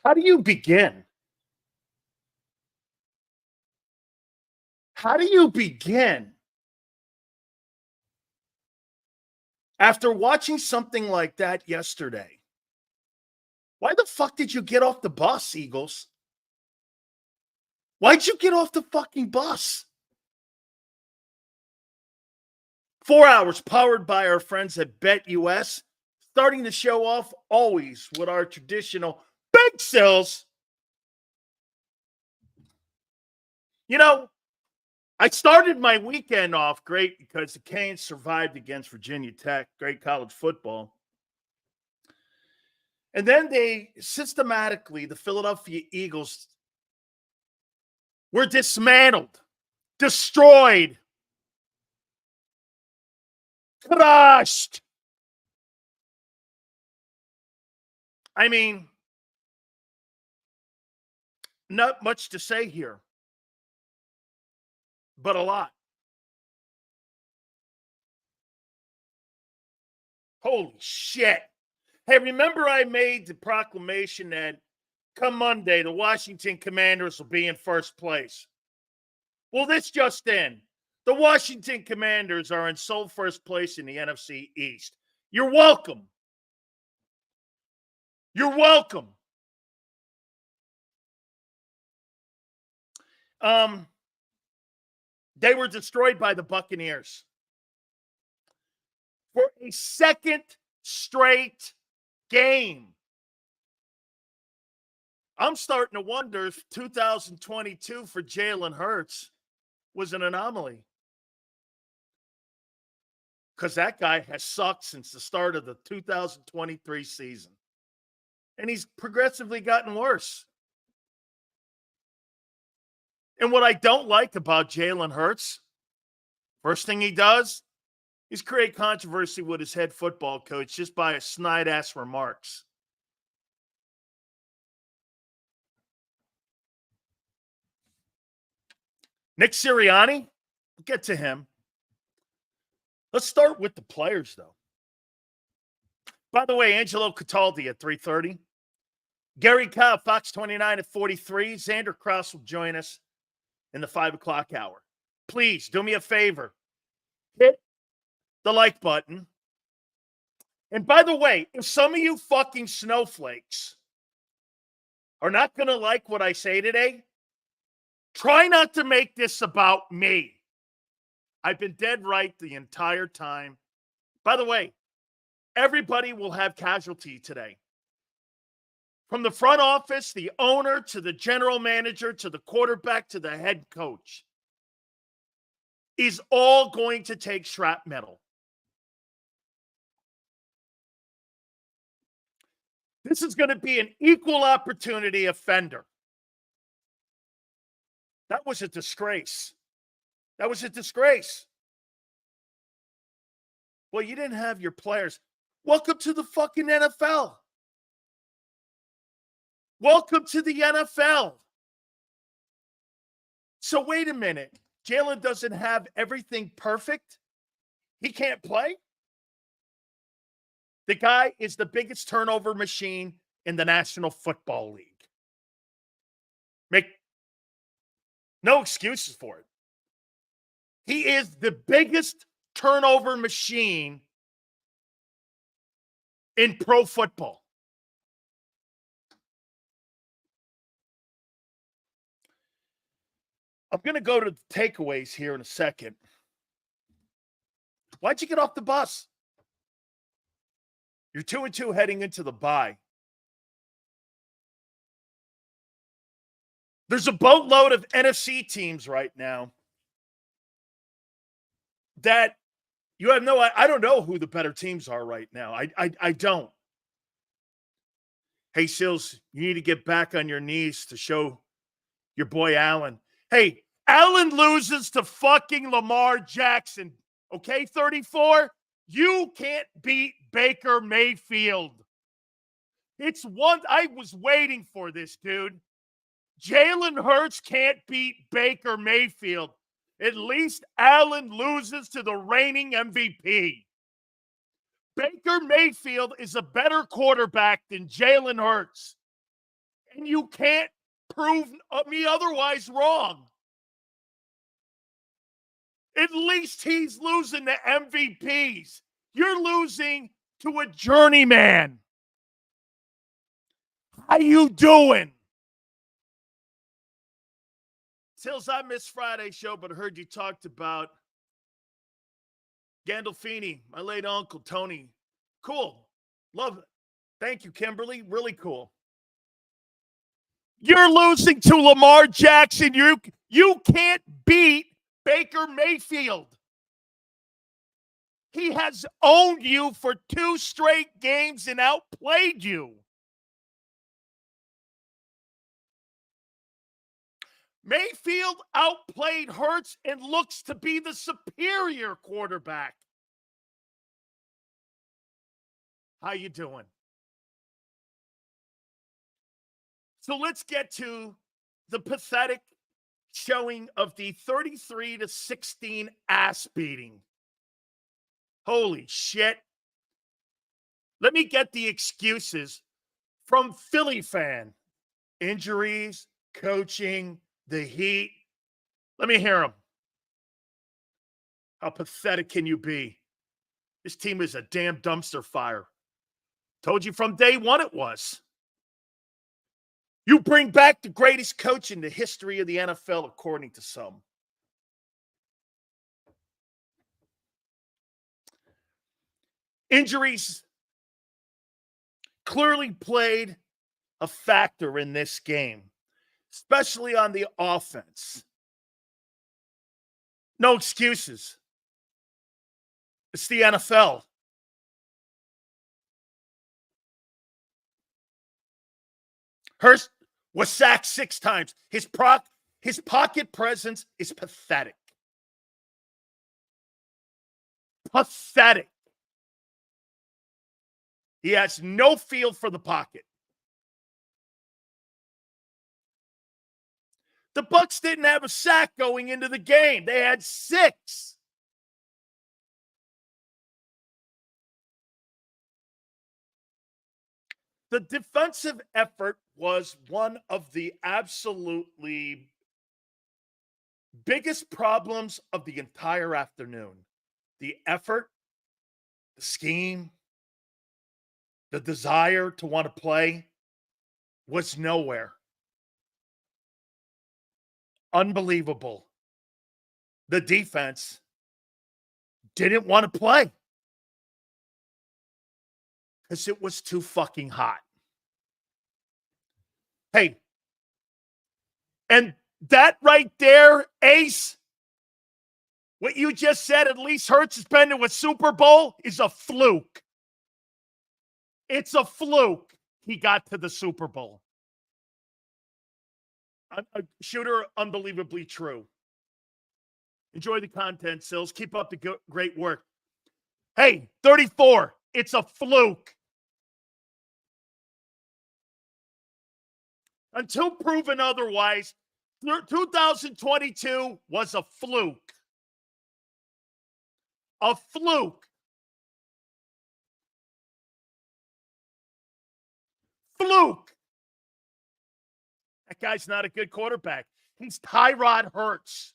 How do you begin? How do you begin after watching something like that yesterday? Why the fuck did you get off the bus, Eagles? Why'd you get off the fucking bus? 4 hours powered by our friends at BetUS, starting the show off always with our traditional big sells. You know, I started my weekend off great because the Canes survived against Virginia Tech, great college football. And then the Philadelphia Eagles, were dismantled, destroyed, crushed. I mean, not much to say here, but a lot. Holy shit. Hey, remember I made the proclamation that come Monday, the Washington Commanders will be in first place. Well, this just in. The Washington Commanders are in sole first place in the NFC East. You're welcome. You're welcome. They were destroyed by the Buccaneers. For a second straight game. I'm starting to wonder if 2022 for Jalen Hurts was an anomaly. Because that guy has sucked since the start of the 2023 season. And he's progressively gotten worse. And what I don't like about Jalen Hurts, first thing he does is create controversy with his head football coach just by his snide-ass remarks. Nick Sirianni, we'll get to him. Let's start with the players, though. By the way, Angelo Cataldi at 3:30. Gary Cobb, Fox 29 at 43. Xander Krause will join us in the 5 o'clock hour. Please do me a favor. Hit the like button. And by the way, if some of you fucking snowflakes are not going to like what I say today, try not to make this about me. I've been dead right the entire time. By the way, everybody will have casualty today. From the front office, the owner, to the general manager, to the quarterback, to the head coach, is all going to take shrapnel. This is going to be an equal opportunity offender. That was a disgrace. That was a disgrace. Well, you didn't have your players. Welcome to the fucking NFL. Welcome to the NFL. So wait a minute. Jalen doesn't have everything perfect? He can't play? The guy is the biggest turnover machine in the National Football League. Make no excuses for it. He is the biggest turnover machine in pro football. I'm going to go to the takeaways here in a second. Why'd you get off the bus? You're 2-2 heading into the bye. There's a boatload of NFC teams right now that you have no, I don't know who the better teams are right now. I don't. Hey, Sills, you need to get back on your knees to show your boy Allen. Hey, Allen loses to fucking Lamar Jackson. Okay, 34? You can't beat Baker Mayfield. I was waiting for this, dude. Jalen Hurts can't beat Baker Mayfield. At least Allen loses to the reigning MVP. Baker Mayfield is a better quarterback than Jalen Hurts. And you can't prove me otherwise wrong. At least he's losing to MVPs. You're losing to a journeyman. How you doing? Sills, I missed Friday's show, but I heard you talked about Gandolfini, my late uncle, Tony. Cool. Love it. Thank you, Kimberly. Really cool. You're losing to Lamar Jackson. You can't beat Baker Mayfield. He has owned you for 2 straight games and outplayed you. Mayfield outplayed Hurts and looks to be the superior quarterback. How you doing? So let's get to the pathetic showing of the 33-16 ass beating. Holy shit. Let me get the excuses from Philly fan. Injuries, coaching, the heat. Let me hear them. How pathetic can you be? This team is a damn dumpster fire. Told you from day one it was. You bring back the greatest coach in the history of the NFL, according to some. Injuries clearly played a factor in this game, especially on the offense. No excuses. It's the NFL. Hurst was sacked 6 times. His pocket presence is pathetic. Pathetic. He has no feel for the pocket. The Bucs didn't have a sack going into the game. They had 6. The defensive effort was one of the absolutely biggest problems of the entire afternoon. The effort, the scheme, the desire to want to play was nowhere. Unbelievable. The defense didn't want to play because it was too fucking hot. Hey, and that right there, Ace, what you just said, at least Hurts has been to a Super Bowl, is a fluke. It's a fluke he got to the Super Bowl. Shooter, unbelievably true. Enjoy the content, Sills. Keep up the great work. Hey, 34, it's a fluke. Until proven otherwise, 2022 was a fluke. A fluke. Fluke. That guy's not a good quarterback. He's Tyrod Hurts.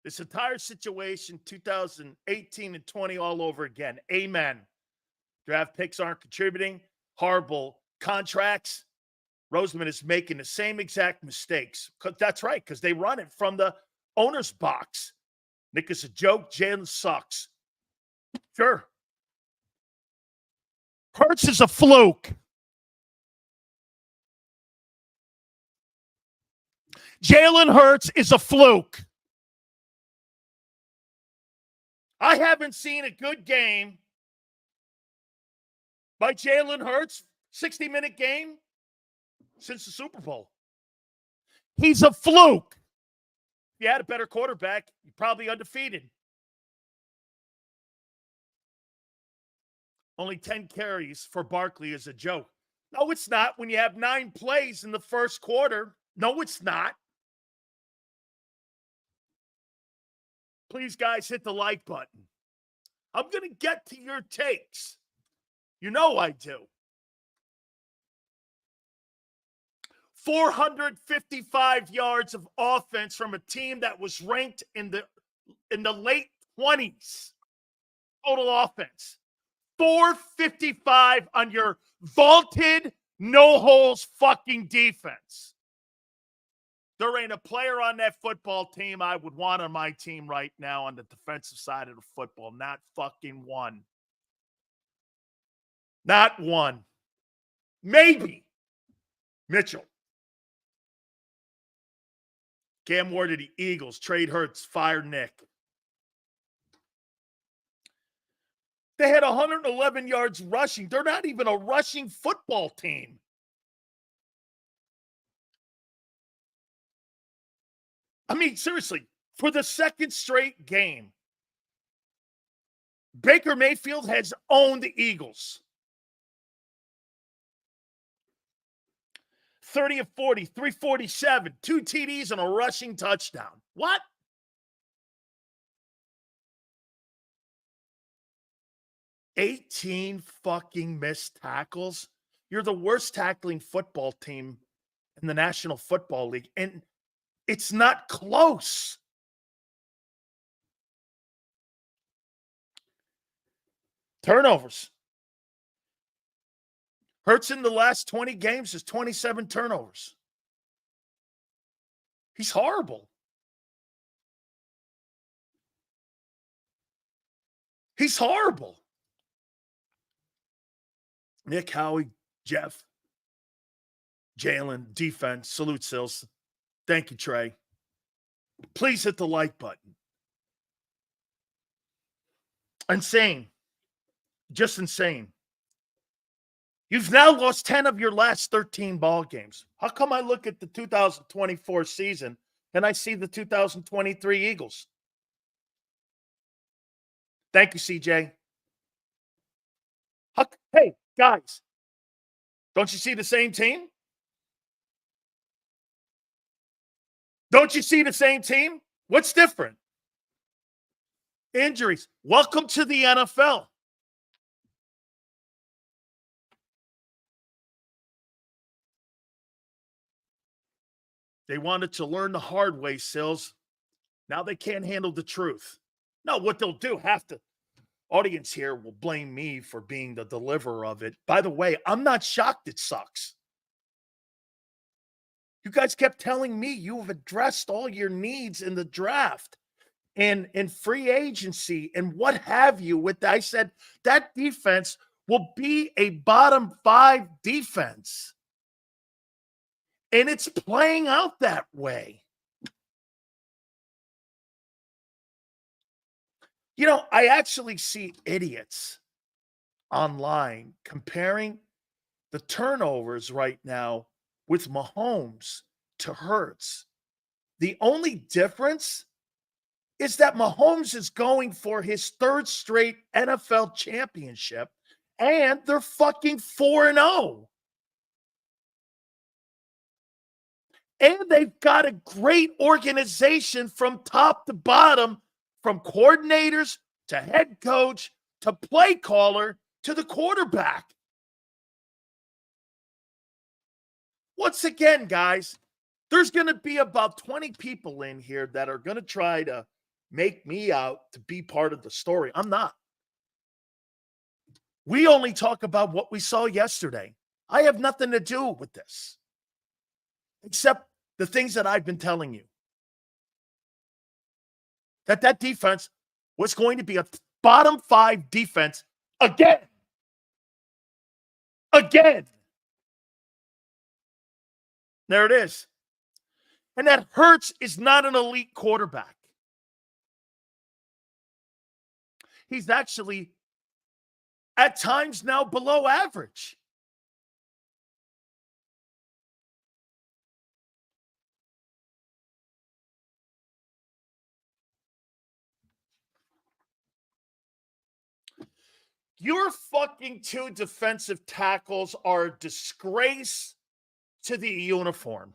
This entire situation, 2018 and 20 all over again. Amen. Draft picks aren't contributing. Horrible contracts. Roseman is making the same exact mistakes. That's right, because they run it from the owner's box. Nick is a joke. Jalen sucks. Sure. Hurts is a fluke. Jalen Hurts is a fluke. I haven't seen a good game by Jalen Hurts, 60-minute game, since the Super Bowl. He's a fluke. If you had a better quarterback, you're probably undefeated. Only 10 carries for Barkley is a joke. No, it's not when you have 9 plays in the first quarter. No, it's not. Please, guys, hit the like button. I'm going to get to your takes. You know I do. 455 yards of offense from a team that was ranked in the late 20s. Total offense. 455 on your vaulted, no-holes fucking defense. There ain't a player on that football team I would want on my team right now on the defensive side of the football. Not fucking one. Not one. Maybe Mitchell. Cam Ward to the Eagles. Trade Hurts. Fire Nick. They had 111 yards rushing. They're not even a rushing football team. I mean, seriously, for the second straight game, Baker Mayfield has owned the Eagles. 30 of 40, 347, 2 TDs and a rushing touchdown. What? $18 fucking missed tackles. You're the worst tackling football team in the National Football League, and it's not close. Turnovers. Hurts in the last 20 games has 27 turnovers. He's horrible. He's horrible. Nick, Howie, Jeff, Jalen, defense, salute Sills. Thank you, Trey. Please hit the like button. Insane. Just insane. You've now lost 10 of your last 13 ball games. How come I look at the 2024 season and I see the 2023 Eagles? Thank you, CJ. Hey, guys, don't you see the same team? Don't you see the same team? What's different? Injuries. Welcome to the NFL. They wanted to learn the hard way, Sills. Now they can't handle the truth. No, what they'll do, audience here will blame me for being the deliverer of it. By the way, I'm not shocked it sucks. You guys kept telling me you have addressed all your needs in the draft and in free agency and what have you. I said that defense will be a bottom 5 defense. And it's playing out that way. You know, I actually see idiots online comparing the turnovers right now with Mahomes to Hurts. The only difference is that Mahomes is going for his 3rd straight NFL championship, and they're fucking 4-0. And they've got a great organization from top to bottom, from coordinators to head coach to play caller to the quarterback. Once again, guys, there's going to be about 20 people in here that are going to try to make me out to be part of the story. I'm not. We only talk about what we saw yesterday. I have nothing to do with this, except the things that I've been telling you. That defense was going to be a bottom 5 defense again. Again. There it is. And that Hurts is not an elite quarterback. He's actually, at times now, below average. Your fucking 2 defensive tackles are a disgrace to the uniform.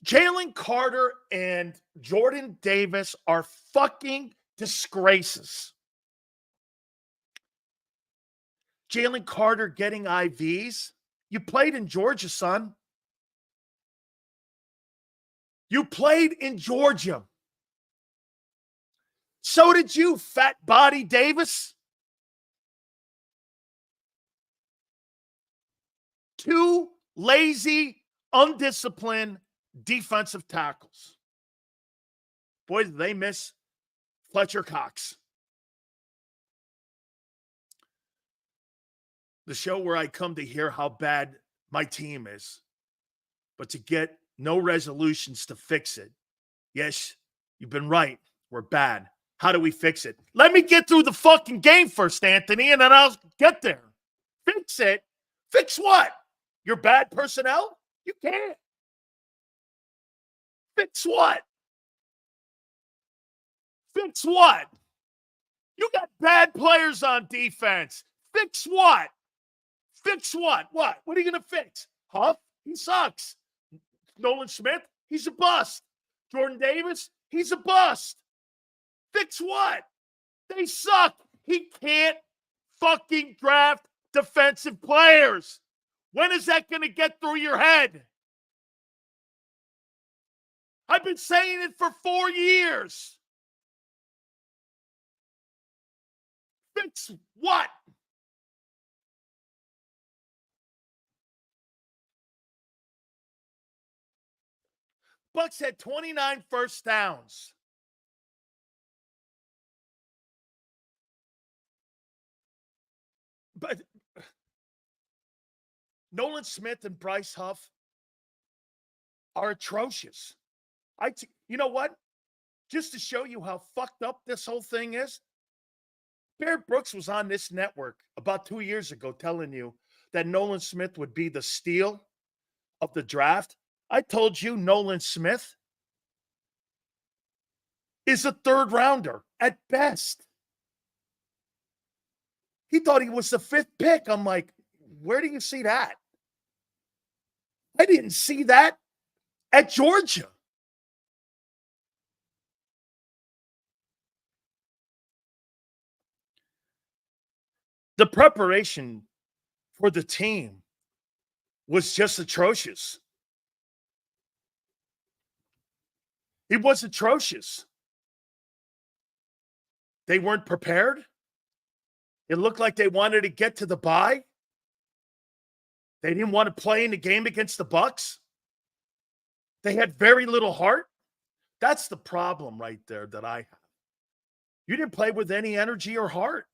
Jalen Carter and Jordan Davis are fucking disgraces. Jalen Carter getting IVs. You played in Georgia, son. You played in Georgia. So did you, fat body Davis. 2 lazy, undisciplined defensive tackles. Boy, did they miss Fletcher Cox. The show where I come to hear how bad my team is, but to get no resolutions to fix it. Yes, you've been right. We're bad. How do we fix it? Let me get through the fucking game first, Anthony, and then I'll get there. Fix it? Fix what? Your bad personnel? You can't. Fix what? Fix what? You got bad players on defense. Fix what? Fix what? What? What are you going to fix? Huff? He sucks. Nolan Smith? He's a bust. Jordan Davis? He's a bust. Fix what? They suck. He can't fucking draft defensive players. When is that going to get through your head? I've been saying it for 4 years. Fix what? Bucks had 29 first downs. But Nolan Smith and Bryce Huff are atrocious. You know what? Just to show you how fucked up this whole thing is, Bear Brooks was on this network about 2 years ago telling you that Nolan Smith would be the steal of the draft. I told you Nolan Smith is a 3rd rounder at best. He thought he was the 5th pick. I'm like, where do you see that? I didn't see that at Georgia. The preparation for the team was just atrocious. It was atrocious. They weren't prepared. It looked like they wanted to get to the bye. They didn't want to play in the game against the Bucks. They had very little heart. That's the problem right there that I have. You didn't play with any energy or heart.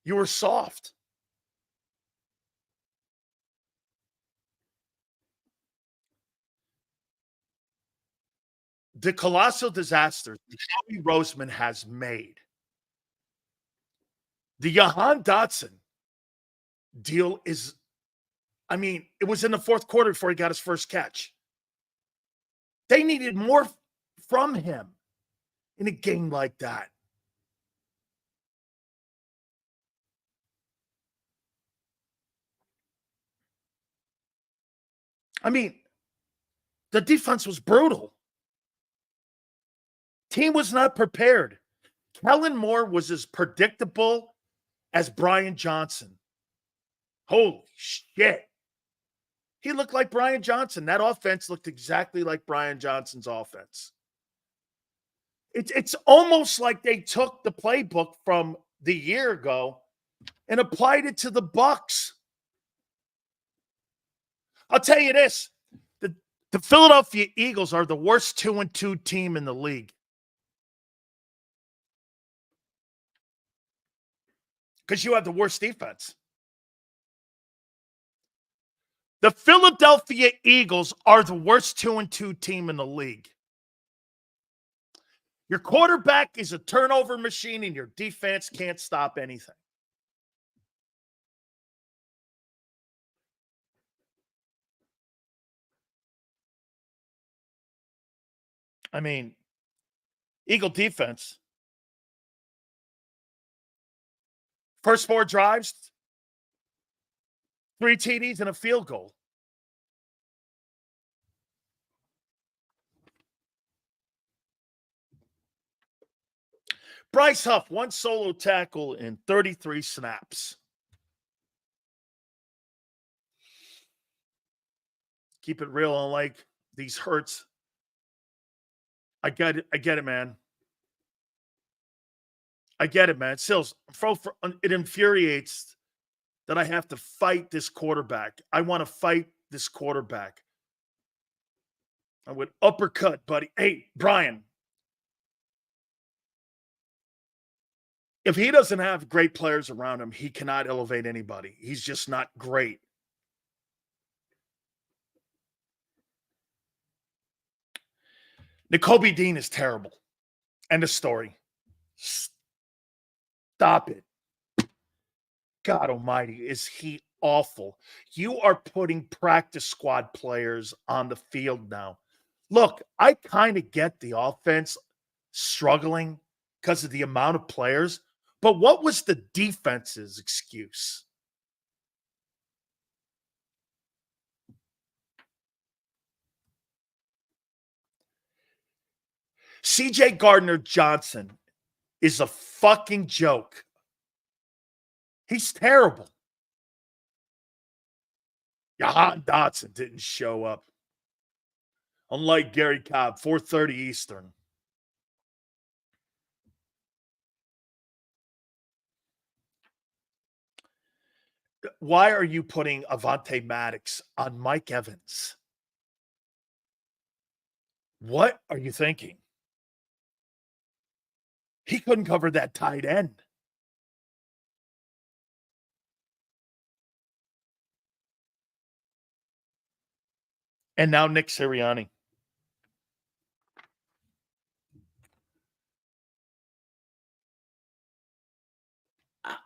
You were soft. The colossal disaster that Howie Roseman has made. The Jahan Dotson deal is, it was in the 4th quarter before he got his first catch. They needed more from him in a game like that. The defense was brutal. Team was not prepared. Kellen Moore was as predictable as Brian Johnson. Holy shit. He looked like Brian Johnson. That offense looked exactly like Brian Johnson's offense. It's almost like they took the playbook from the year ago and applied it to the Bucks. I'll tell you this. The Philadelphia Eagles are the worst 2-2 team in the league. Because you have the worst defense. The Philadelphia Eagles are the worst 2-2 team in the league. Your quarterback is a turnover machine and your defense can't stop anything. Eagle defense. First 4 drives, 3 TDs and a field goal. Bryce Huff, 1 solo tackle in 33 snaps. keep it real on like these Hurts. I get it, man. I get it, man. Still, it infuriates that I have to fight this quarterback. I want to fight this quarterback. I would uppercut, buddy. Hey, Brian, if he doesn't have great players around him, he cannot elevate anybody. He's just not great. Nakobe Dean is terrible. End of story. Stop it. God almighty, is he awful. You are putting practice squad players on the field now. Look, I kind of get the offense struggling because of the amount of players, but what was the defense's excuse? CJ Gardner-Johnson is a fucking joke. He's terrible. Jahan Dotson didn't show up. Unlike Gary Cobb, 4:30 Eastern. Why are you putting Avonte Maddox on Mike Evans? What are you thinking? He couldn't cover that tight end. And now Nick Sirianni.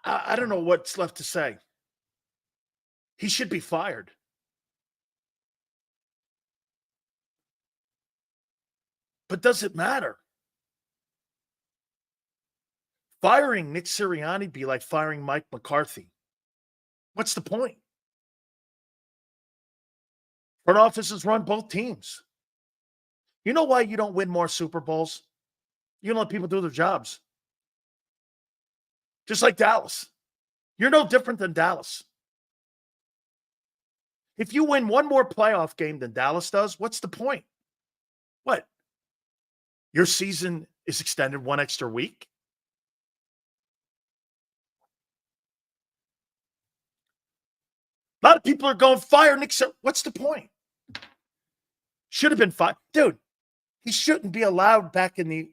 I don't know what's left to say. He should be fired. But does it matter? Firing Nick Sirianni be like firing Mike McCarthy. What's the point? Front offices run both teams. You know why you don't win more Super Bowls? You don't let people do their jobs. Just like Dallas. You're no different than Dallas. If you win one more playoff game than Dallas does, what's the point? What? Your season is extended one extra week? A lot of people are going, fire Nick. What's the point? Should have been fired. Dude, he shouldn't be allowed back in the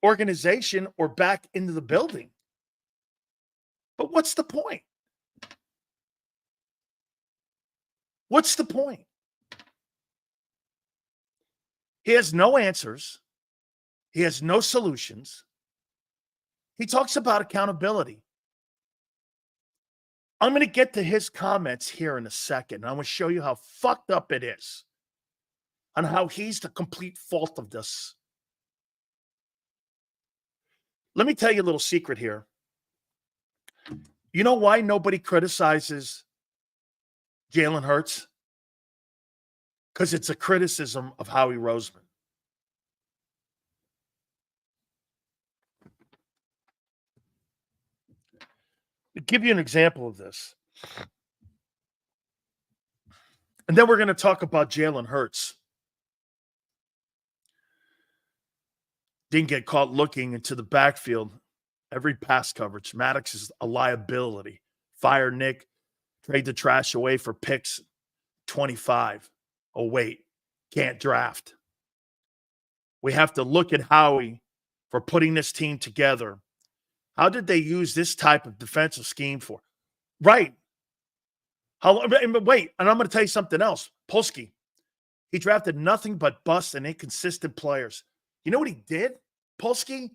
organization or back into the building. But what's the point? What's the point? He has no answers. He has no solutions. He talks about accountability. I'm going to get to his comments here in a second. I'm going to show you how fucked up it is and how he's the complete fault of this. Let me tell you a little secret here. You know why nobody criticizes Jalen Hurts? Because it's a criticism of Howie Roseman. To give you an example of this, and then we're going to talk about Jalen Hurts. Didn't get caught looking into the backfield. Every pass coverage. Maddox is a liability. Fire Nick. Trade the trash away for picks 25. Oh, wait. Can't draft. We have to look at Howie for putting this team together. How did they use this type of defensive scheme for? Right. Wait, and I'm going to tell you something else. Polsky, he drafted nothing but bust and inconsistent players. You know what he did, Polsky?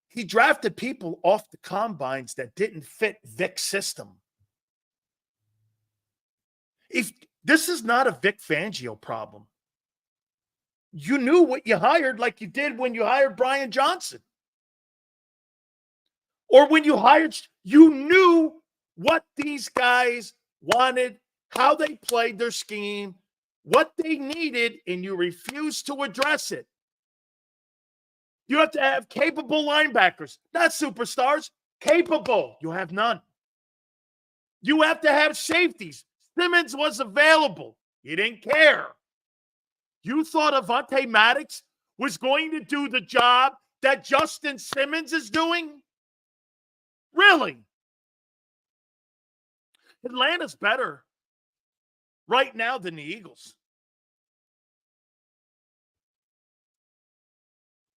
He drafted people off the combines that didn't fit Vic's system. If this is not a Vic Fangio problem, you knew what you hired like you did when you hired Brian Johnson. Or when you hired, you knew what these guys wanted, how they played their scheme, what they needed, and you refused to address it. You have to have capable linebackers, not superstars, capable. You have none. You have to have safeties, Simmons was available. You didn't care. You thought Avonte Maddox was going to do the job that Justin Simmons is doing? Really? Atlanta's better right now than the Eagles.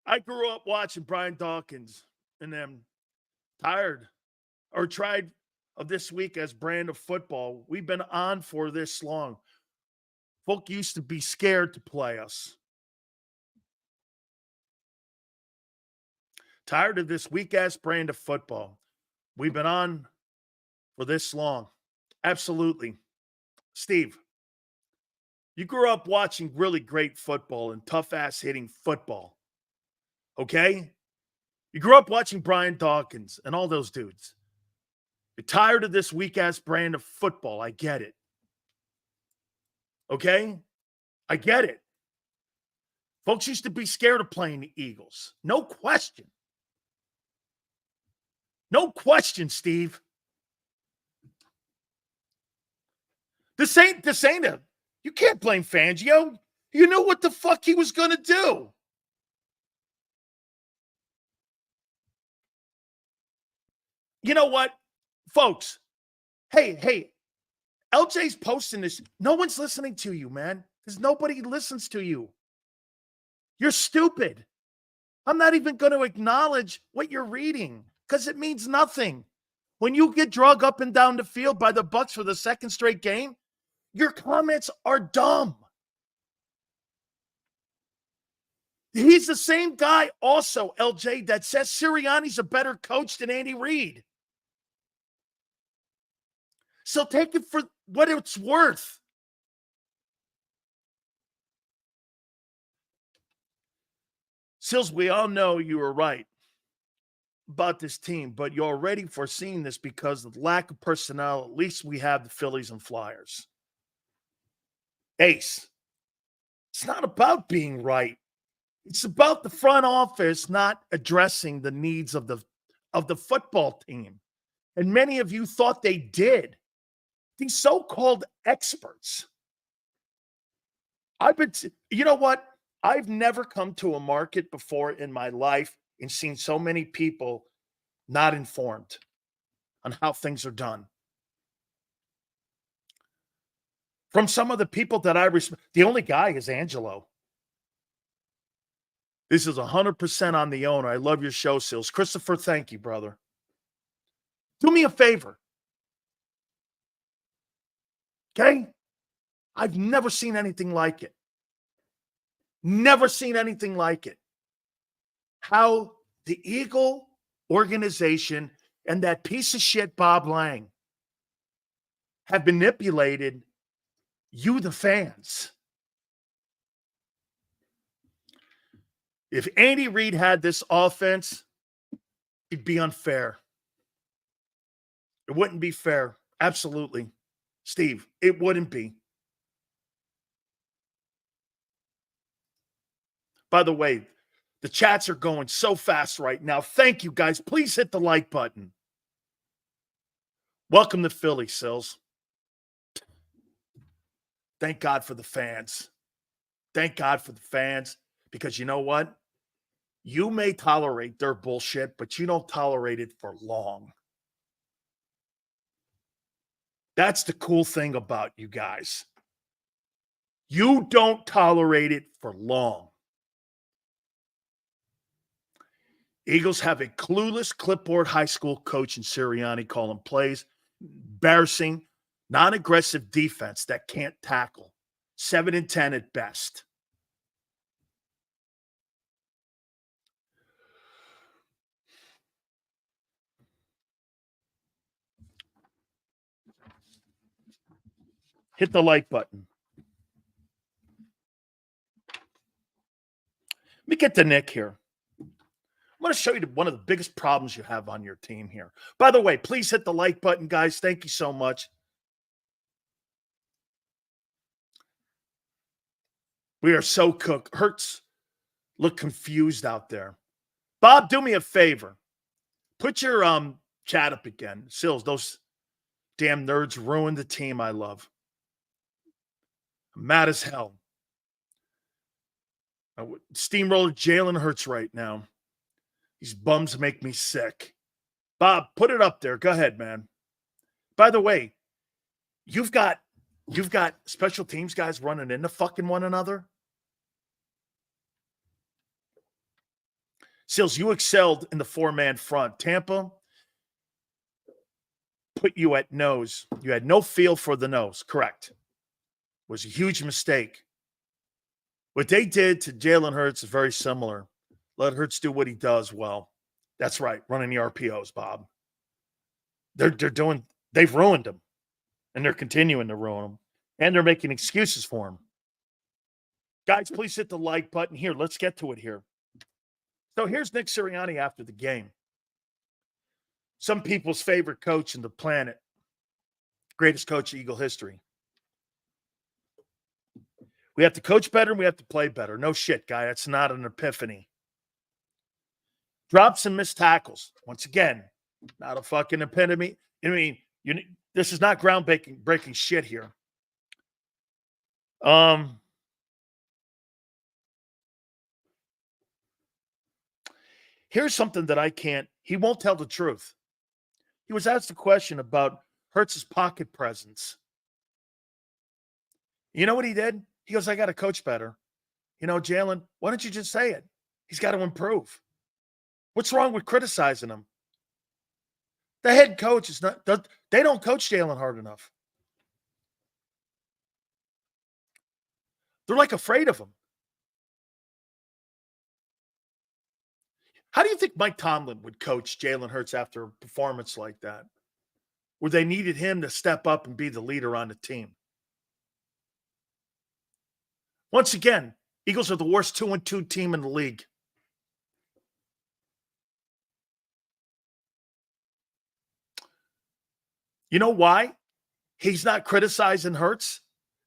I grew up watching Brian Dawkins and them. Tired or tried of this week as brand of football. We've been on for this long. Folk used to be scared to play us. Tired of this weak-ass brand of football. We've been on for this long. Absolutely. Steve, you grew up watching really great football and tough-ass hitting football. Okay? You grew up watching Brian Dawkins and all those dudes. You're tired of this weak-ass brand of football. I get it. Okay? I get it. Folks used to be scared of playing the Eagles. No question. No question, Steve. This ain't a, you can't blame Fangio. You knew what the fuck he was going to do. You know what, folks? Hey, LJ's posting this. No one's listening to you, man. Because nobody listens to you. You're stupid. I'm not even going to acknowledge what you're reading because it means nothing. When you get drug up and down the field by the Bucs for the second straight game, your comments are dumb. He's the same guy also, LJ, that says Sirianni's a better coach than Andy Reid. So take it for what it's worth. Sills, we all know you were right about this team, but you're already foreseeing this because of the lack of personnel. At least we have the Phillies and Flyers. Ace, it's not about being right. It's about the front office not addressing the needs of the football team. And many of you thought they did. These so-called experts. You know what? I've never come to a market before in my life and seen so many people not informed on how things are done. From some of the people that I respect, the only guy is Angelo. This is 100% on the owner. I love your show, Sills. Christopher, thank you, brother. Do me a favor. Okay? I've never seen anything like it. Never seen anything like it. How the Eagle organization and that piece of shit Bob Lang have manipulated you, the fans. If Andy Reid had this offense, it'd be unfair. It wouldn't be fair. Absolutely. Steve, it wouldn't be. By the way, the chats are going so fast right now. Thank you, guys. Please hit the like button. Welcome to Philly, Sills. Thank God for the fans. Thank God for the fans. Because you know what? You may tolerate their bullshit, but you don't tolerate it for long. That's the cool thing about you guys. You don't tolerate it for long. Eagles have a clueless clipboard high school coach in Sirianni calling plays. Embarrassing, non-aggressive defense that can't tackle. 7-10 at best. Hit the like button. Let me get to Nick here. I'm going to show you one of the biggest problems you have on your team here. By the way, please hit the like button, guys. Thank you so much. We are so cooked. Hurts look confused out there. Bob, do me a favor. Put your chat up again. Sills, those damn nerds ruined the team I love. mad as hell. I would steamroller Jalen Hurts right now. These bums make me sick. Bob, put it up there. Go ahead, man. By the way, you've got special teams guys running into fucking one another. Sills, you excelled in the four-man front. Tampa put you at nose. You had no feel for the nose. Correct. It was a huge mistake. What they did to Jalen Hurts is very similar. Let Hurts do what he does well. That's right, running the RPOs, Bob. They've ruined him, and they're continuing to ruin him, and they're making excuses for him. Guys, please hit the like button here. Let's get to it here. So here's Nick Sirianni after the game. Some people's favorite coach in the planet, greatest coach in Eagle history. We have to coach better and we have to play better. No shit, guy. That's not an epiphany. Drops and missed tackles. Once again, not a fucking epitome. I mean, this is not ground-breaking shit here. Here's something that he won't tell the truth. He was asked a question about Hurts' pocket presence. You know what he did? He goes, I got to coach better. Jalen, why don't you just say it? He's got to improve. What's wrong with criticizing him? The head coach they don't coach Jalen hard enough. They're like afraid of him. How do you think Mike Tomlin would coach Jalen Hurts after a performance like that, where they needed him to step up and be the leader on the team? Once again, Eagles are the worst 2-2 team in the league. You know why he's not criticizing Hurts?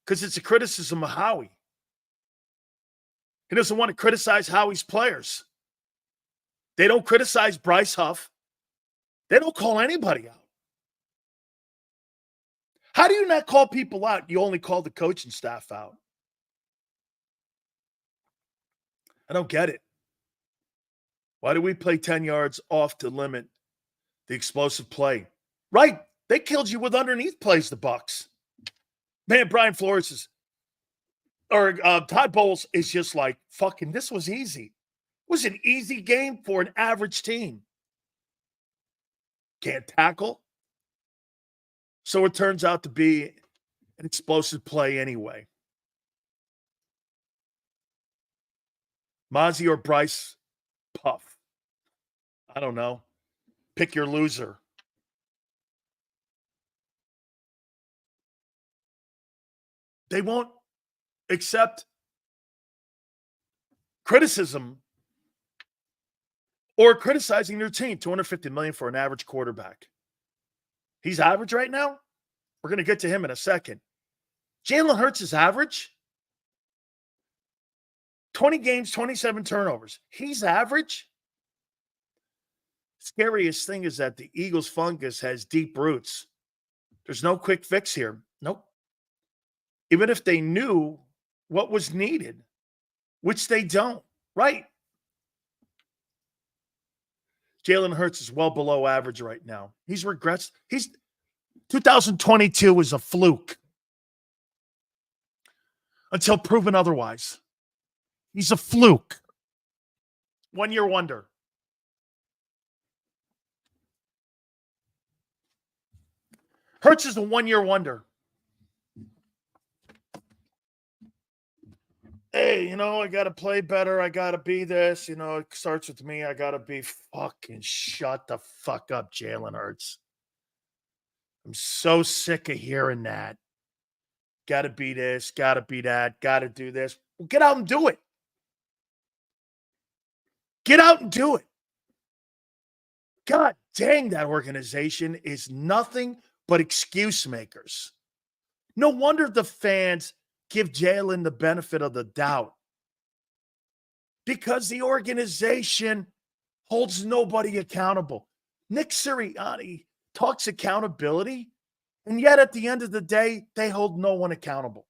Because it's a criticism of Howie. He doesn't want to criticize Howie's players. They don't criticize Bryce Huff. They don't call anybody out. How do you not call people out? You only call the coaching staff out. I don't get it. Why do we play 10 yards off to limit the explosive play? Right. They killed you with underneath plays, the Bucs. Man, Brian Flores Todd Bowles is just like, fucking, this was easy. It was an easy game for an average team. Can't tackle. So it turns out to be an explosive play anyway. Mozzie or Bryce, puff. I don't know. Pick your loser. They won't accept criticism or criticizing their team. $250 million for an average quarterback. He's average right now. We're going to get to him in a second. Jalen Hurts is average. 20 games, 27 turnovers. He's average. Scariest thing is that the Eagles fungus has deep roots. There's no quick fix here. Nope. Even if they knew what was needed, which they don't. Right. Jalen Hurts is well below average right now. He's regressed. 2022 was a fluke until proven otherwise. He's a fluke. 1 year wonder. Hurts is a 1 year wonder. Hey, I got to play better. I got to be this. It starts with me. I got to be fucking shut the fuck up, Jalen Hurts. I'm so sick of hearing that. Got to be this. Got to be that. Got to do this. Well, get out and do it. Get out and do it. God dang, that organization is nothing but excuse makers. No wonder the fans give Jalen the benefit of the doubt, because the organization holds nobody accountable. Nick Sirianni talks accountability, and yet at the end of the day, they hold no one accountable.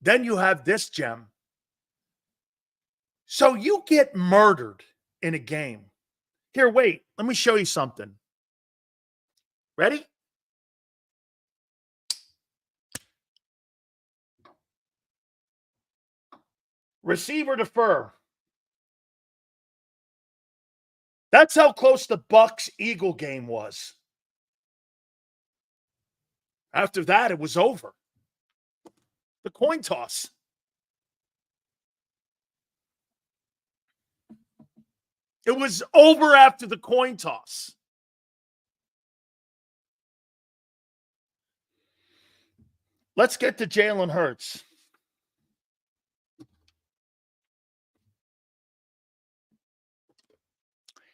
Then you have this gem. So you get murdered in a game. Here, wait. Let me show you something. Ready? Receiver defer. That's how close the Bucs-Eagle game was. After that, it was over. The coin toss. It was over after the coin toss. Let's get to Jalen Hurts.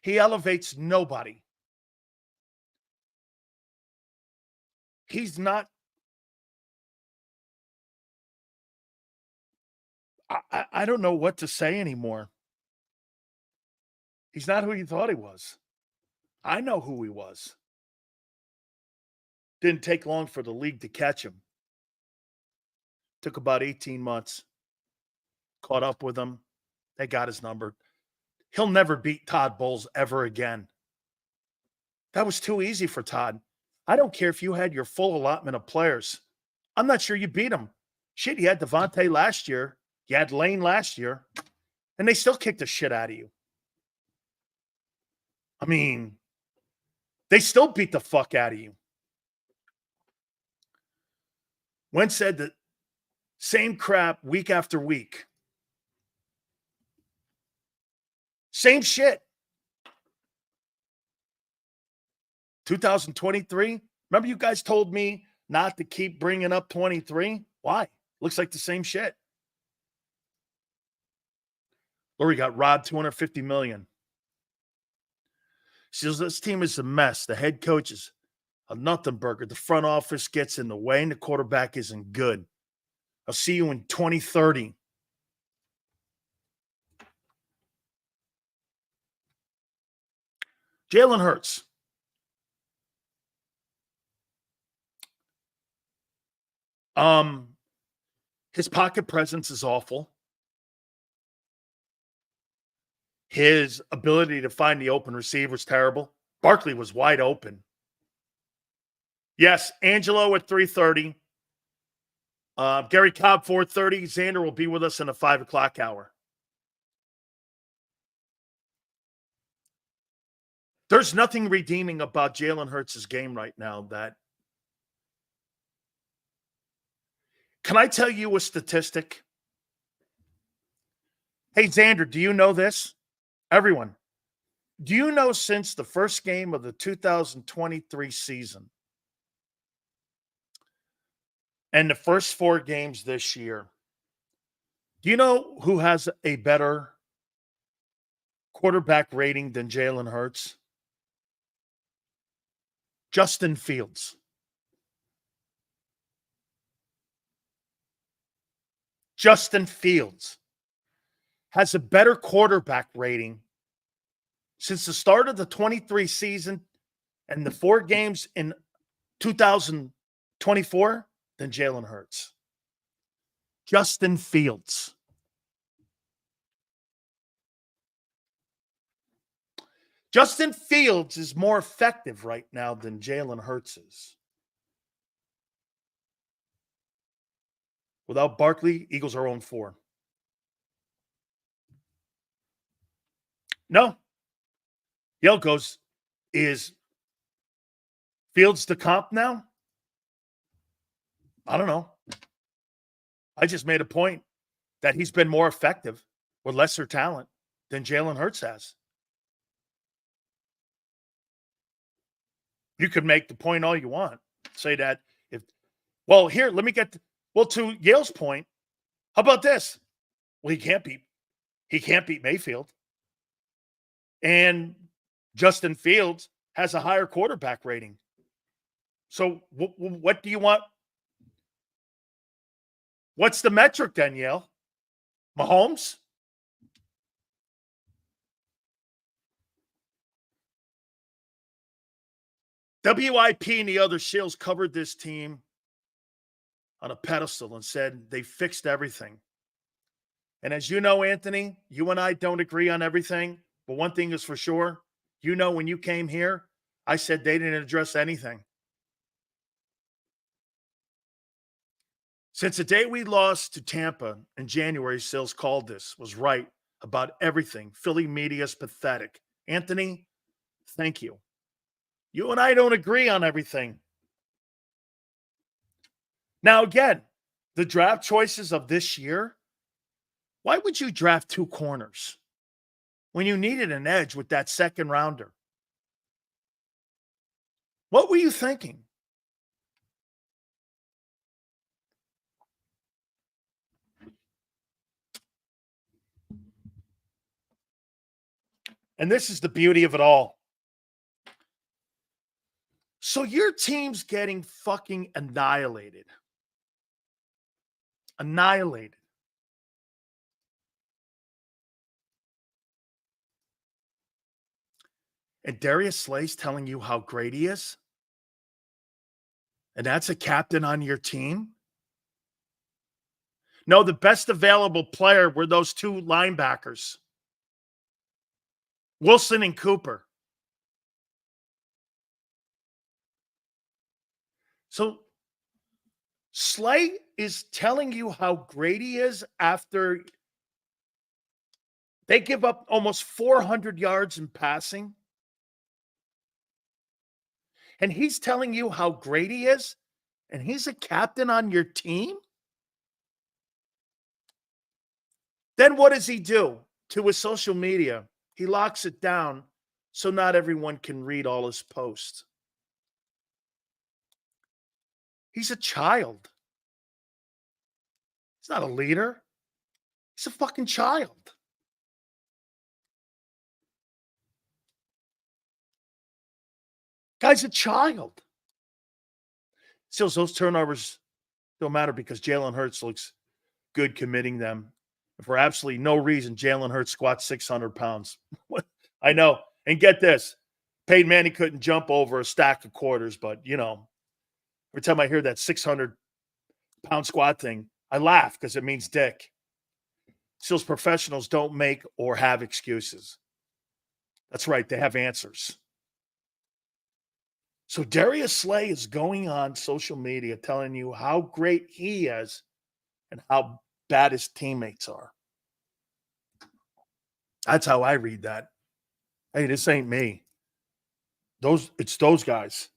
He elevates nobody. He's not. I don't know what to say anymore. He's not who you thought he was. I know who he was. Didn't take long for the league to catch him. Took about 18 months. Caught up with him. They got his number. He'll never beat Todd Bowles ever again. That was too easy for Todd. I don't care if you had your full allotment of players. I'm not sure you beat him. Shit, you had Devontae last year. You had Lane last year. And they still kicked the shit out of you. I mean, they still beat the fuck out of you. Wentz said the same crap week after week. Same shit. 2023. Remember you guys told me not to keep bringing up 23? Why? Looks like the same shit. Lurie got robbed $250 million. She says this team is a mess. The head coach is a nothing burger. The front office gets in the way, and the quarterback isn't good. I'll see you in 2030. Jalen Hurts. His pocket presence is awful. His ability to find the open receiver is terrible. Barkley was wide open. Yes, Angelo at 3:30. Gary Cobb, 4:30. Xander will be with us in the 5 o'clock hour. There's nothing redeeming about Jalen Hurts' game right now. Can I tell you a statistic? Hey, Xander, do you know this? Everyone, do you know since the first game of the 2023 season and the first 4 games this year, do you know who has a better quarterback rating than Jalen Hurts? Justin Fields. Justin Fields has a better quarterback rating since the start of the 23 season and the 4 games in 2024 than Jalen Hurts. Justin Fields. Justin Fields is more effective right now than Jalen Hurts is. Without Barkley, Eagles are 0-4. No. Yell goes, is Fields the comp now? I don't know. I just made a point that he's been more effective with lesser talent than Jalen Hurts has. You could make the point all you want. Say that here, let me get to Yale's point. How about this? Well, he can't beat Mayfield. And Justin Fields has a higher quarterback rating. So what do you want? What's the metric then, Yale? Mahomes? WIP and the other shills covered this team on a pedestal and said they fixed everything. And as you know, Anthony, you and I don't agree on everything. But one thing is for sure, you know, when you came here, I said they didn't address anything. Since the day we lost to Tampa in January, Sills called this, was right about everything. Philly media is pathetic. Anthony, thank you. You and I don't agree on everything. Now, again, the draft choices of this year, why would you draft 2 corners when you needed an edge with that second rounder? What were you thinking? And this is the beauty of it all. So your team's getting fucking annihilated. Annihilated. And Darius Slay's telling you how great he is? And that's a captain on your team? No, the best available player were those 2 linebackers, Wilson and Cooper. So Slay is telling you how great he is after they give up almost 400 yards in passing. And he's telling you how great he is, and he's a captain on your team? Then what does he do to his social media? He locks it down so not everyone can read all his posts. He's a child. He's not a leader. He's a fucking child. Guy's a child. Still, those turnovers don't matter because Jalen Hurts looks good committing them. And for absolutely no reason, Jalen Hurts squats 600 pounds. I know. And get this. Peyton Manning couldn't jump over a stack of quarters, but, you know, every time I hear that 600-pound squat thing, I laugh because it means dick. Stills professionals don't make or have excuses. That's right. They have answers. So Darius Slay is going on social media telling you how great he is and how bad his teammates are. That's how I read that. Hey, this ain't me. It's those guys.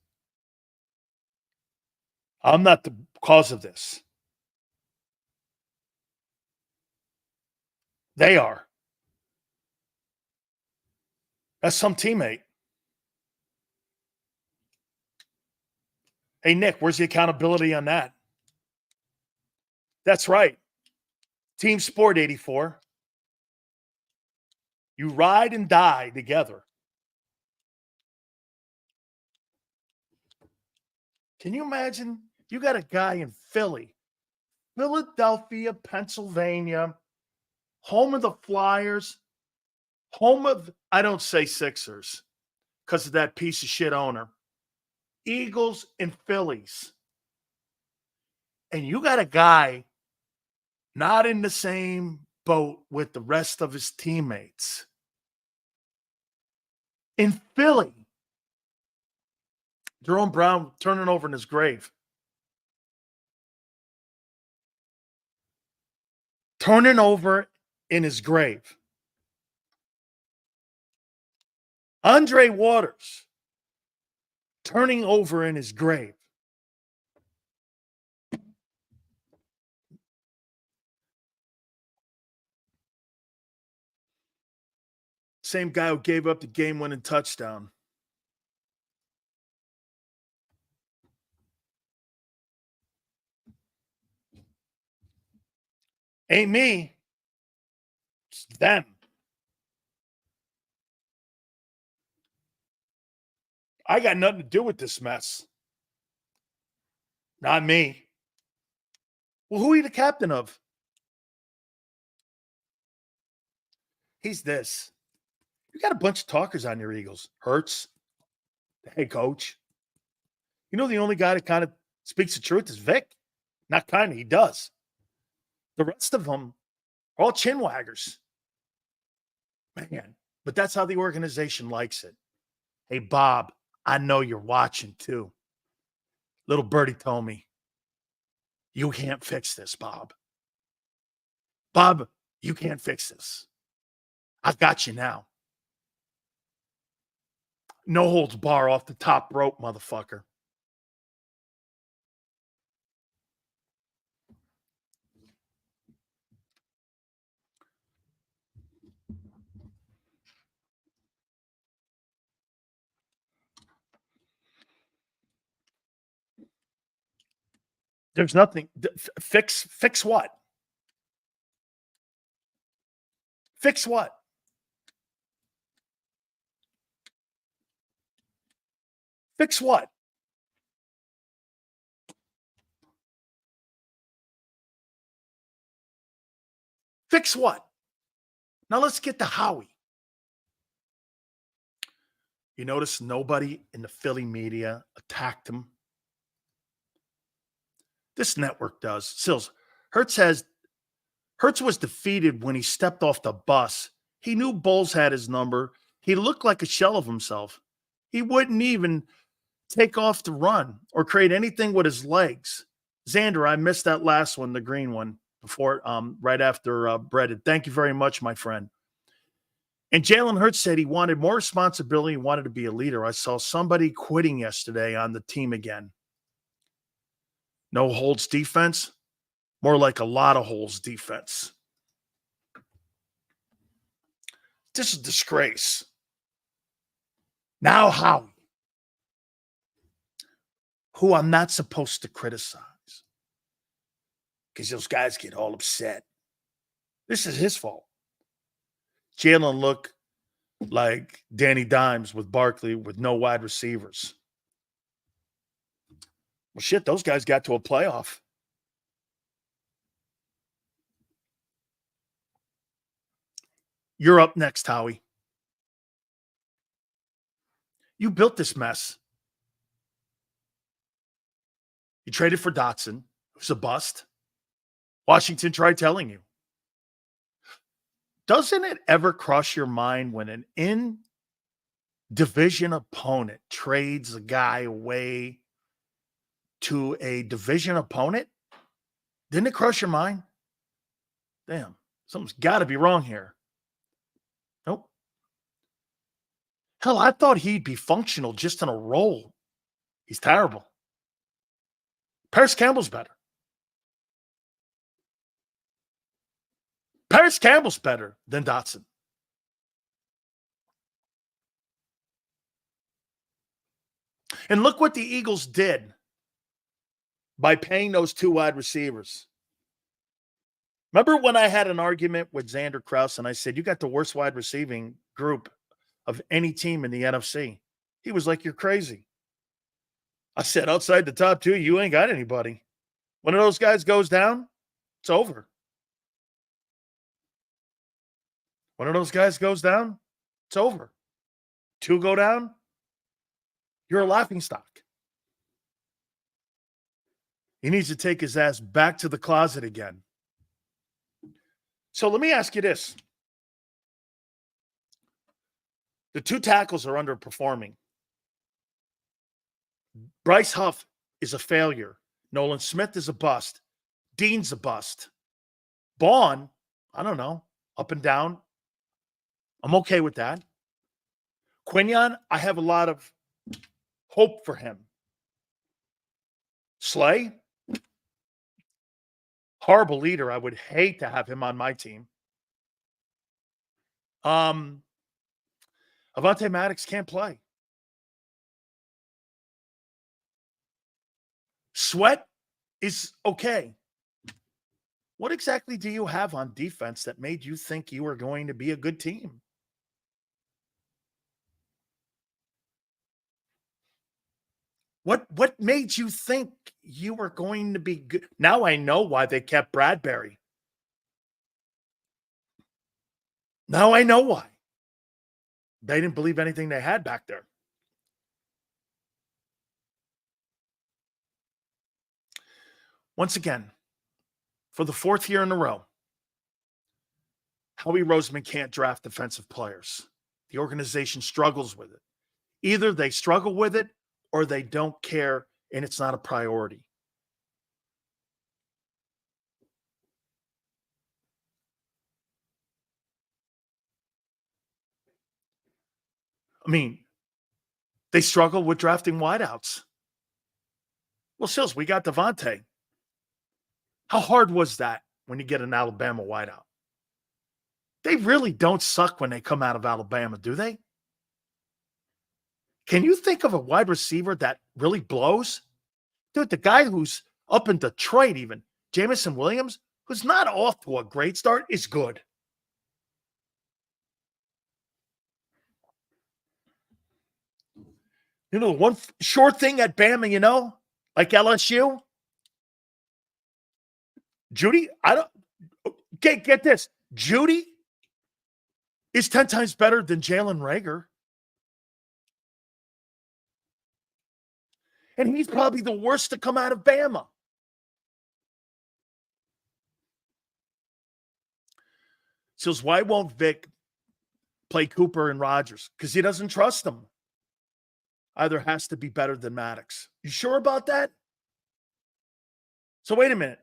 I'm not the cause of this. They are. That's some teammate. Hey, Nick, where's the accountability on that? That's right. Team sport 84. You ride and die together. Can you imagine? You got a guy in Philly, Philadelphia, Pennsylvania, home of the Flyers, home of, I don't say Sixers because of that piece of shit owner, Eagles and Phillies. And you got a guy not in the same boat with the rest of his teammates. In Philly, Jerome Brown turning over in his grave. Turning over in his grave. Andre Waters turning over in his grave. Same guy who gave up the game-winning touchdown. Ain't me. It's them. I got nothing to do with this mess. Not me. Well, who are you the captain of? He's this. You got a bunch of talkers on your Eagles. Hurts, the head coach. You know the only guy that kind of speaks the truth is Vic. Not kind of, he does. The rest of them are all chin waggers. Man, but that's how the organization likes it. Hey, Bob, I know you're watching too. Little birdie told me, you can't fix this, Bob. Bob, you can't fix this. I've got you now. No holds bar off the top rope, motherfucker. There's nothing. Fix what? Fix what? Fix what? Fix what? Now let's get to Howie. You notice nobody in the Philly media attacked him. This network does. Sills, Hurts was defeated when he stepped off the bus. He knew Bulls had his number. He looked like a shell of himself. He wouldn't even take off to run or create anything with his legs. Xander, I missed that last one, the green one, before right after breaded. Thank you very much, my friend. And Jalen Hurts said he wanted more responsibility. He wanted to be a leader. I saw somebody quitting yesterday on the team again. No holds defense, more like a lot of holes defense. This is a disgrace. Now Howie, who I'm not supposed to criticize because those guys get all upset. This is his fault. Jalen looked like Danny Dimes with Barkley with no wide receivers. Well, shit, those guys got to a playoff. You're up next, Howie. You built this mess. You traded for Dotson, who's a bust. Washington tried telling you. Doesn't it ever cross your mind when an in-division opponent trades a guy away to a division opponent? Didn't it cross your mind? Damn, something's got to be wrong here. Nope. Hell, I thought he'd be functional just in a role. He's terrible. Paris Campbell's better. Paris Campbell's better than Dotson. And look what the Eagles did by paying those two wide receivers. Remember when I had an argument with Xander Krause and I said, you got the worst wide receiving group of any team in the NFC? He was like, you're crazy. I said, outside the top two, you ain't got anybody. One of those guys goes down, it's over. One of those guys goes down, it's over. Two go down, you're a laughingstock. He needs to take his ass back to the closet again. So let me ask you this. The two tackles are underperforming. Bryce Huff is a failure. Nolan Smith is a bust. Dean's a bust. Bond, I don't know, up and down. I'm okay with that. Quinion, I have a lot of hope for him. Slay, horrible leader. I would hate to have him on my team. Avonte Maddox can't play. Sweat is okay. What exactly do you have on defense that made you think you were going to be a good team? What made you think you were going to be good? Now I know why they kept Bradbury. Now I know why. They didn't believe anything they had back there. Once again, for the fourth year in a row, Howie Roseman can't draft defensive players. The organization struggles with it. Either they struggle with it or they don't care and it's not a priority. I mean, they struggle with drafting wideouts. Well, Sills, we got Devontae. How hard was that when you get an Alabama wideout? They really don't suck when they come out of Alabama, do they? Can you think of a wide receiver that really blows? Dude, the guy who's up in Detroit even, Jamison Williams, who's not off to a great start, is good. You know, one sure thing at Bama, you know, like LSU, Judy, get this. Judy is 10 times better than Jalen Reagor. And he's probably the worst to come out of Bama. So why won't Vic play Cooper and Rodgers? Because he doesn't trust them. Either has to be better than Maddox. You sure about that? So wait a minute.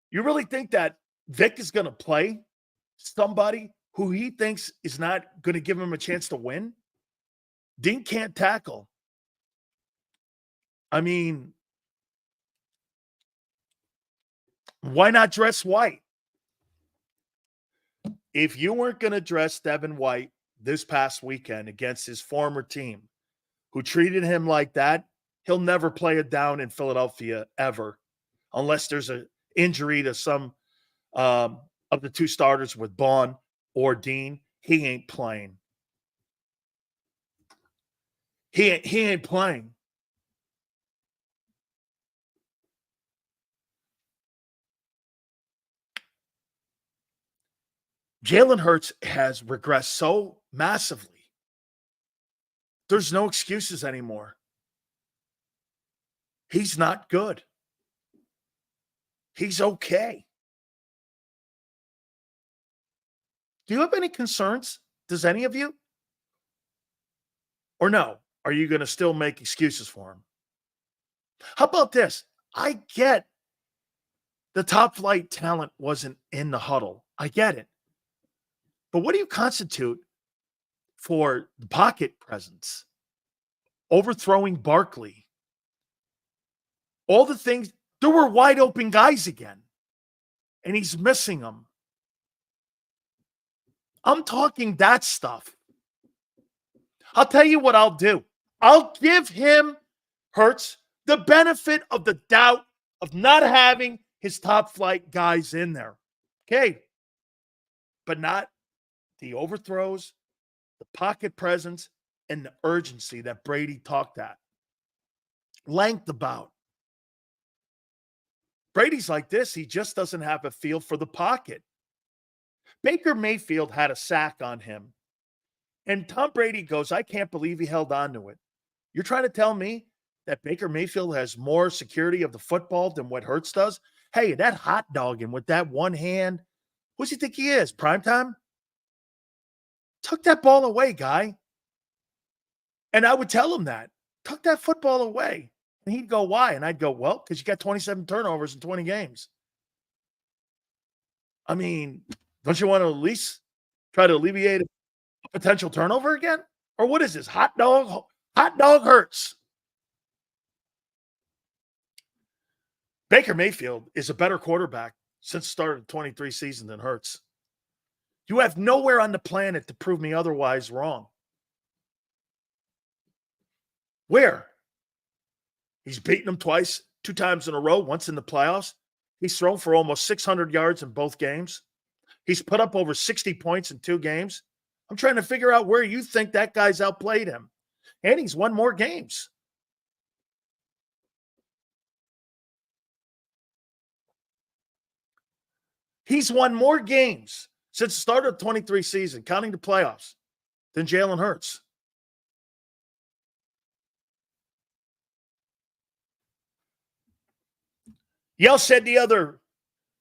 You really think that Vic is going to play somebody who he thinks is not going to give him a chance to win? Dean can't tackle. I mean, why not dress White? If you weren't going to dress Devin White this past weekend against his former team, who treated him like that, he'll never play it down in Philadelphia ever, unless there's an injury to some of the two starters with Bond or Dean. He ain't playing. He ain't playing. Jalen Hurts has regressed so massively. There's no excuses anymore. He's not good. He's okay. Do you have any concerns? Does any of you? Or no? Are you going to still make excuses for him? How about this? I get the top flight talent wasn't in the huddle. I get it. But what do you constitute for the pocket presence? Overthrowing Barkley. All the things. There were wide open guys again. And he's missing them. I'm talking that stuff. I'll tell you what I'll do. I'll give him, Hurts, the benefit of the doubt of not having his top flight guys in there. Okay. But not the overthrows, the pocket presence, and the urgency that Brady talked at. Length about. Brady's like this. He just doesn't have a feel for the pocket. Baker Mayfield had a sack on him. And Tom Brady goes, I can't believe he held on to it. You're trying to tell me that Baker Mayfield has more security of the football than what Hurts does? Hey, that hot dogging with that one hand. Who does he think he is? Primetime? Tuck that ball away, guy. And I would tell him that. Tuck that football away. And he'd go, why? And I'd go, well, because you got 27 turnovers in 20 games. I mean, don't you want to at least try to alleviate a potential turnover again? Or what is this? Hot dog Hurts. Baker Mayfield is a better quarterback since the start of the 23 season than Hurts. You have nowhere on the planet to prove me otherwise wrong. Where? He's beaten them twice, 2 times in a row, once in the playoffs. He's thrown for almost 600 yards in both games. He's put up over 60 points in 2 games. I'm trying to figure out where you think that guy's outplayed him. And he's won more games. He's won more games since the start of the 23 season, counting the playoffs, than Jalen Hurts. Y'all said the other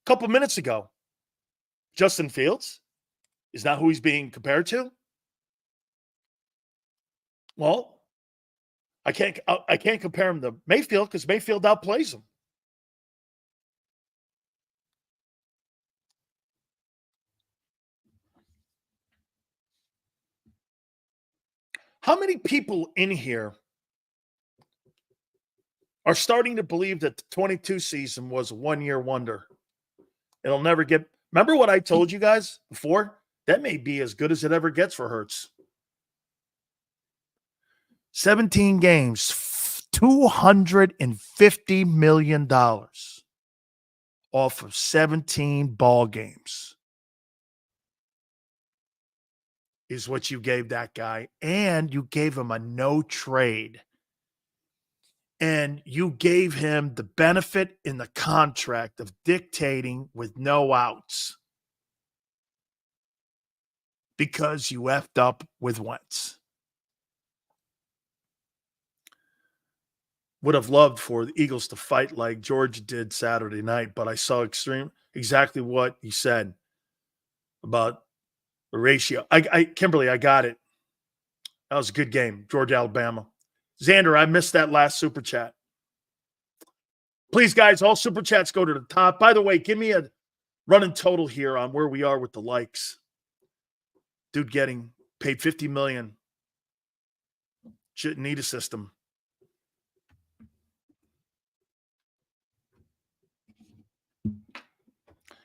couple minutes ago, Justin Fields is not who he's being compared to. Well, I can't compare him to Mayfield because Mayfield outplays him. How many people in here are starting to believe that the 22 season was a one-year wonder? It'll never get. Remember what I told you guys before? That may be as good as it ever gets for Hurts. 17 games, $250 million off of 17 ball games is what you gave that guy. And you gave him a no trade. And you gave him the benefit in the contract of dictating with no outs because you effed up with Wentz. Would have loved for the Eagles to fight like Georgia did Saturday night, but I saw exactly what he said about the ratio. Kimberly, I got it. That was a good game, Georgia, Alabama. Xander, I missed that last super chat. Please, guys, all super chats go to the top. By the way, give me a running total here on where we are with the likes. Dude getting paid $50 million. Shouldn't need a system.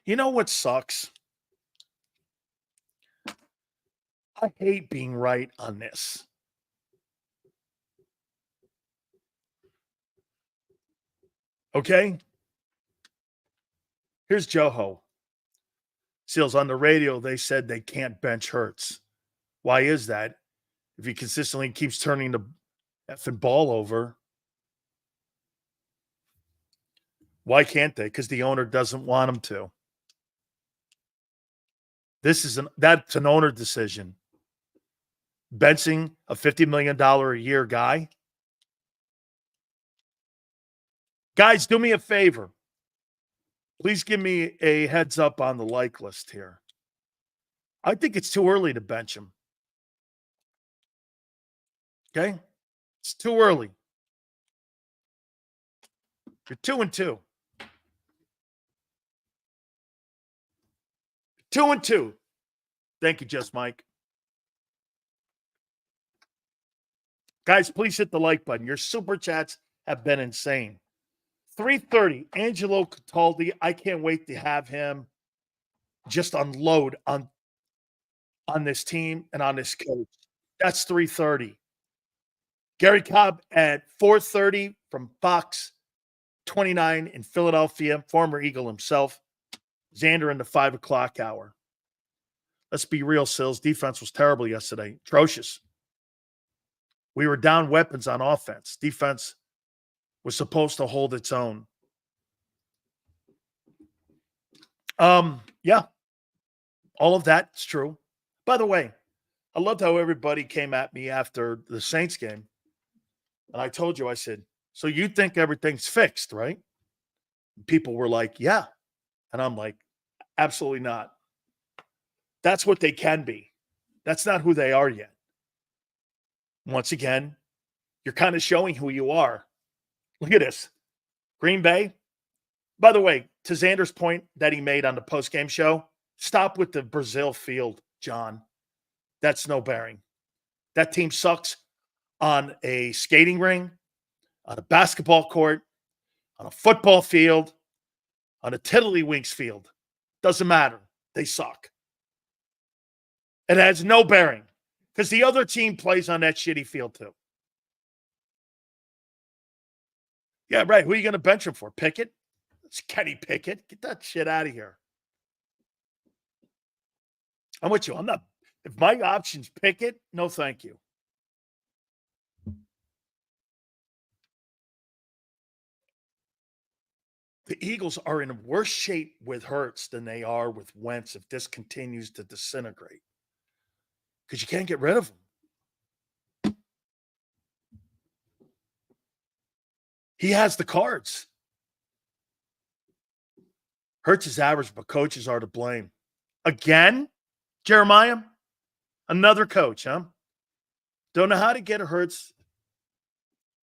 You know what sucks? I hate being right on this. Okay? Here's Joho. Seals, on the radio, they said they can't bench Hurts. Why is that? If he consistently keeps turning the effing ball over, why can't they? Because the owner doesn't want him to. That's an owner decision. Benching a $50 million a year guy. Guys, do me a favor. Please give me a heads up on the like list here. I think it's too early to bench him. Okay? It's too early. You're 2-2. 2-2. Thank you, Just Mike. Guys, please hit the like button. Your super chats have been insane. 3:30, Angelo Cataldi. I can't wait to have him just unload on this team and on this coach. That's 3:30. Gary Cobb at 4:30 from Fox 29 in Philadelphia, former Eagle himself. Xander in the 5 o'clock hour. Let's be real, Sills. Defense was terrible yesterday. Atrocious. We were down weapons on offense. Defense was supposed to hold its own. Yeah. All of that's true. By the way, I loved how everybody came at me after the Saints game. And I told you, I said, so you think everything's fixed, right? People were like, yeah. And I'm like, absolutely not. That's what they can be. That's not who they are yet. Once again, you're kind of showing who you are. Look at this. Green Bay. By the way, to Xander's point that he made on the postgame show, stop with the Brazil field, John. That's no bearing. That team sucks on a skating ring, on a basketball court, on a football field, on a Tiddlywinks field. Doesn't matter. They suck. It has no bearing because the other team plays on that shitty field too. Yeah, right. Who are you going to bench him for? Pickett? It's Kenny Pickett. Get that shit out of here. I'm with you. I'm not. If my option's Pickett, no thank you. The Eagles are in worse shape with Hurts than they are with Wentz if this continues to disintegrate. Because you can't get rid of him. He has the cards. Hurts is average, but coaches are to blame. Again, Jeremiah? Another coach, huh? Don't know how to get Hurts.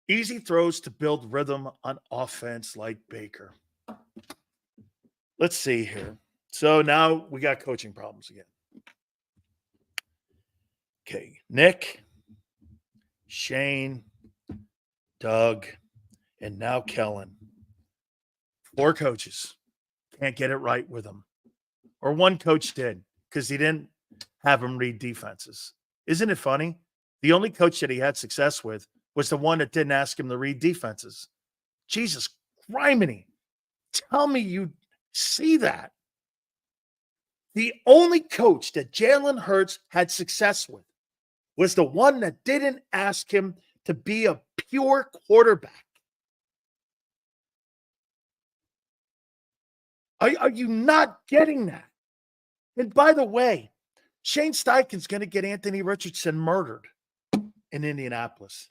Easy throws to build rhythm on offense like Baker. Let's see here. So now we got coaching problems again. Okay, Nick, Shane, Doug, and now Kellen. 4 coaches. Can't get it right with them. Or one coach did because he didn't have him read defenses. Isn't it funny? The only coach that he had success with was the one that didn't ask him to read defenses. Jesus criminy. Tell me you see that. The only coach that Jalen Hurts had success with was the one that didn't ask him to be a pure quarterback. Are you not getting that? And by the way, Shane Steichen's going to get Anthony Richardson murdered in Indianapolis.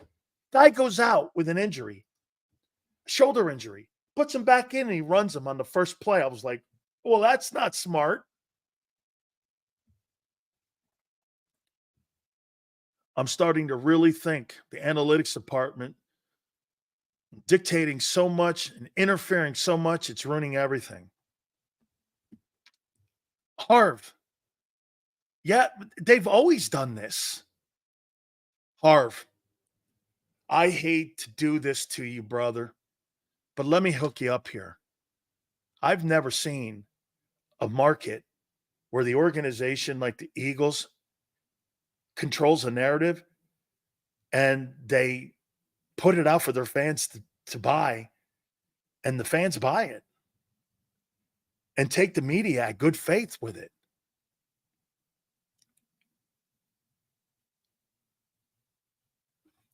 Guy goes out with an injury, shoulder injury, puts him back in, and he runs him on the first play. I was like, well, that's not smart. I'm starting to really think the analytics department dictating so much and interfering so much, it's ruining everything. Harv. Yeah, they've always done this. Harv, I hate to do this to you, brother, but let me hook you up here. I've never seen a market where the organization like the Eagles controls a narrative and they put it out for their fans to buy, and the fans buy it and take the media at good faith with it.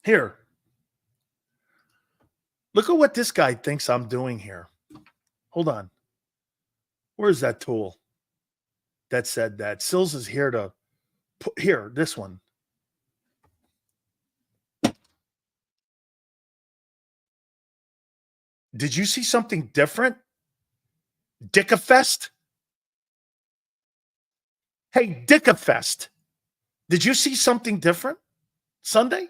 Here, look at what this guy thinks I'm doing here. Hold on. Where's that tool that said that? Sills is here to put here, this one. Did you see something different? Dickafest? Hey, Dickafest. Did you see something different Sunday?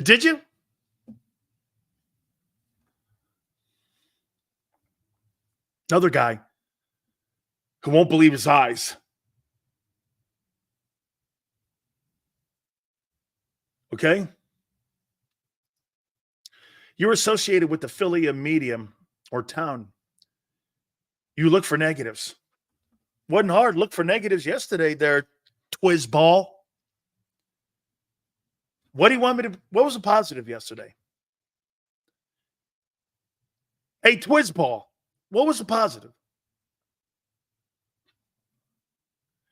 Did you? Another guy who won't believe his eyes. Okay? You're associated with the Philly medium or town. You look for negatives. Wasn't hard. Look for negatives yesterday there, Twizzball. What do you want me to? What was a positive yesterday? Hey, Twizzball. What was the positive?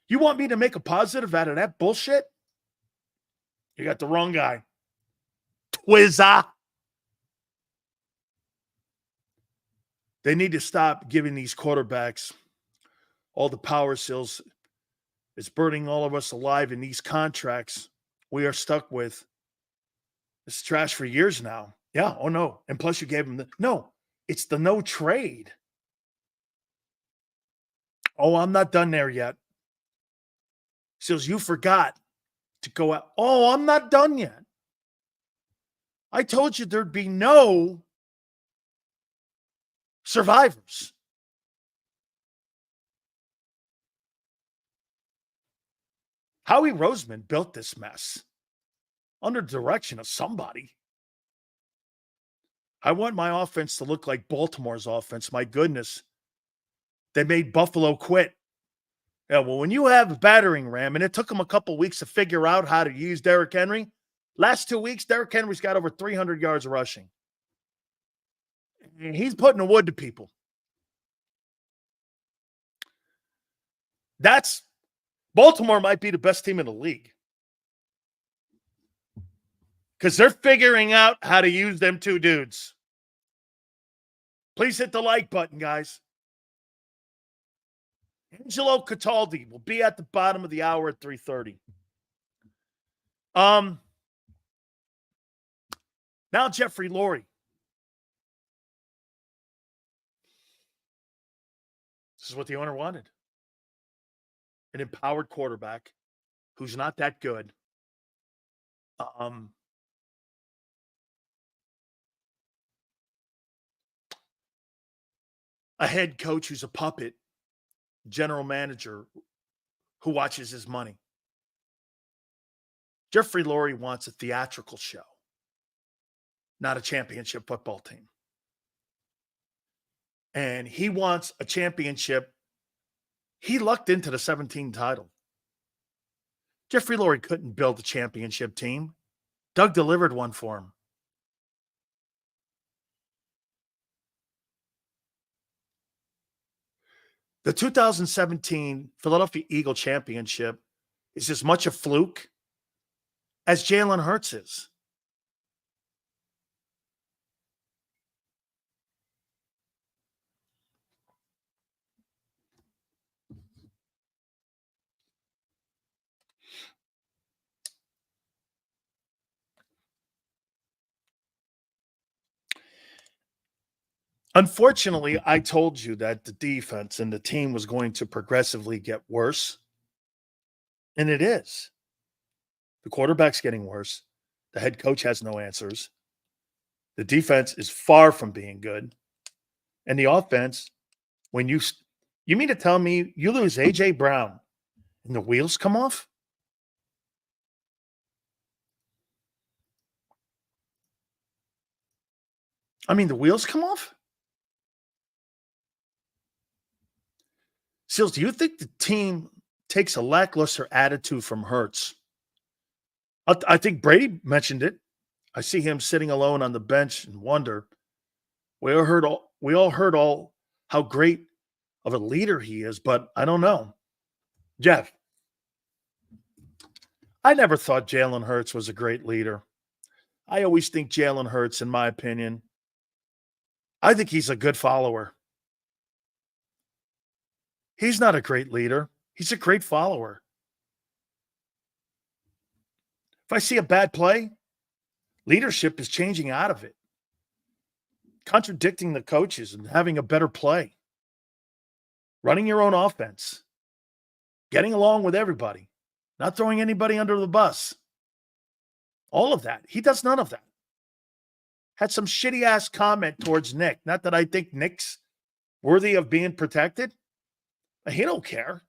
You want me to make a positive out of that bullshit? You got the wrong guy. Twizza. They need to stop giving these quarterbacks all the power sales. It's burning all of us alive in these contracts we are stuck with. It's trash for years now. Yeah. Oh, no. And plus you gave them no, it's the no trade. Oh, I'm not done there yet. Sills, you forgot to go out. Oh, I'm not done yet. I told you there'd be no survivors. Howie Roseman built this mess under the direction of somebody. I want my offense to look like Baltimore's offense. My goodness. They made Buffalo quit. Yeah, well, when you have a battering ram, and it took them a couple weeks to figure out how to use Derrick Henry, last 2 weeks, Derrick Henry's got over 300 yards rushing. And he's putting the wood to people. Baltimore might be the best team in the league. Because they're figuring out how to use them 2 dudes. Please hit the like button, guys. Angelo Cataldi will be at the bottom of the hour at 3:30. Now Jeffrey Lurie. This is what the owner wanted. An empowered quarterback who's not that good. A head coach who's a puppet, general manager who watches his money. Jeffrey Lurie wants a theatrical show, not a championship football team. And he wants a championship. He lucked into the 17 title. Jeffrey Lurie couldn't build a championship team. Doug delivered one for him. The 2017 Philadelphia Eagle championship is as much a fluke as Jalen Hurts is. Unfortunately, I told you that the defense and the team was going to progressively get worse. And it is. The quarterback's getting worse. The head coach has no answers. The defense is far from being good. And the offense, when you mean to tell me you lose A.J. Brown and the wheels come off? I mean, the wheels come off? Seals, do you think the team takes a lackluster attitude from Hurts? I think Brady mentioned it. I see him sitting alone on the bench and wonder. We all heard how great of a leader he is, but I don't know. Jeff, I never thought Jalen Hurts was a great leader. I always think Jalen Hurts, in my opinion, I think he's a good follower. He's not a great leader. He's a great follower. If I see a bad play, leadership is changing out of it, contradicting the coaches and having a better play, running your own offense, getting along with everybody, not throwing anybody under the bus. All of that. He does none of that. Had some shitty ass comment towards Nick. Not that I think Nick's worthy of being protected. He don't care.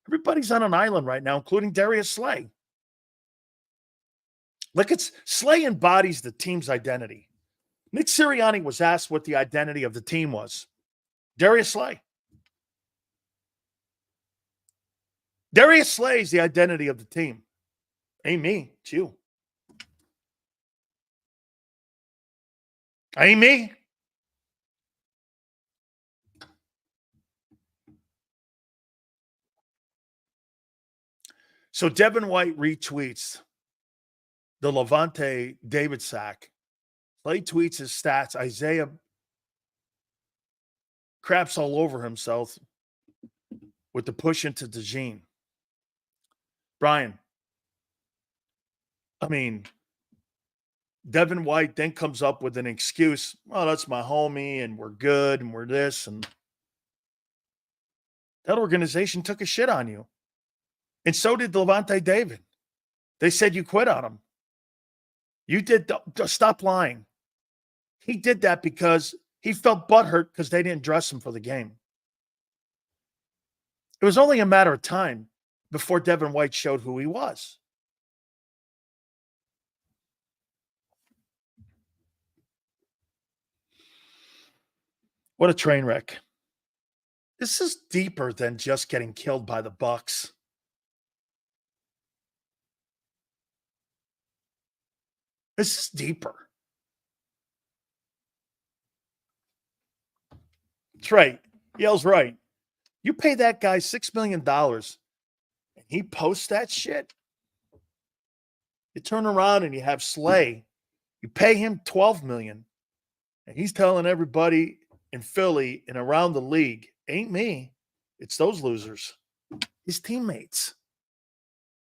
Everybody's on an island right now, including Darius Slay. Look, Slay embodies the team's identity. Nick Sirianni was asked what the identity of the team was. Darius Slay. Darius Slay is the identity of the team. Ain't me. It's you. Ain't me. So Devin White retweets the Levante David sack. Slay tweets his stats. Isaiah craps all over himself with the push into DeJean. Brian, I mean, Devin White then comes up with an excuse. Oh, that's my homie, and we're good, and we're this. And that organization took a shit on you. And so did Levante David. They said you quit on him. You did. Stop lying. He did that because he felt butthurt because they didn't dress him for the game. It was only a matter of time before Devin White showed who he was. What a train wreck. This is deeper than just getting killed by the Bucs. This is deeper. That's right. Yale's right. You pay that guy $6 million and he posts that shit. You turn around and you have Slay. You pay him $12 million. And he's telling everybody in Philly and around the league, ain't me. It's those losers. His teammates.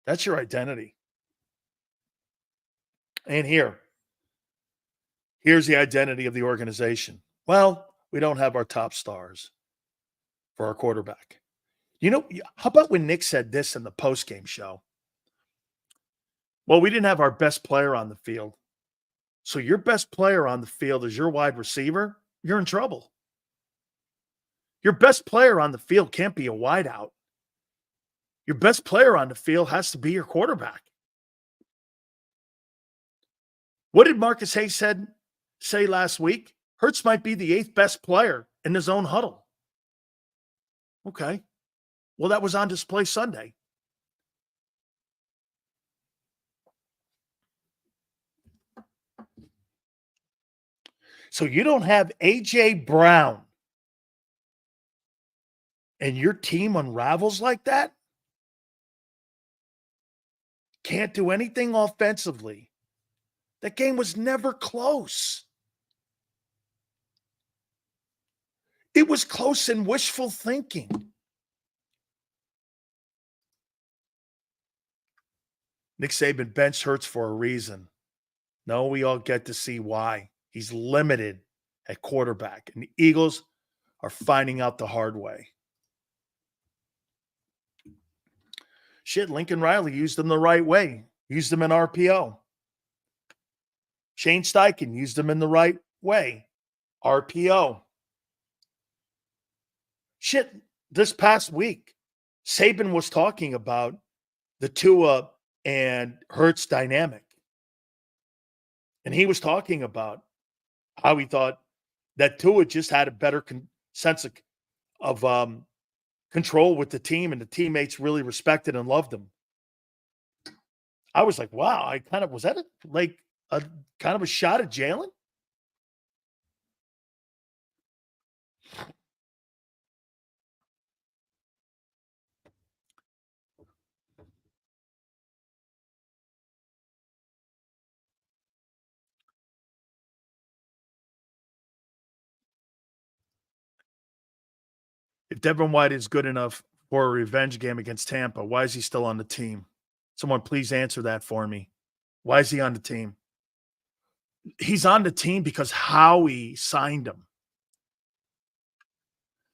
That's your identity. And here, Here's the identity of the organization. Well, we don't have our top stars for our quarterback. You know, how about when Nick said this in the postgame show? Well, we didn't have our best player on the field. So your best player on the field is your wide receiver, you're in trouble. Your best player on the field can't be a wideout. Your best player on the field has to be your quarterback. What did Marcus Hayes say last week? Hurts might be the 8th best player in his own huddle. Okay. Well, that was on display Sunday. So you don't have A.J. Brown and your team unravels like that? Can't do anything offensively. That game was never close. It was close in wishful thinking. Nick Saban benched Hurts for a reason. No, we all get to see why. He's limited at quarterback, and the Eagles are finding out the hard way. Shit, Lincoln Riley used them the right way. Used them in RPO. Shane Steichen used them in the right way. RPO. Shit, this past week, Saban was talking about the Tua and Hurts dynamic. And he was talking about how he thought that Tua just had a better sense of control with the team, and the teammates really respected and loved him. I was like, wow, was that like a kind of a shot at Jalen? If Devin White is good enough for a revenge game against Tampa, why is he still on the team? Someone please answer that for me. Why is he on the team? He's on the team because Howie signed him.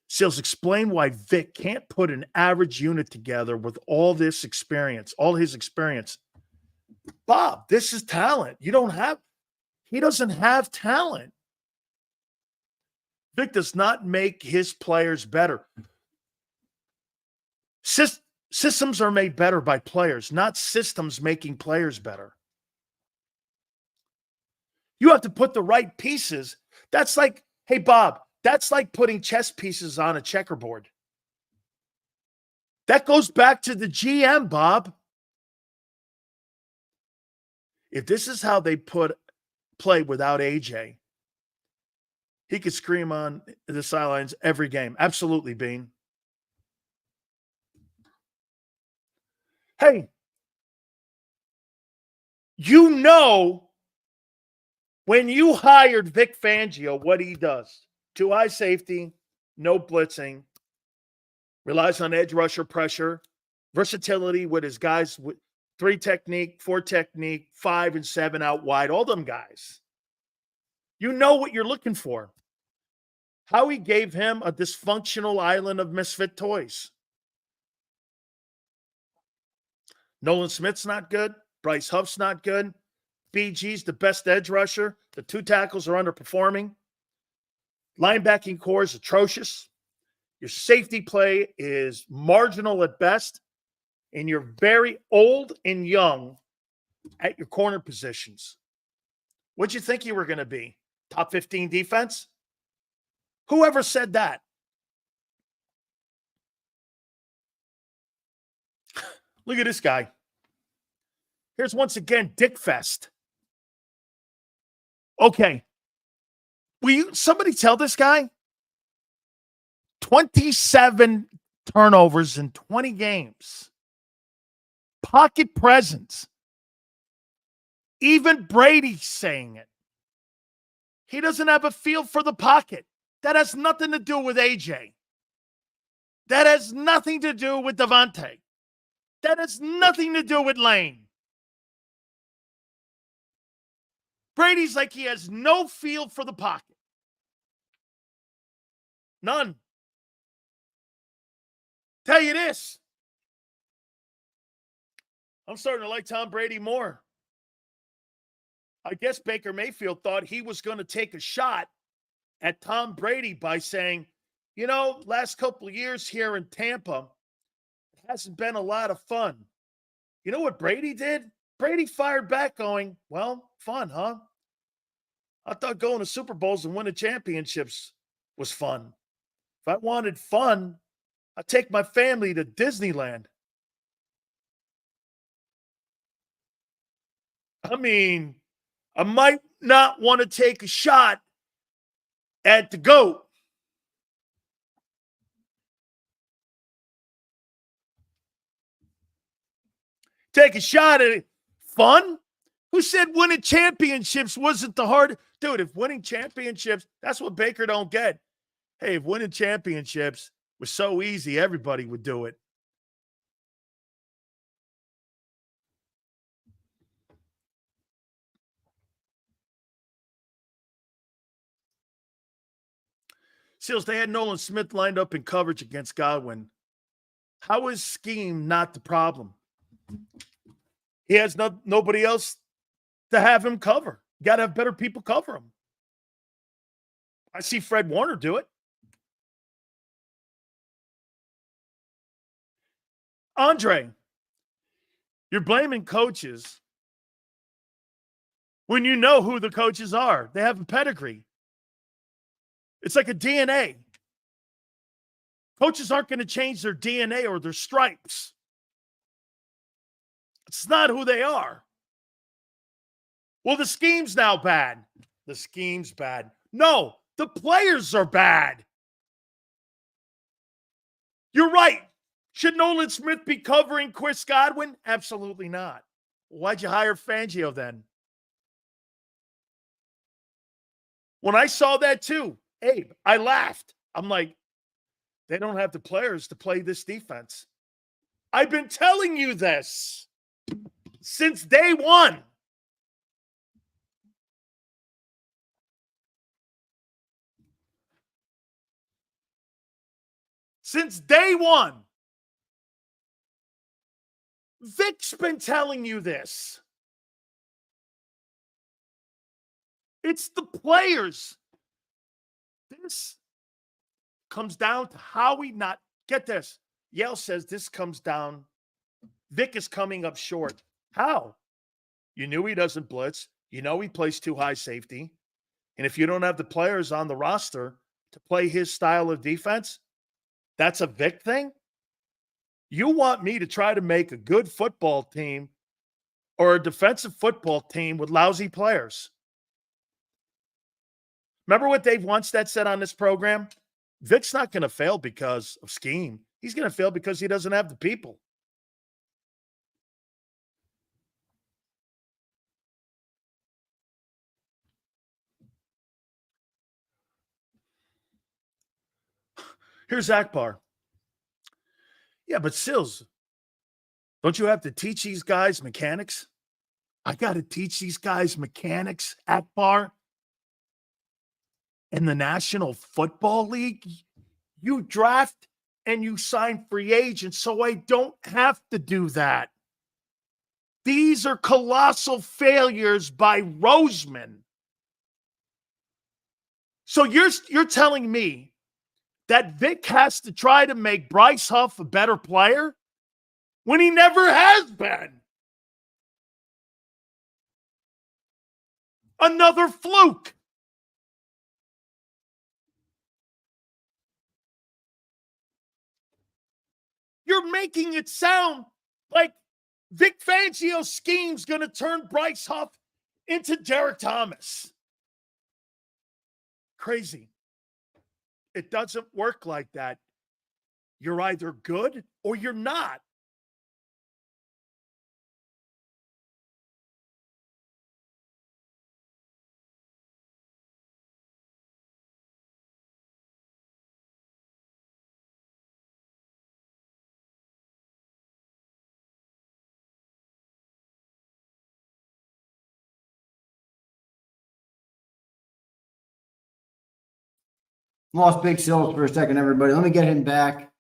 Sales, explain why Vic can't put an average unit together with all this experience, all his experience. Bob, this is talent. He doesn't have talent. Vic does not make his players better. Systems are made better by players, not systems making players better. You have to put the right pieces. That's like, hey, Bob, that's like putting chess pieces on a checkerboard. That goes back to the GM, Bob. If this is how they play without AJ, he could scream on the sidelines every game. Absolutely, Bean. Hey, you know when you hired Vic Fangio, what he does. 2 high safety, no blitzing, relies on edge rusher pressure, versatility with his guys with 3 technique, 4 technique, 5 and 7 out wide, all them guys. You know what you're looking for. Howie gave him a dysfunctional island of misfit toys. Nolan Smith's not good. Bryce Huff's not good. BG's the best edge rusher. The 2 tackles are underperforming. Linebacking core is atrocious. Your safety play is marginal at best. And you're very old and young at your corner positions. What'd you think you were going to be? Top 15 defense? Whoever said that? Look at this guy. Here's once again Dick Fest. Okay. Will somebody tell this guy? 27 turnovers in 20 games. Pocket presence. Even Brady's saying it. He doesn't have a feel for the pocket. That has nothing to do with AJ. That has nothing to do with Devontae. That has nothing to do with Lane. Brady's like he has no feel for the pocket. None. Tell you this. I'm starting to like Tom Brady more. I guess Baker Mayfield thought he was going to take a shot at Tom Brady by saying, last couple of years here in Tampa, it hasn't been a lot of fun. You know what Brady did? Brady fired back going, well, fun, huh? I thought going to Super Bowls and winning championships was fun. If I wanted fun, I'd take my family to Disneyland. I mean, I might not want to take a shot at the GOAT. Take a shot at it. Fun? Who said winning championships wasn't the hard? Dude, if winning championships, that's what Baker don't get. Hey, if winning championships was so easy, everybody would do it. Seals, they had Nolan Smith lined up in coverage against Godwin. How is scheme not the problem? He has nobody else to have him cover. You got to have better people cover him. I see Fred Warner do it. Andre, you're blaming coaches when you know who the coaches are. They have a pedigree. It's like a DNA. Coaches aren't going to change their DNA or their stripes. It's not who they are. Well, the scheme's now bad. The scheme's bad. No, the players are bad. You're right. Should Nolan Smith be covering Chris Godwin? Absolutely not. Why'd you hire Fangio then? When I saw that too, Abe, I laughed. I'm like, they don't have the players to play this defense. I've been telling you this since day one. Since day one. Vic's been telling you this. It's the players. This comes down to Howie not get this. Yale says this comes down. Vic is coming up short. How? You knew he doesn't blitz. You know he plays too high safety. And if you don't have the players on the roster to play his style of defense, that's a Vic thing? You want me to try to make a good football team or a defensive football team with lousy players? Remember what Dave Onstead said on this program? Vic's not going to fail because of scheme. He's going to fail because he doesn't have the people. Here's Akbar. Yeah, but Sills, don't you have to teach these guys mechanics? I got to teach these guys mechanics, Akbar. In the National Football League, you draft and you sign free agents, so I don't have to do that. These are colossal failures by Roseman. So you're telling me that Vic has to try to make Bryce Huff a better player when he never has been? Another fluke. You're making it sound like Vic Fangio's scheme's going to turn Bryce Huff into Derek Thomas. Crazy. It doesn't work like that. You're either good or you're not. Lost Big Sills for a second, everybody. Let me get him back.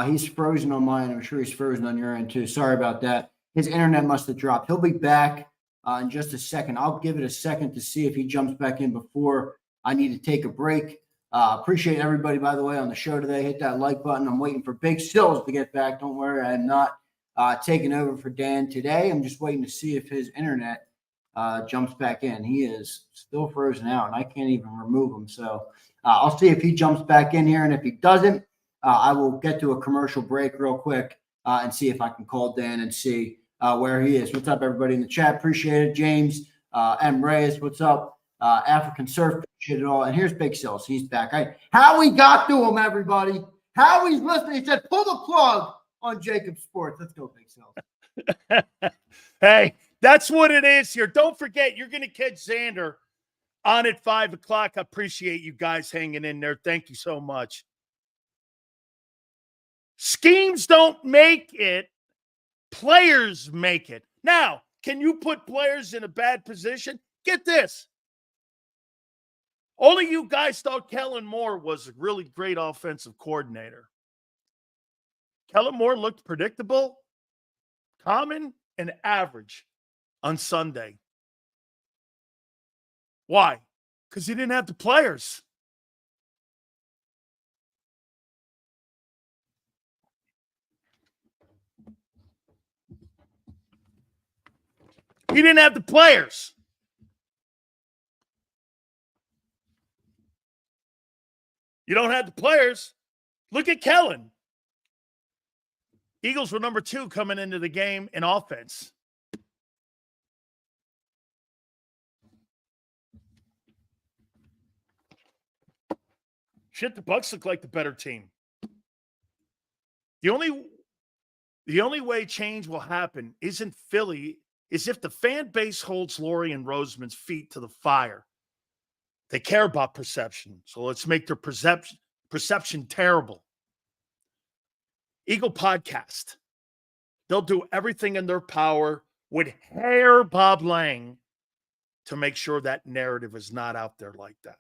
He's frozen on mine. I'm sure he's frozen on your end too. Sorry about that. His internet must have dropped. He'll be back in just a second. I'll give it a second to see if he jumps back in before I need to take a break. Appreciate everybody, by the way, on the show today. Hit that like button. I'm waiting for Big Sills to get back. Don't worry, I am not taking over for Dan today. I'm just waiting to see if his internet jumps back in. He is still frozen out, and I can't even remove him. So I'll see if he jumps back in here, and if he doesn't, I will get to a commercial break real quick and see if I can call Dan and see where he is. What's up, everybody in the chat? Appreciate it. James M. Reyes, what's up? African Surf, appreciate it all. And here's Big Sills. He's back. Howie got to him, everybody. Howie's listening. He said, pull the plug on JAKIB Sports. Let's go, Big Sills. Hey, that's what it is here. Don't forget, you're going to catch Xander on at 5 o'clock. I appreciate you guys hanging in there. Thank you so much. Schemes don't make it. Players make it. Now, can you put players in a bad position? Get this. Only you guys thought Kellen Moore was a really great offensive coordinator. Kellen Moore looked predictable, common, and average on Sunday. Why? Because he didn't have the players. He didn't have the players. You don't have the players. Look at Kellen. Eagles were number 2 coming into the game in offense. Shit, the Bucs look like the better team. The only way change will happen isn't Philly, is if the fan base holds Laurie and Roseman's feet to the fire. They care about perception, so let's make their perception terrible. Eagle Podcast. They'll do everything in their power with Hair Bob Lang to make sure that narrative is not out there like that.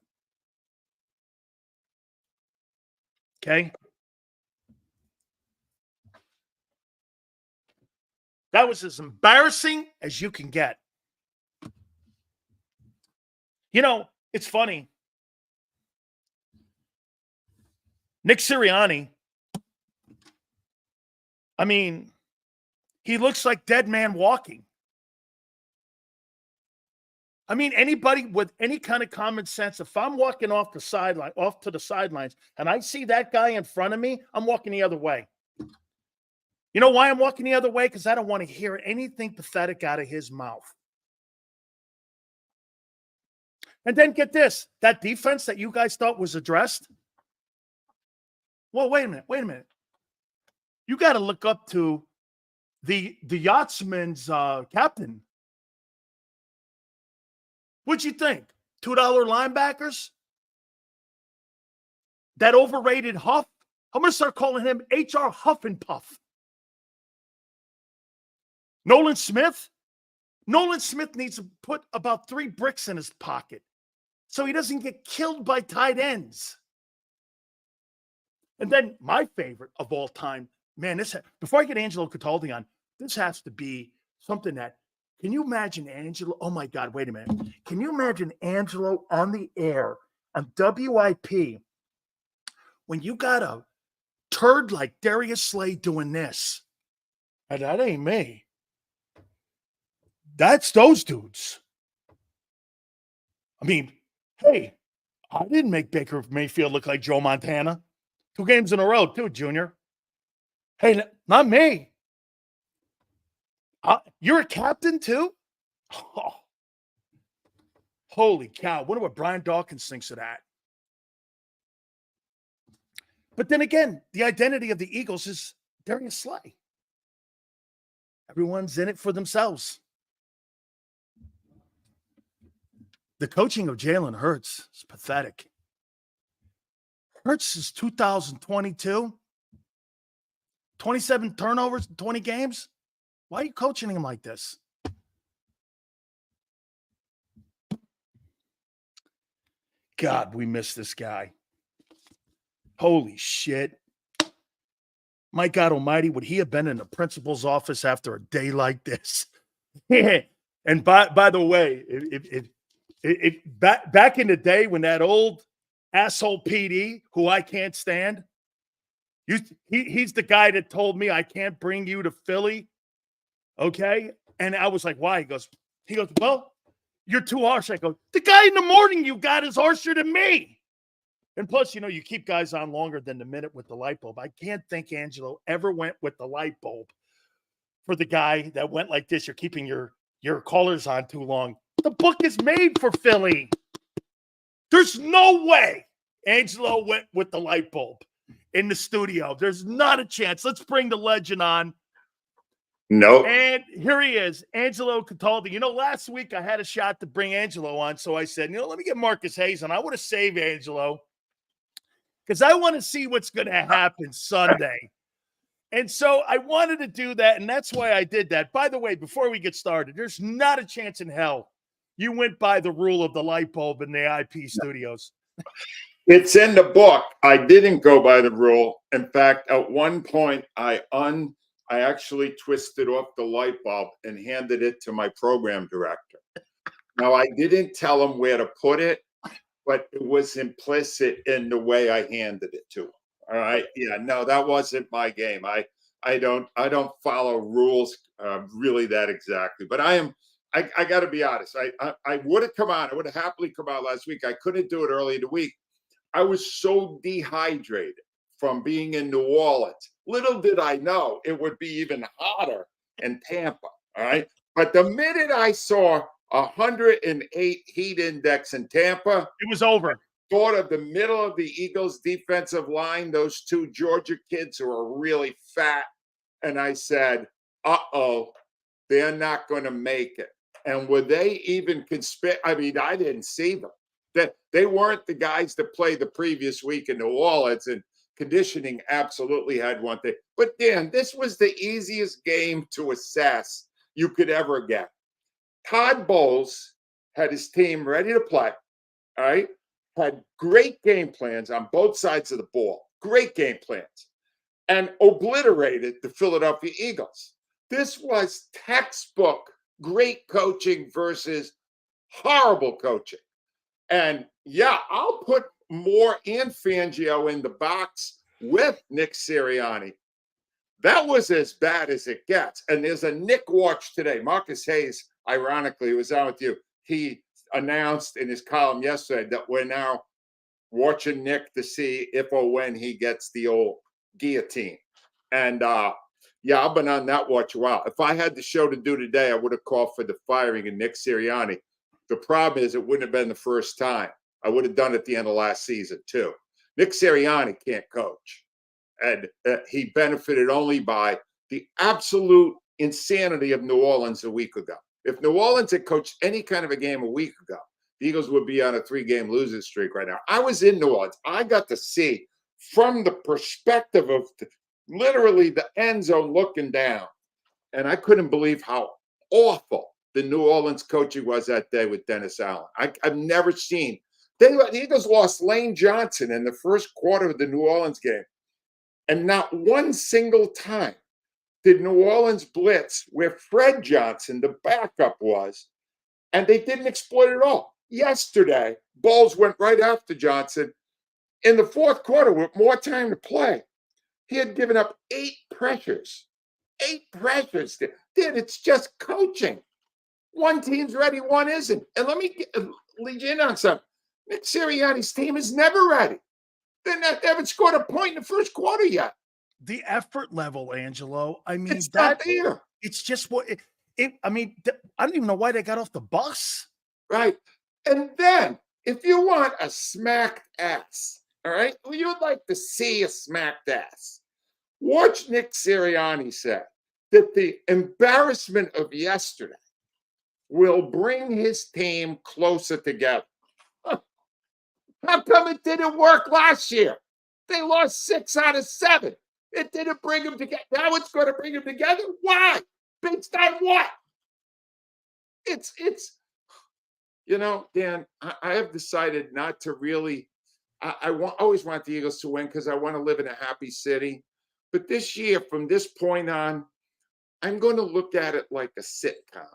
Okay? That was as embarrassing as you can get. You know, it's funny. Nick Sirianni, I mean, he looks like dead man walking. I mean, anybody with any kind of common sense, if I'm walking off to the sidelines, and I see that guy in front of me, I'm walking the other way. You know why I'm walking the other way? Because I don't want to hear anything pathetic out of his mouth. And then get this, that defense that you guys thought was addressed. Well, wait a minute. You got to look up to the Yachtsman's captain. What'd you think? $2 linebackers? That overrated Huff? I'm going to start calling him HR Huff and Puff. Nolan Smith? Nolan Smith needs to put about 3 bricks in his pocket so he doesn't get killed by tight ends. And then my favorite of all time, man, before I get Angelo Cataldi on, this has to be something that, can you imagine Angelo? Oh my God, wait a minute. Can you imagine Angelo on the air on WIP when you got a turd like Darius Slay doing this? And that ain't me. That's those dudes. I mean, hey, I didn't make Baker Mayfield look like Joe Montana. 2 games in a row, too, Junior. Hey, not me. You're a captain, too? Oh, holy cow. Wonder what Brian Dawkins thinks of that. But then again, the identity of the Eagles is Darius Slay. Everyone's in it for themselves. The coaching of Jalen Hurts is pathetic. Hurts is 2022. 27 turnovers in 20 games. Why are you coaching him like this? God, we miss this guy. Holy shit. My God almighty, would he have been in the principal's office after a day like this? And by the way, back in the day when that old asshole PD, who I can't stand, he's the guy that told me I can't bring you to Philly. Okay. And I was like, why? He goes, well, you're too harsh. I go, the guy in the morning you got is harsher than me. And plus, you keep guys on longer than the minute with the light bulb. I can't think Angelo ever went with the light bulb for the guy that went like this. You're keeping your callers on too long. The book is made for Philly. There's no way Angelo went with the light bulb in the studio. There's not a chance. Let's bring the legend on. No. And here he is, Angelo Cataldi. Last week I had a shot to bring Angelo on, so I said, let me get Marcus Hayes on. I want to save Angelo because I want to see what's going to happen Sunday. And so I wanted to do that, and that's why I did that. By the way, before we get started, there's not a chance in hell you went by the rule of the light bulb in the IP studios. It's in the book. I didn't go by the rule. In fact, at one point, I actually twisted off the light bulb and handed it to my program director. Now, I didn't tell him where to put it, but it was implicit in the way I handed it to him. All right. Yeah, no, that wasn't my game. I don't follow rules really that exactly. But I got to be honest. I would have come on. I would have happily come out last week. I couldn't do it early in the week. I was so dehydrated from being in New Orleans. Little did I know it would be even hotter in Tampa. All right. But the minute I saw 108 heat index in Tampa, it was over. Thought of the middle of the Eagles defensive line, those two Georgia kids who are really fat. And I said, uh-oh, they're not going to make it. And were they even I mean, I didn't see them. They weren't the guys that played the previous week in New Orleans, and conditioning absolutely had one thing. But Dan, this was the easiest game to assess you could ever get. Todd Bowles had his team ready to play, all right? Had great game plans on both sides of the ball, great game plans, and obliterated the Philadelphia Eagles. This was textbook great coaching versus horrible coaching. And yeah, I'll put Moore and Fangio in the box with Nick Sirianni. That was as bad as it gets. And there's a Nick watch today. Marcus Hayes, ironically, was on with you. He announced in his column yesterday that we're now watching Nick to see if or when he gets the old guillotine. And yeah, I've been on that watch a while. If I had the show to do today, I would have called for the firing of Nick Sirianni. The problem is it wouldn't have been the first time. I would have done it at the end of last season too. Nick Sirianni can't coach. And he benefited only by the absolute insanity of New Orleans a week ago. If New Orleans had coached any kind of a game a week ago, the Eagles would be on a 3-game losing streak right now. I was in New Orleans. I got to see from the perspective of literally the end zone looking down. And I couldn't believe how awful the New Orleans coaching was that day with Dennis Allen. I've never seen. The Eagles lost Lane Johnson in the first quarter of the New Orleans game. And not one single time did New Orleans blitz where Fred Johnson, the backup, was. And they didn't exploit it at all. Yesterday, Bowles went right after Johnson. In the fourth quarter, with more time to play, he had given up 8 pressures. 8 pressures. Dude, it's just coaching. One team's ready, one isn't. And let me lead you in on something. Nick Sirianni's team is never ready. They haven't scored a point in the first quarter yet. The effort level, Angelo. I mean, it's not there. It's just what I mean, I don't even know why they got off the bus. Right. And then, if you want a smacked ass, all right, well, you'd like to see a smacked ass. Watch Nick Sirianni say that the embarrassment of yesterday will bring his team closer together. How come it didn't work last year? They lost 6 out of 7. It didn't bring them together. Now it's going to bring them together. Why? Based on what? It's Dan, I have decided not to really always want the Eagles to win because I want to live in a happy city. But this year, from this point on, I'm going to look at it like a sitcom,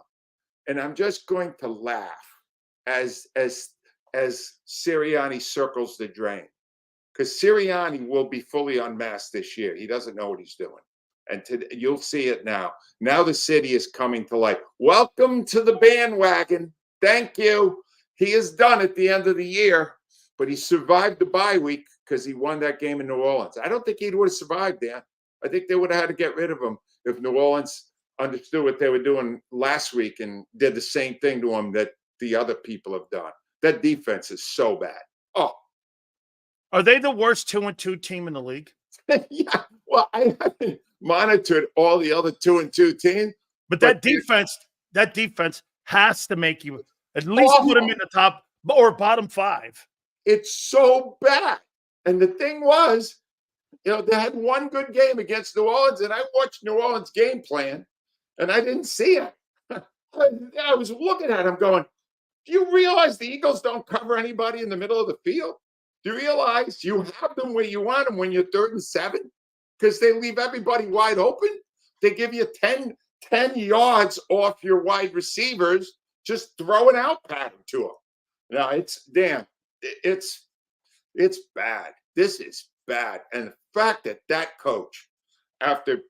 and I'm just going to laugh as Sirianni circles the drain, because Sirianni will be fully unmasked this year. He doesn't know what he's doing, and you'll see it now. Now the city is coming to life. Welcome to the bandwagon. Thank you. He is done at the end of the year, but he survived the bye week because he won that game in New Orleans. I don't think he would have survived there. I think they would have had to get rid of him if New Orleans understood what they were doing last week and did the same thing to him that the other people have done. That defense is so bad. Oh, Are they the worst 2-2 team in the league? yeah. Well, I haven't monitored all the other 2-2 teams, But that defense has to make you at least put them in the top or bottom 5. It's so bad. And the thing was, they had one good game against New Orleans, and I watched New Orleans game plan, and I didn't see it. I was looking at him going, do you realize the Eagles don't cover anybody in the middle of the field? Do you realize you have them where you want them when you're 3rd and 7? Because they leave everybody wide open. They give you 10 yards off your wide receivers, just throw an out pattern to them. No, it's bad. This is bad. And the fact that coach, after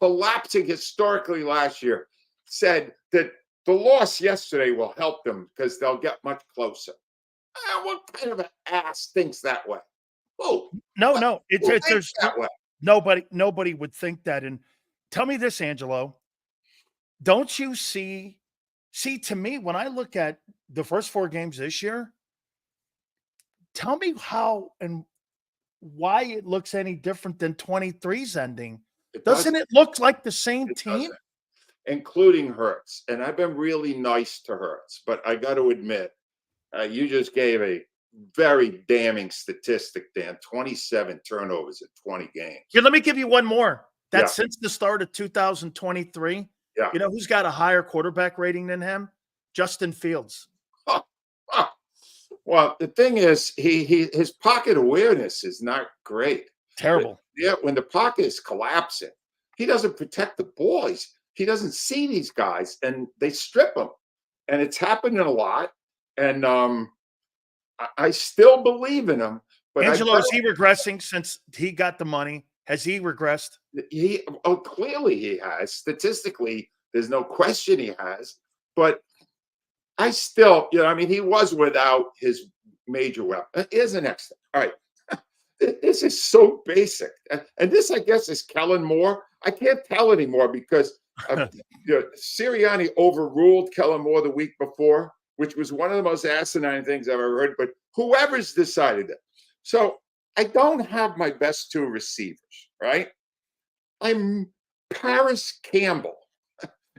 collapsing historically last year, said that the loss yesterday will help them because they'll get much closer. What kind of an ass thinks that way? Oh, no. There's that way. Nobody would think that. And tell me this, Angelo, don't you see to me, when I look at the first 4 games this year, tell me how and why it looks any different than 23's ending. Doesn't it look like the same team? Including Hurts. And I've been really nice to Hurts, but I got to admit, you just gave a very damning statistic, Dan. 27 turnovers in 20 games. Here, let me give you one more. That's since the start of 2023. Yeah. You know who's got a higher quarterback rating than him? Justin Fields. Well, the thing is, his pocket awareness is not great. Terrible. When the pocket is collapsing, he doesn't protect the ball. He doesn't see these guys, and they strip him. And it's happening a lot. And I still believe in him. But Angelo, is he regressing since he got the money? Has he regressed? Clearly he has. Statistically, there's no question he has. But I still, he was without his major weapon. Here's the next thing. All right. This is so basic. And this, I guess, is Kellen Moore. I can't tell anymore because Sirianni overruled Kellen Moore the week before, which was one of the most asinine things I've ever heard. But whoever's decided it. So I don't have my best 2 receivers, right? Paris Campbell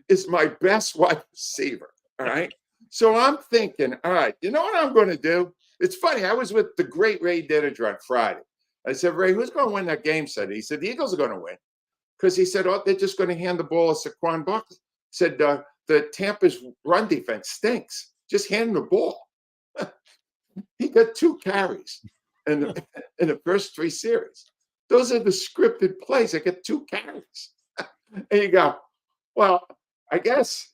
is my best wide receiver, all right? So I'm thinking, all right, you know what I'm going to do? It's funny. I was with the great Ray Didinger on Friday. I said, Ray, who's going to win that game? He said, the Eagles are going to win. Because he said, they're just going to hand the ball to Saquon Barkley. Said, the Tampa's run defense stinks. Just hand him the ball. He got 2 carries in the first 3 series. Those are the scripted plays. I get 2 carries. And you go, well, I guess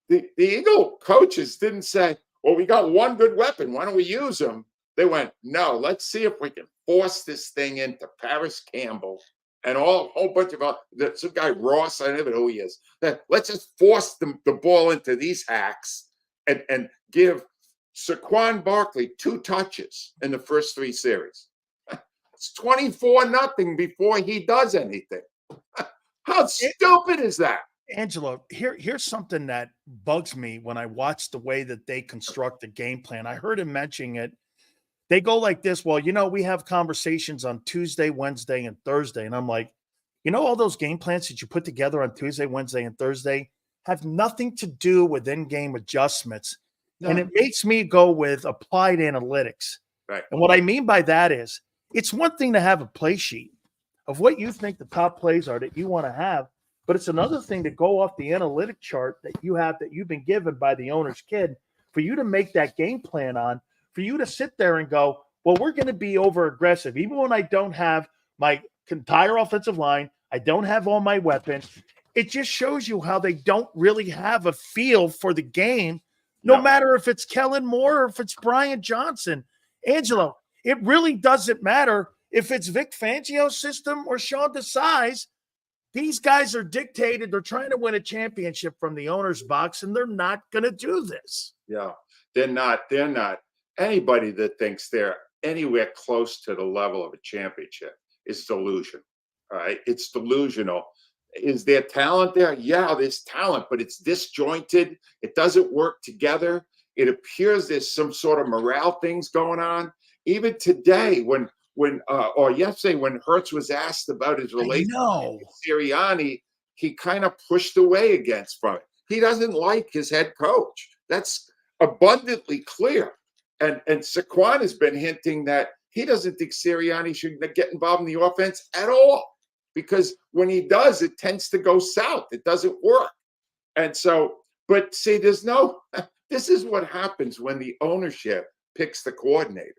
the Eagle coaches didn't say, well, we got one good weapon. Why don't we use them? They went, no, let's see if we can force this thing into Paris Campbell and a whole bunch of some guy, Ross, I don't even know who he is. Let's just force the ball into these hacks and give Saquon Barkley 2 touches in the first 3 series. It's 24-0 before he does anything. How stupid is that? Angelo, here's something that bugs me when I watch the way that they construct the game plan. I heard him mentioning it. They go like this. Well, we have conversations on Tuesday, Wednesday, and Thursday. And I'm like, all those game plans that you put together on Tuesday, Wednesday, and Thursday have nothing to do with in-game adjustments. No. And it makes me go with applied analytics. Right. And what I mean by that is it's one thing to have a play sheet of what you think the top plays are that you want to have, but it's another thing to go off the analytic chart that you've been given by the owner's kid for you to make that game plan on, for you to sit there and go, well, we're going to be over aggressive. Even when I don't have my entire offensive line, I don't have all my weapons. It just shows you how they don't really have a feel for the game, no matter if it's Kellen Moore or if it's Brian Johnson. Angelo, it really doesn't matter if it's Vic Fangio's system or Sean Desai's. These guys are dictated. They're trying to win a championship from the owner's box, and they're not going to do this. Yeah, they're not. They're not. Anybody that thinks they're anywhere close to the level of a championship is delusional. All right, it's delusional. Is there talent there? Yeah, there's talent, but it's disjointed. It doesn't work together. It appears there's some sort of morale things going on. Even today, or yesterday, when Hurts was asked about his relationship with Sirianni, he kind of pushed away against from it. He doesn't like his head coach. That's abundantly clear. And Saquon has been hinting that he doesn't think Sirianni should get involved in the offense at all, because when he does, it tends to go south. It doesn't work. And so, but see, this is what happens when the ownership picks the coordinators.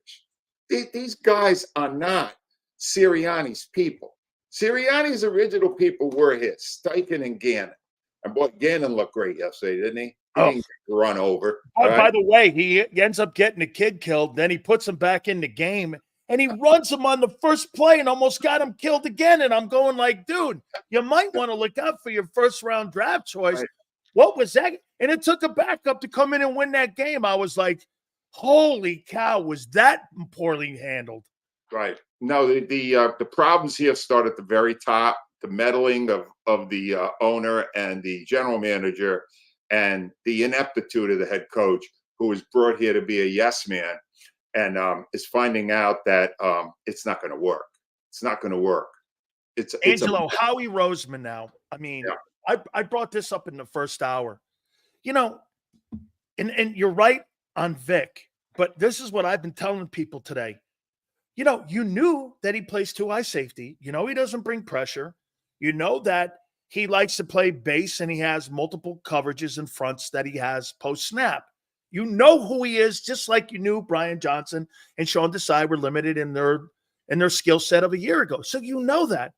These guys are not Sirianni's people. Sirianni's original people were his, Steichen and Gannon. And boy, Gannon looked great yesterday, didn't he? He didn't get run over. By the way, he ends up getting a kid killed. Then he puts him back in the game, and he runs him on the first play and almost got him killed again. And I'm going like, dude, you might want to look out for your first-round draft choice. Right. What was that? And it took a backup to come in and win that game. I was like, holy cow, was that poorly handled? Right. No, the problems here start at the very top, the meddling of the owner and the general manager, and the ineptitude of the head coach, who was brought here to be a yes man, and is finding out that it's not going to work. It's not going to work. Angelo, Howie Roseman now. I mean, yeah. I brought this up in the first hour. You know, and you're right on Vic, but this is what I've been telling people today. You know, you knew that he plays 2-eye safety. You know he doesn't bring pressure. You know that he likes to play base, and he has multiple coverages and fronts that he has post-snap. You know who he is, just like you knew Brian Johnson and Sean Desai were limited in their skill set of a year ago. So you know that.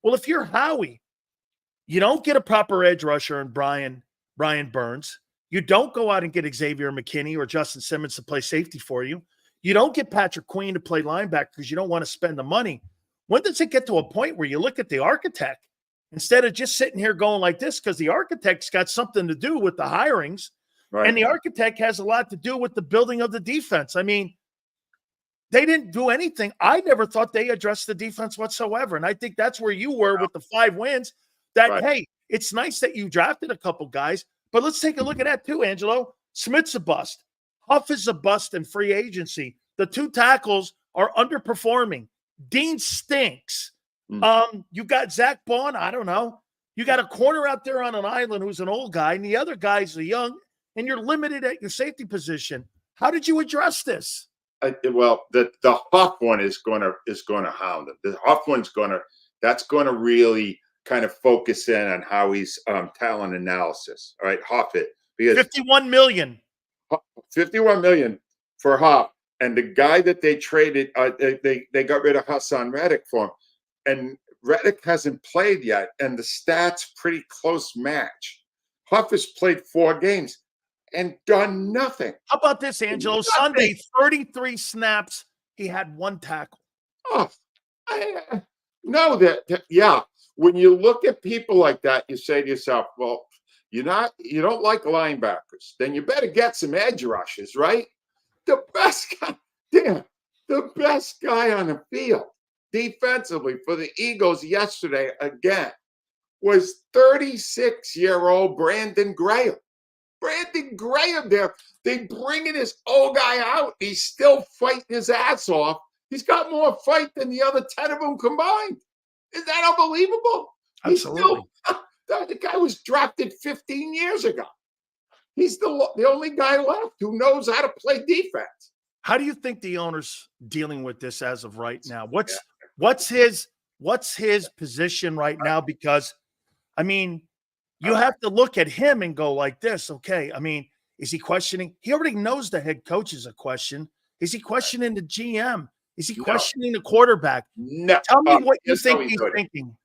Well, if you're Howie, you don't get a proper edge rusher in Brian Burns. You don't go out and get Xavier McKinney or Justin Simmons to play safety for you. You don't get Patrick Queen to play linebacker because you don't want to spend the money. When does it get to a point where you look at the architect instead of just sitting here going like this? Because the architect's got something to do with the hirings, right, and the architect has a lot to do with the building of the defense. I mean, they didn't do anything. I never thought they addressed the defense whatsoever, and I think that's where you were with the 5 wins. That, hey, it's nice that you drafted a couple guys, but let's take a look at that too, Angelo. Smith's a bust. Huff is a bust in free agency. The 2 tackles are underperforming. Dean stinks. You got Zach Bond. I don't know. You got a corner out there on an island who's an old guy, and the other guys are young, and you're limited at your safety position. How did you address this? Well, the Huff one is going to hound him. The Huff one's that's going to really kind of focus in on how he's talent analysis. All right, Huff it, because $51 million. $51 million for Huff, and the guy that they traded, they got rid of Hassan Reddick for him, and Reddick hasn't played yet, and the stats pretty close match. Huff has played 4 games and done nothing. How about this, Angelo? Nothing. Sunday, 33 snaps. He had 1 tackle. Oh, no, yeah. When you look at people like that, you say to yourself, well, you don't like linebackers, then you better get some edge rushes, right? The best guy on the field defensively for the Eagles yesterday again was 36-year-old Brandon Graham. Brandon Graham there. They bringing this old guy out. He's still fighting his ass off. He's got more fight than the other 10 of them combined. Is that unbelievable? Absolutely. The guy was drafted 15 years ago. He's the only guy left who knows how to play defense. How do you think the owner's dealing with this as of right now? What's his position right now? Because, I mean, you have to look at him and go like this, okay, I mean, is he questioning? He already knows the head coach is a question. Is he questioning the GM? Is he No. questioning the quarterback? No. Tell me what you Here's how think he he's does it. thinking.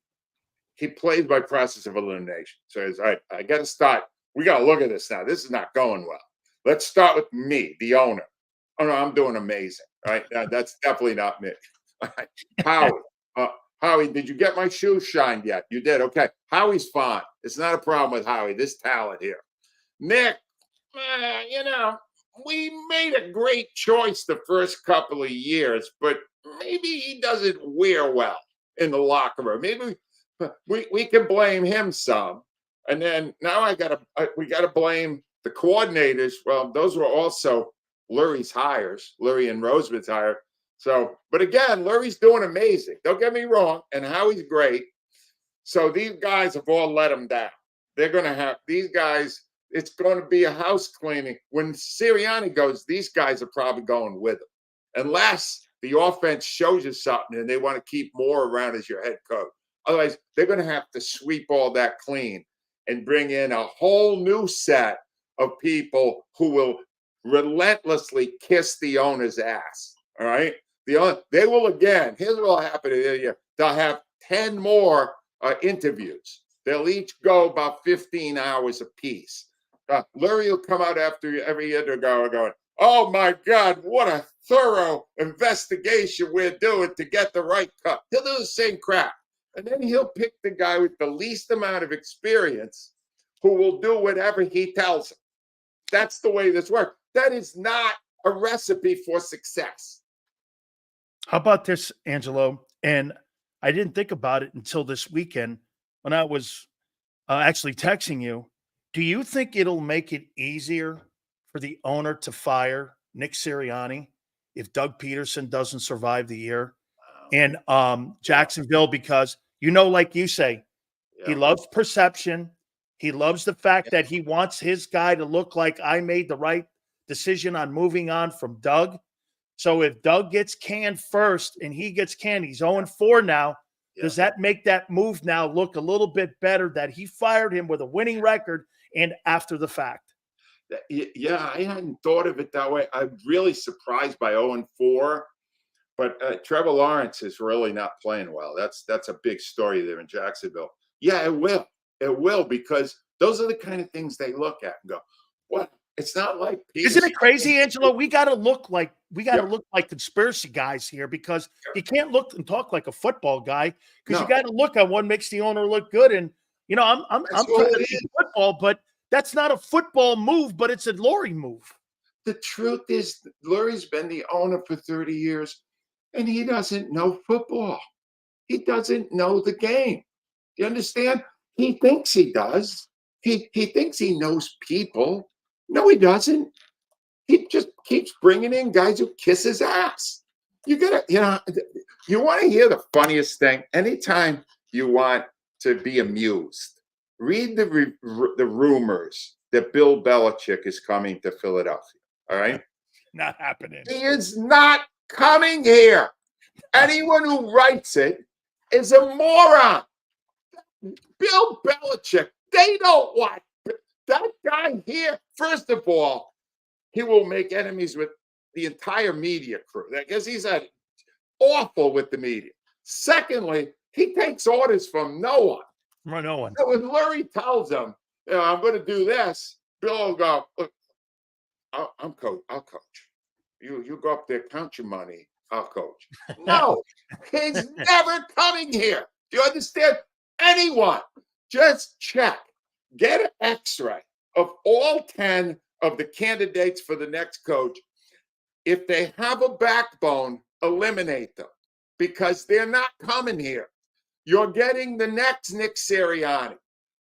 He plays by process of elimination. So he's all right. I got to start. We got to look at this now. This is not going well. Let's start with me, the owner. Oh no, I'm doing amazing. All right, that's definitely not me. All right. Howie, did you get my shoes shined yet? You did. Okay. Howie's fine. It's not a problem with Howie. This talent here. Nick, we made a great choice the first couple of years, but maybe he doesn't wear well in the locker room. Maybe we can blame him some. And then now we gotta blame the coordinators. Well, those were also Lurie's hires, Lurie and Roseman's hire. So, but again, Lurie's doing amazing. Don't get me wrong, and Howie's great. So these guys have all let him down. They're gonna have these guys. It's going to be a house cleaning. When Sirianni goes, these guys are probably going with him, unless the offense shows you something and they want to keep Moore around as your head coach. Otherwise, they're going to have to sweep all that clean and bring in a whole new set of people who will relentlessly kiss the owner's ass. All right. They will again. Here's what will happen. They'll have 10 more interviews. They'll each go about 15 hours apiece. Lurie will come out after every interview going, oh my God, what a thorough investigation we're doing to get the right cut. He'll do the same crap. And then he'll pick the guy with the least amount of experience who will do whatever he tells him. That's the way this works. That is not a recipe for success. How about this, Angelo? And I didn't think about it until this weekend when I was actually texting you. Do you think it'll make it easier for the owner to fire Nick Sirianni if Doug Peterson doesn't survive the year in Jacksonville? Because, like you say, he loves perception. He loves the fact that he wants his guy to look like I made the right decision on moving on from Doug. So if Doug gets canned first and he gets canned, he's 0-4 now. Yeah. Does that make that move now look a little bit better that he fired him with a winning record and after the fact? Yeah, I hadn't thought of it that way. I'm really surprised by 0-4, but Trevor Lawrence is really not playing well. That's a big story there in Jacksonville. Yeah, it will. It will, because those are the kind of things they look at and go, what? It's not like Peterson. Isn't it crazy, Angelo? We got to look like conspiracy guys here, because you can't look and talk like a football guy, because you got to look at what makes the owner look good. And I'm trying to be football, but that's not a football move, but it's a Lurie move. The truth is, Lurie's been the owner for 30 years, and he doesn't know football. He doesn't know the game. You understand? He thinks he does. He thinks he knows people. No, he doesn't. He just keeps bringing in guys who kiss his ass. You gotta, you want to hear the funniest thing? Anytime you want to be amused, read the rumors that Bill Belichick is coming to Philadelphia. All right? Not happening. He is not coming here. Anyone who writes it is a moron. Bill Belichick, they don't want that guy here. First of all, he will make enemies with the entire media crew. I guess he's awful with the media. Secondly, he takes orders from no one. From no one. So when Lurie tells him, I'm going to do this, Bill will go, look, I'll coach. You go up there, count your money. I'll coach. No, he's never coming here. Do you understand? Anyone, just check. Get an X-ray of all 10 of the candidates for the next coach. If they have a backbone, eliminate them, because they're not coming here. You're getting the next Nick Sirianni,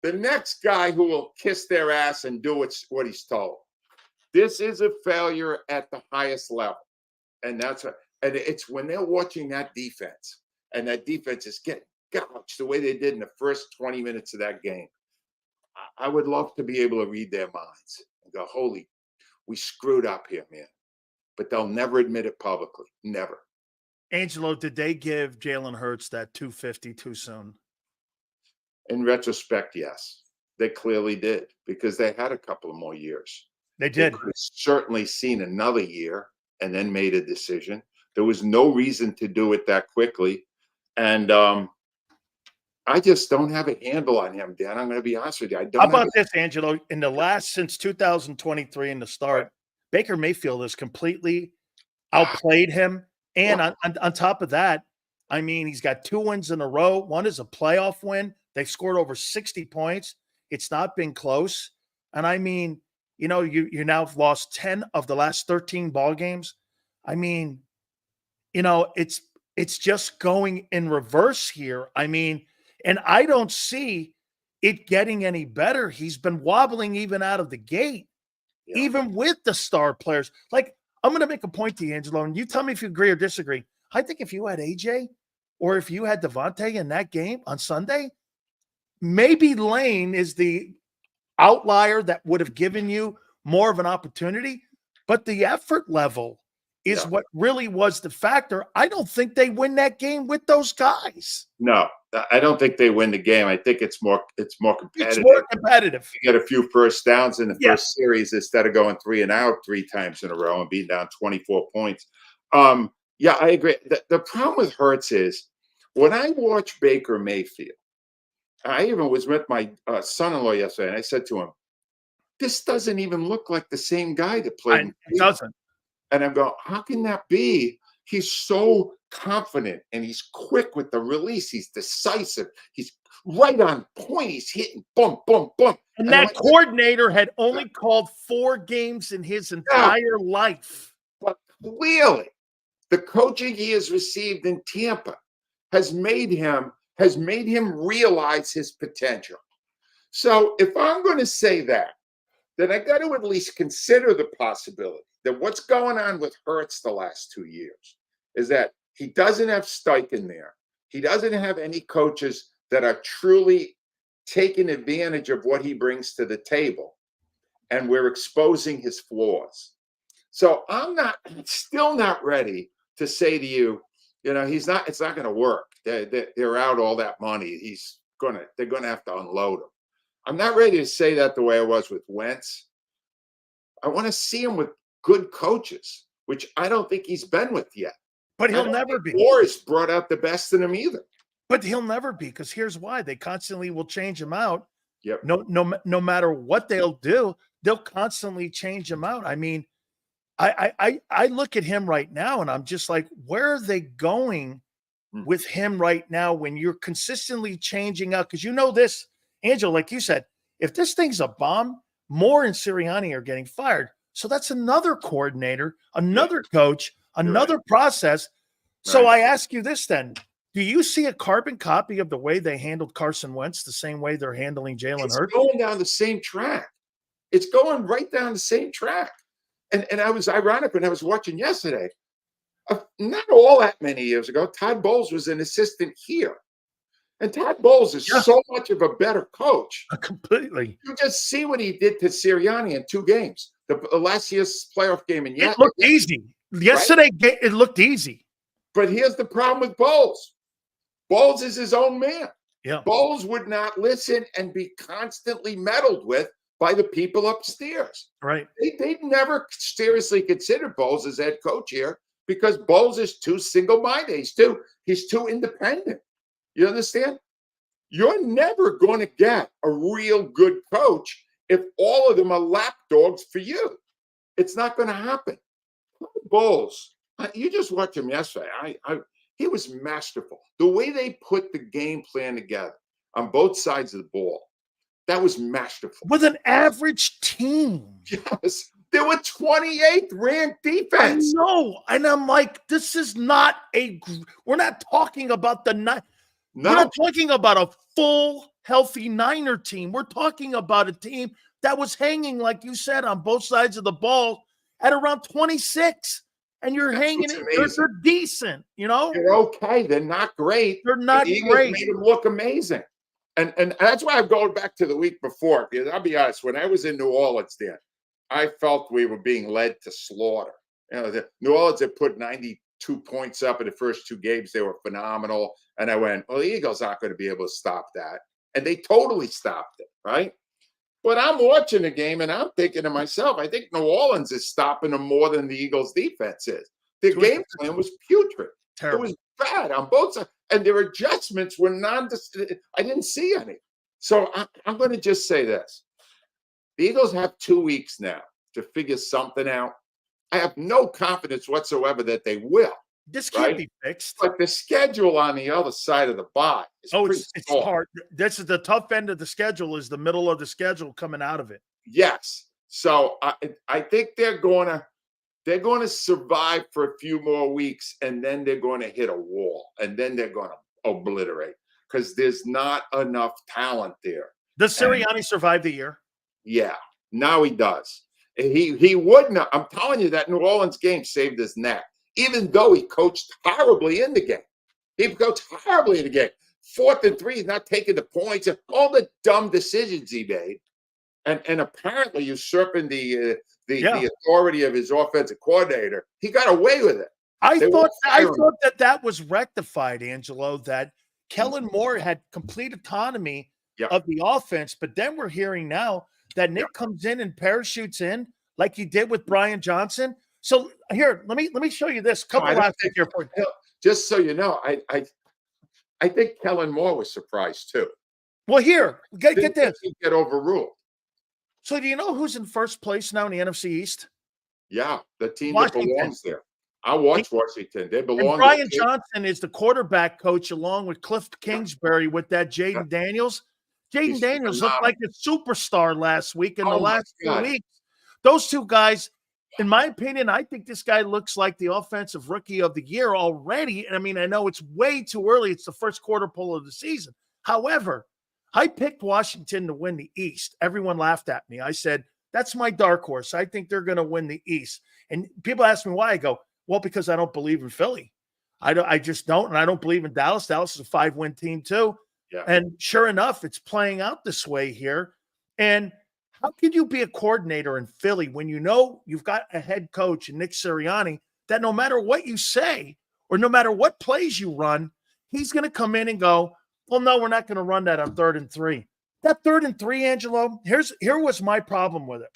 the next guy who will kiss their ass and do what he's told. This is a failure at the highest level. And it's when they're watching that defense, and that defense is getting gouged the way they did in the first 20 minutes of that game. I would love to be able to read their minds and go, holy, we screwed up here, man. But they'll never admit it publicly. Never. Angelo, did they give Jalen Hurts that 250 too soon? In retrospect, yes. They clearly did, because they had a couple of more years. They did. They could have certainly seen another year. and then made a decision. There was no reason to do it that quickly. And I just don't have a handle on him, Dan. I'm going to be honest with you. I How don't have about this, Angelo? In the last, since 2023 in the start, Baker Mayfield has completely outplayed him. And on top of that, I mean, he's got 2 wins in a row. One is a playoff win. They scored over 60 points. It's not been close. And I mean, you know, you now have lost 10 of the last 13 ball games. I mean, you know, it's just going in reverse here. I mean, and I don't see it getting any better. He's been wobbling even out of the gate, even with the star players. Like, I'm going to make a point to you, Angelo, and you tell me if you agree or disagree. I think if you had AJ or if you had Devontae in that game on Sunday, maybe Lane is the outlier that would have given you more of an opportunity, but the effort level is what really was the factor. I don't think they win that game with those guys. No, I don't think they win the game. I think it's more competitive. It's more competitive. You get a few first downs in the first series instead of going 3 and out 3 times in a row and being down 24 points. Yeah, I agree. The problem with Hurts is when I watch Baker Mayfield, I even was with my son-in-law yesterday, and I said to him, this doesn't even look like the same guy that played. It doesn't. And I'm going, how can that be? He's so confident and he's quick with the release. He's decisive. He's right on point. He's hitting boom, boom, boom. And that coordinator had only called 4 games in his entire life. But clearly, the coaching he has received in Tampa has made him realize his potential. So if I'm going to say that, then I got to at least consider the possibility that what's going on with Hurts the last 2 years is that he doesn't have Steichen there. He doesn't have any coaches that are truly taking advantage of what he brings to the table. And we're exposing his flaws. So I'm still not ready to say to you, you know, it's not going to work. They're out all that money. They're going to have to unload him. I'm not ready to say that the way I was with Wentz. I want to see him with good coaches, which I don't think he's been with yet. But he'll never be. Or has brought out the best in him either. But he'll never be, because here's why. They constantly will change him out. Yep. No matter what they'll do, they'll constantly change him out. I mean, I look at him right now and I'm just like, where are they going with him right now when you're consistently changing out? Because you know this, Angelo, like you said, if this thing's a bomb, Moore and Sirianni are getting fired. So that's another coordinator, another coach, another process. So I ask you this then. Do you see a carbon copy of the way they handled Carson Wentz the same way they're handling Jalen Hurts? It's going down the same track. It's going right down the same track. And I was ironic when I was watching yesterday. Not all that many years ago, Todd Bowles was an assistant here. And Todd Bowles is so much of a better coach. Completely. You just see what he did to Sirianni in 2 games. The last year's playoff game. And it looked easy. Yesterday, it looked easy. But here's the problem with Bowles. Bowles is his own man. Yeah. Bowles would not listen and be constantly meddled with by the people upstairs. Right. They'd never seriously considered Bowles as head coach here because Bowles is too single-minded. He's too independent. You understand? You're never going to get a real good coach if all of them are lapdogs for you. It's not going to happen. Bowles, you just watched him yesterday. He was masterful. The way they put the game plan together on both sides of the ball, that was masterful. With an average team. Yes. They were 28th ranked defense. I know. And I'm like, this is not we're not talking about the nine. No. We're not talking about a full, healthy Niner team. We're talking about a team that was hanging, like you said, on both sides of the ball at around 26. And you're hanging it. They're decent, you know? They're okay. They're not great. They're not great. Made them look amazing. And that's why I'm going back to the week before. Because I'll be honest, when I was in New Orleans there, I felt we were being led to slaughter. You know, New Orleans had put 92 points up in the first 2 games. They were phenomenal. And I went, well, the Eagles aren't going to be able to stop that. And they totally stopped it, right? But I'm watching the game and I'm thinking to myself, I think New Orleans is stopping them more than the Eagles defense is. Their game plan was putrid. Terrible. It was bad on both sides. And their adjustments were I didn't see any. So I'm going to just say this. The Eagles have 2 weeks now to figure something out. I have no confidence whatsoever that they will. This can't right? be fixed. But the schedule on the other side of the bye is pretty It's soft. hard. This is the tough end of the schedule, is the middle of the schedule coming out of it. Yes. So I think they're going to survive for a few more weeks, and then they're going to hit a wall, and then they're going to obliterate because there's not enough talent there. Does Sirianni survive the year? Yeah, now he does. He wouldn't. I'm telling you, that New Orleans game saved his neck, even though he coached horribly in the game. He coached horribly in the game. 4th and 3, he's not taking the points. All the dumb decisions he made, and apparently usurping the authority of his offensive coordinator. He got away with it. I thought that was rectified, Angelo, that Kellen Moore had complete autonomy of the offense, but then we're hearing now that Nick comes in and parachutes in like he did with Brian Johnson. So here, let me show you this. Just so you know, I think Kellen Moore was surprised too. Well, here, get this. He get overruled. So do you know who's in first place now in the NFC East? Yeah, the team Washington. that belongs there. I watch Washington. They belong. And Brian Johnson is the quarterback coach along with Cliff Kingsbury with that Jaden Daniels. Jaden Daniels looked like a superstar last week in the last 2 weeks. Those two guys, in my opinion, I think this guy looks like the offensive rookie of the year already. I mean, I know it's way too early. It's the first quarter pull of the season. However, I picked Washington to win the East. Everyone laughed at me. I said, that's my dark horse. I think they're going to win the East. And people ask me why. I go, well, because I don't believe in Philly. I just don't. And I don't believe in Dallas. Dallas is a 5-win team too. Yeah. And sure enough, it's playing out this way here. And how could you be a coordinator in Philly when you know you've got a head coach in Nick Sirianni that no matter what you say or no matter what plays you run, he's going to come in and go, well, no, we're not going to run that on 3rd and 3. That 3rd and 3, Angelo, here was my problem with it.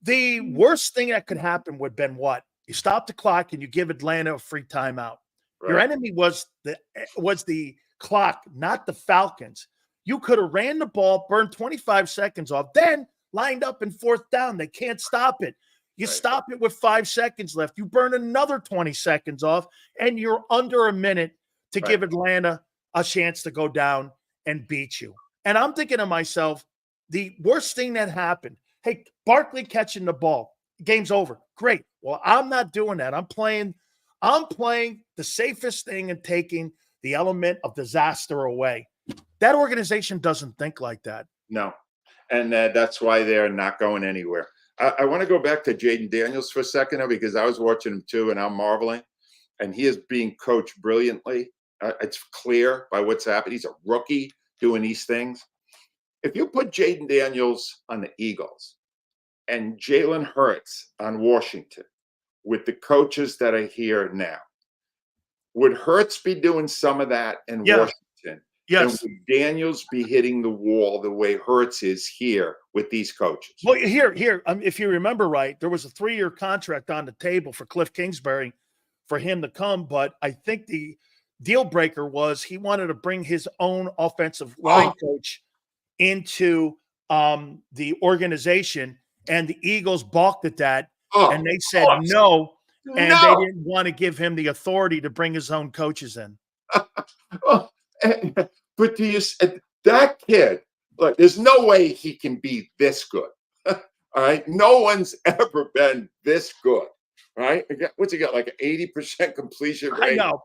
The worst thing that could happen would have been what? You stop the clock and you give Atlanta a free timeout. Right. Your enemy was the clock, not the Falcons. You could have ran the ball, burned 25 seconds off, then lined up in 4th down. They can't stop it. You stop it with 5 seconds left. You burn another 20 seconds off, and you're under a minute to give Atlanta a chance to go down and beat you. And I'm thinking to myself, the worst thing that happened, hey, Barkley catching the ball, game's over. Great. Well, I'm not doing that. I'm playing the safest thing and taking the element of disaster away. That organization doesn't think like that. No. And that's why they're not going anywhere. I want to go back to Jaden Daniels for a second, though, because I was watching him too, and I'm marveling. And he is being coached brilliantly. It's clear by what's happened. He's a rookie doing these things. If you put Jaden Daniels on the Eagles and Jalen Hurts on Washington with the coaches that are here now, would Hurts be doing some of that in Washington? Yes. And would Daniels be hitting the wall the way Hurts is here with these coaches? Well, here, if you remember right, there was a 3-year contract on the table for Cliff Kingsbury for him to come, but I think the deal breaker was he wanted to bring his own offensive line coach into the organization, and the Eagles balked at that, and they said no, and they didn't want to give him the authority to bring his own coaches in. But that kid, look, there's no way he can be this good. All right. No one's ever been this good. Right. What's he got? Like an 80% completion rate. I know.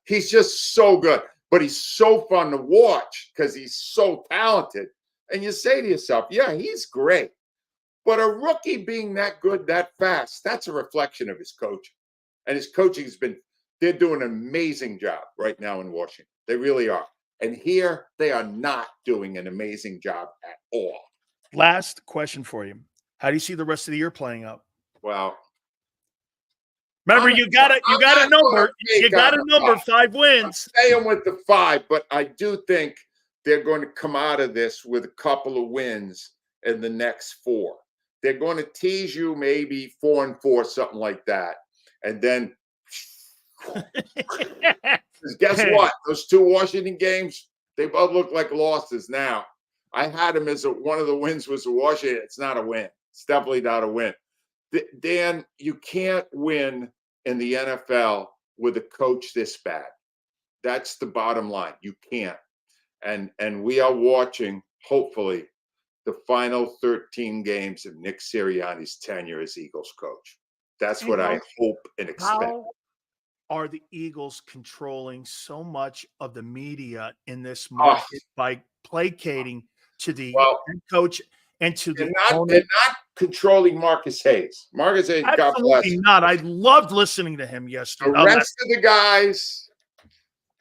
He's just so good, but he's so fun to watch because he's so talented. And you say to yourself, yeah, he's great. But a rookie being that good, that fast, that's a reflection of his coaching. And his coaching they're doing an amazing job right now in Washington. They really are. And here, they are not doing an amazing job at all. Last question for you. How do you see the rest of the year playing out? Well, remember, you got a number. You got a number, 5 wins. I'm staying with the 5, but I do think they're going to come out of this with a couple of wins in the next 4. They're going to tease you maybe 4-4, something like that. And then, guess what? Those 2 Washington games, they both look like losses now. I had them as one of the wins was a Washington. It's not a win. It's definitely not a win. Dan, you can't win in the NFL with a coach this bad. That's the bottom line. You can't. And we are watching, hopefully, the final 13 games of Nick Sirianni's tenure as Eagles coach. That's what I hope and expect. How are the Eagles controlling so much of the media in this market by placating to the head coach and to the owner? They're not controlling Marcus Hayes. Marcus Hayes, God bless him. Not. I loved listening to him yesterday. The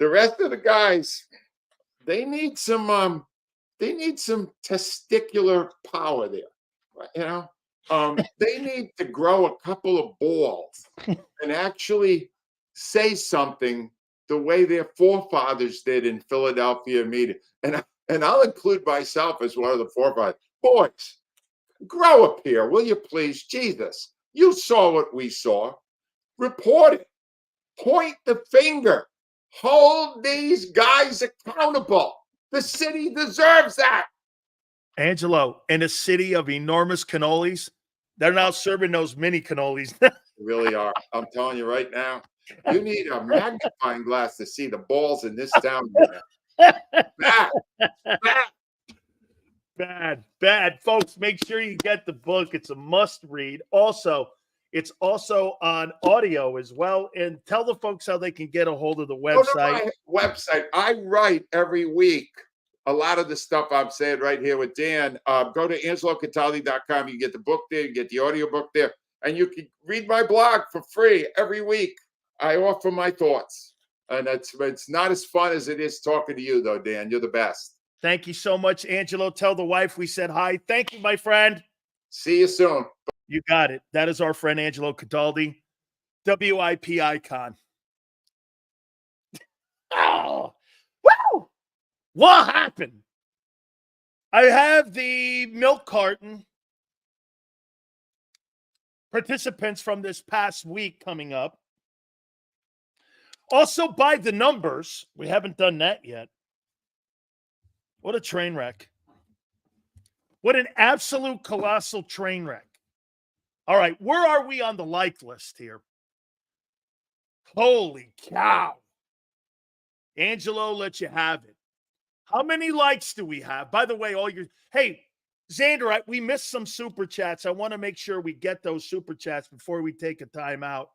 rest of the guys, they need some testicular power there. You know, they need to grow a couple of balls and actually say something the way their forefathers did in Philadelphia media. And I'll include myself as one of the forefathers. Boys, grow up here, will you please? Jesus, you saw what we saw. Report it. Point the finger. Hold these guys accountable. The city deserves that. Angelo, in a city of enormous cannolis, they're now serving those mini cannolis. They really are. I'm telling you right now, you need a magnifying glass to see the balls in this town. Bad. Folks, make sure you get the book. It's a must read. Also, it's also on audio as well. And tell the folks how they can get a hold of the website. Go to my website. I write every week a lot of the stuff I'm saying right here with Dan. Go to AngeloCataldi.com. You can get the book there. You can get the audio book there. And you can read my blog for free every week. I offer my thoughts. And it's not as fun as it is talking to you, though, Dan. You're the best. Thank you so much, Angelo. Tell the wife we said hi. Thank you, my friend. See you soon. You got it. That is our friend Angelo Cataldi, WIP icon. Oh, woo! What happened? I have the milk carton participants from this past week coming up. Also, by the numbers. We haven't done that yet. What a train wreck. What an absolute colossal train wreck. All right, where are we on the like list here? Holy cow. Angelo, let you have it. How many likes do we have? By the way, hey, Xander, we missed some super chats. I want to make sure we get those super chats before we take a timeout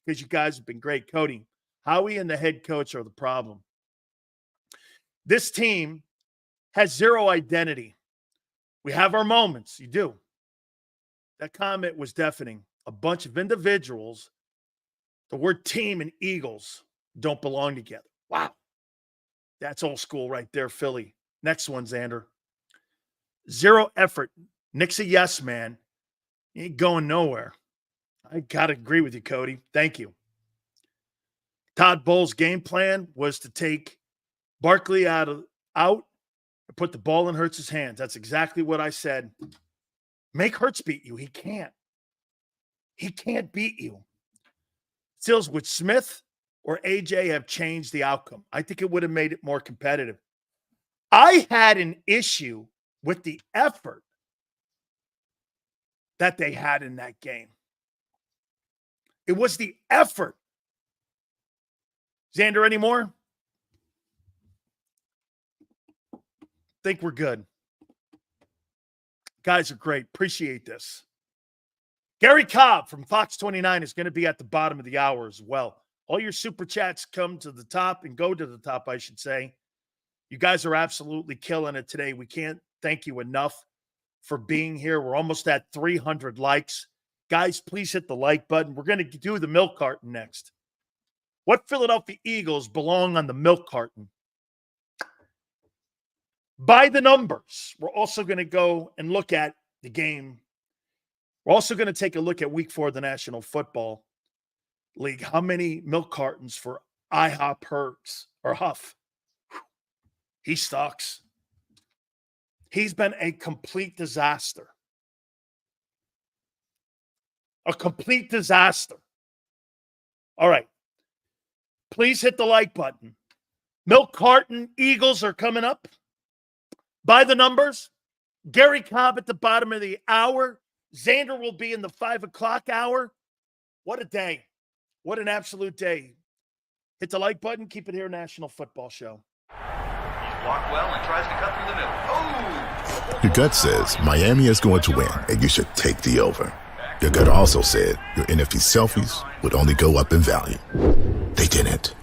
because you guys have been great. Cody, Howie and the head coach are the problem. This team has zero identity. We have our moments. You do. That comment was deafening. A bunch of individuals, the word team and Eagles don't belong together. Wow. That's old school right there, Philly. Next one, Xander. Zero effort. Nick's a yes man. He ain't going nowhere. I got to agree with you, Cody. Thank you. Todd Bowles' game plan was to take Barkley out and put the ball in Hurts' hands. That's exactly what I said. Make Hurts beat you. He can't. He can't beat you. Stills with Smith or AJ have changed the outcome. I think it would have made it more competitive. I had an issue with the effort that they had in that game. It was the effort. Xander, any more? Think we're good. Guys are great. Appreciate this. Gary Cobb from Fox 29 is going to be at the bottom of the hour as well. All your super chats come to the top and go to the top, I should say. You guys are absolutely killing it today. We can't thank you enough for being here. We're almost at 300 likes. Guys, please hit the like button. We're going to do the milk carton next. What Philadelphia Eagles belong on the milk carton? By the numbers, we're also going to go and look at the game. We're also going to take a look at week 4 of the National Football League. How many milk cartons for IHOP Hurts or Huff? He sucks. He's been a complete disaster. A complete disaster. All right. Please hit the like button. Milk Carton Eagles are coming up. By the numbers. Gary Cobb at the bottom of the hour. Xander will be in the 5 o'clock hour. What a day. What an absolute day. Hit the like button. Keep it here, National Football Show. He's blocked well and tries to cut through the middle. Oh! Your gut says Miami is going to win, and you should take the over. Your gut also said your NFT selfies would only go up in value. They didn't.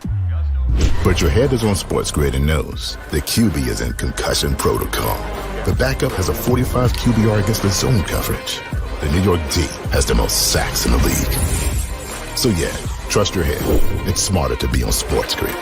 But your head is on Sports Grid and knows the QB is in concussion protocol. The backup has a 45 QBR against the zone coverage. The New York D has the most sacks in the league. So yeah, trust your head. It's smarter to be on Sports Grid.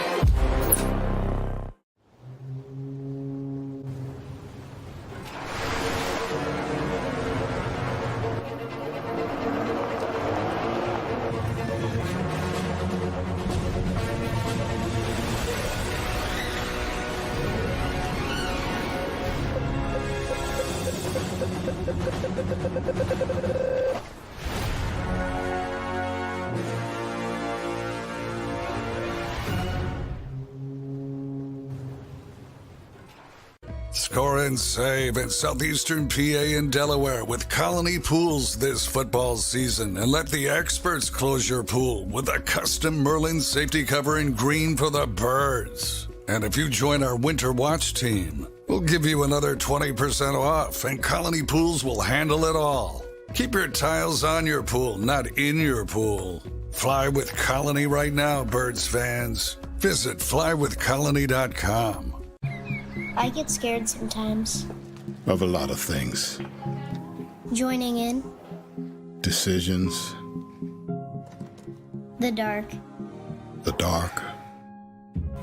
Score and save in southeastern PA and Delaware with Colony Pools this football season, and let the experts close your pool with a custom Merlin safety cover in green for the birds. And if you join our Winter Watch team, we'll give you another 20% off, and Colony Pools will handle it all. Keep your tiles on your pool, not in your pool. Fly with Colony right now, birds fans. Visit flywithcolony.com. I get scared sometimes. Of a lot of things. Joining in. Decisions. The dark. The dark.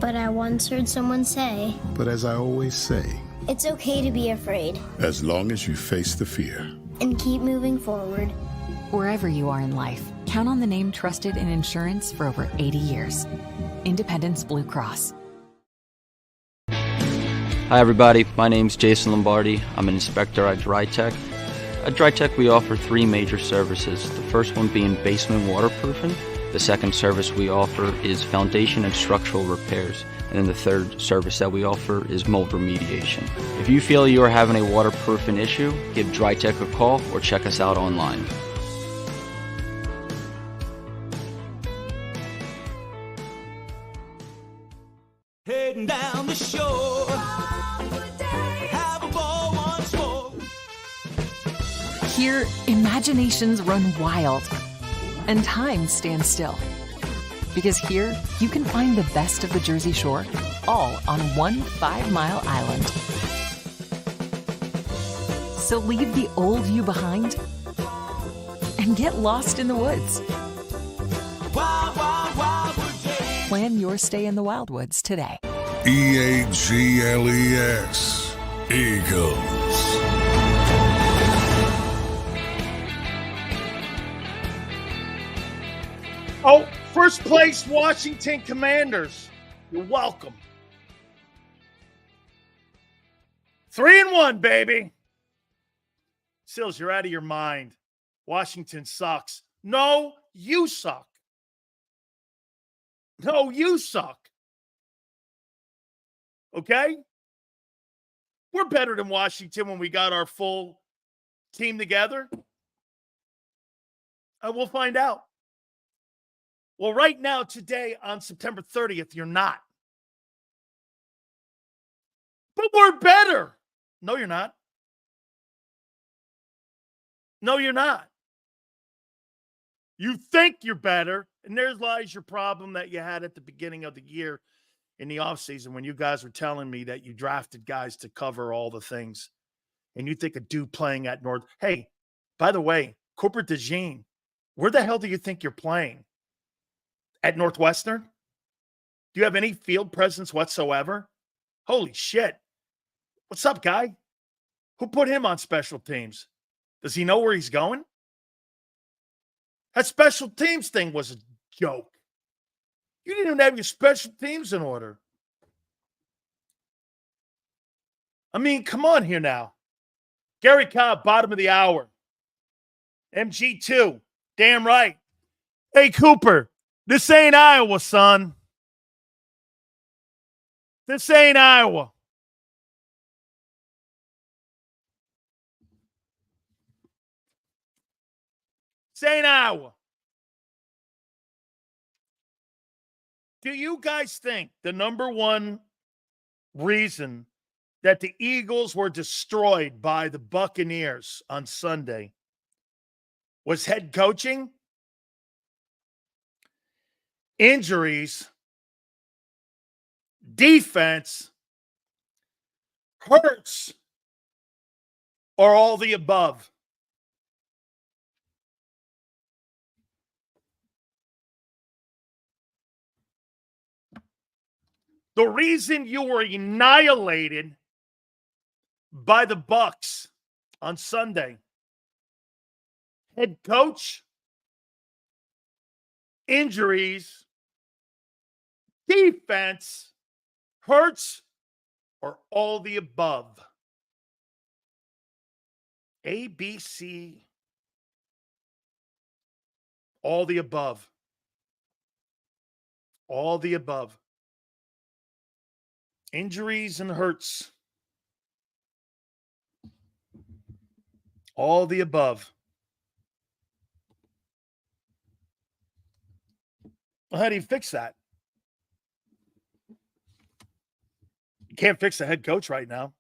But I once heard someone say, But as I always say, it's okay to be afraid. as long as you face the fear. And keep moving forward. Wherever you are in life, count on the name trusted in insurance for over 80 years. Independence Blue Cross. Hi everybody, my name's Jason Lombardi. I'm an inspector at DryTech. At DryTech we offer 3 major services, the first one being basement waterproofing, the second service we offer is foundation and structural repairs, and then the third service that we offer is mold remediation. If you feel you are having a waterproofing issue, give DryTech a call or check us out online. Heading down the shore, have a ball once more. Here, imaginations run wild and time stands still. Because here, you can find the best of the Jersey Shore, all on one 5-mile island. So leave the old you behind and get lost in the woods. Wild, wild, wildwood day. Plan your stay in the Wildwoods today. EAGLES. Eagles. Oh, first place Washington Commanders. You're welcome. 3-1, baby. Sills, you're out of your mind. Washington sucks. No, you suck. No, you suck. Okay? We're better than Washington when we got our full team together. We'll find out. Well, right now, today, on September 30th, you're not. But we're better. No, you're not. No, you're not. You think you're better, and there lies your problem that you had at the beginning of the year in the offseason when you guys were telling me that you drafted guys to cover all the things. And you think a dude playing at North. Hey, by the way, Corporate DeJean, where the hell do you think you're playing? At Northwestern? Do you have any field presence whatsoever? Holy shit. What's up, guy? Who put him on special teams? Does he know where he's going? That special teams thing was a joke. You didn't even have your special teams in order. I mean, come on here now. Gary Cobb, bottom of the hour. MG2, damn right. Hey, Cooper, this ain't Iowa, son. This ain't Iowa. This ain't Iowa. Do you guys think the number one reason that the Eagles were destroyed by the Buccaneers on Sunday was head coaching, injuries, defense, Hurts, or all the above? The reason you were annihilated by the Bucs on Sunday, head coach, injuries, defense, Hurts, or all the above? A, B, C, all the above. All the above. Injuries and Hurts. All the above. Well, how do you fix that? You can't fix the head coach right now.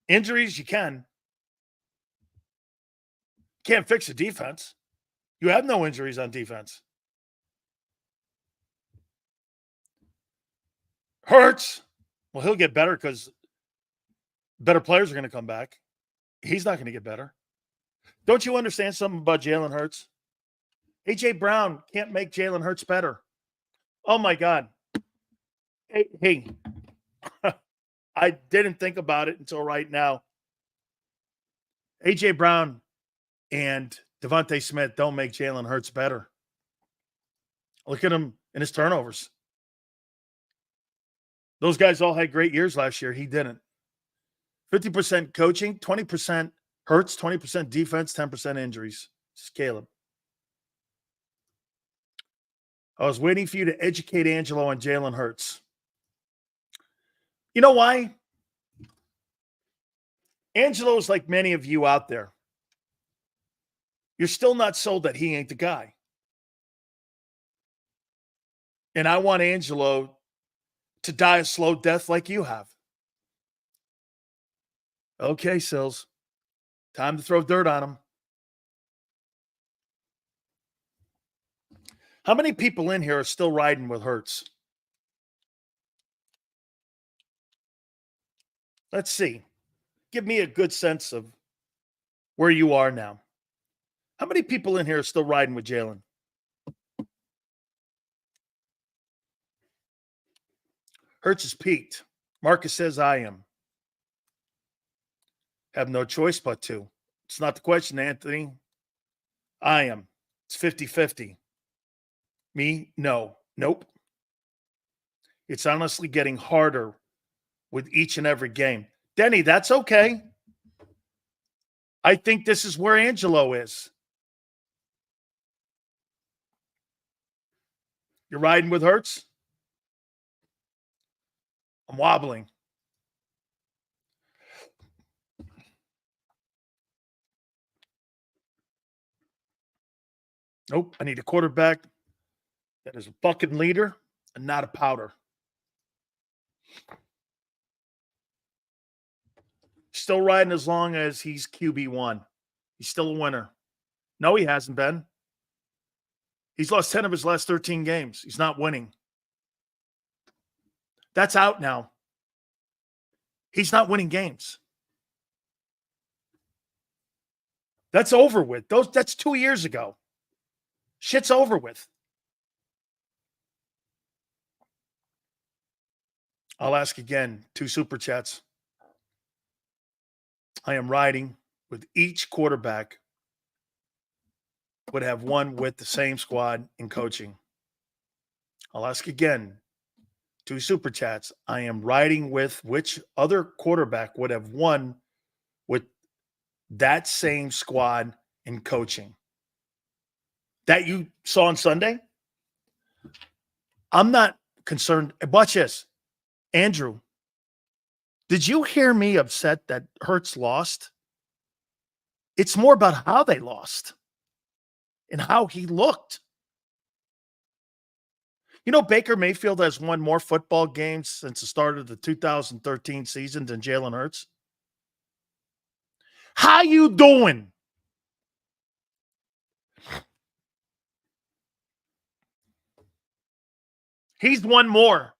Injuries, you can. Can't fix the defense. You have no injuries on defense. Hurts, well, he'll get better because better players are going to come back. He's not going to get better. Don't you understand something about Jalen Hurts? A.J. Brown can't make Jalen Hurts better. Oh, my God. Hey. I didn't think about it until right now. A.J. Brown and Devontae Smith don't make Jalen Hurts better. Look at him in his turnovers. Those guys all had great years last year. He didn't. 50% coaching, 20% Hurts, 20% defense, 10% injuries. Just Caleb. I was waiting for you to educate Angelo on Jalen Hurts. You know why? Angelo's like many of you out there. You're still not sold that he ain't the guy. And I want Angelo to die a slow death like you have. Okay, Sills. Time to throw dirt on him. How many people in here are still riding with Hurts? Let's see. Give me a good sense of where you are now. How many people in here are still riding with Jalen? Hurts is peaked. Marcus says I am. Have no choice but to. It's not the question, Anthony. I am. It's 50-50. Me? No. Nope. It's honestly getting harder with each and every game. Denny, that's okay. I think this is where Angelo is. You're riding with Hurts? I'm wobbling. Nope. I need a quarterback that is a fucking leader and not a powder. Still riding as long as he's QB1. He's still a winner. No, he hasn't been. He's lost 10 of his last 13 games. He's not winning. That's out now. He's not winning games. That's over with. That's 2 years ago. Shit's over with. I'll ask again. 2 super chats. I am riding with each quarterback would have one with the same squad in coaching. I'll ask again. 2 super chats. I am riding with which other quarterback would have won with that same squad in coaching that you saw on Sunday? I'm not concerned. Watch this. Andrew, did you hear me upset that Hurts lost? It's more about how they lost and how he looked. You know, Baker Mayfield has won more football games since the start of the 2013 season than Jalen Hurts. How you doing? He's won more.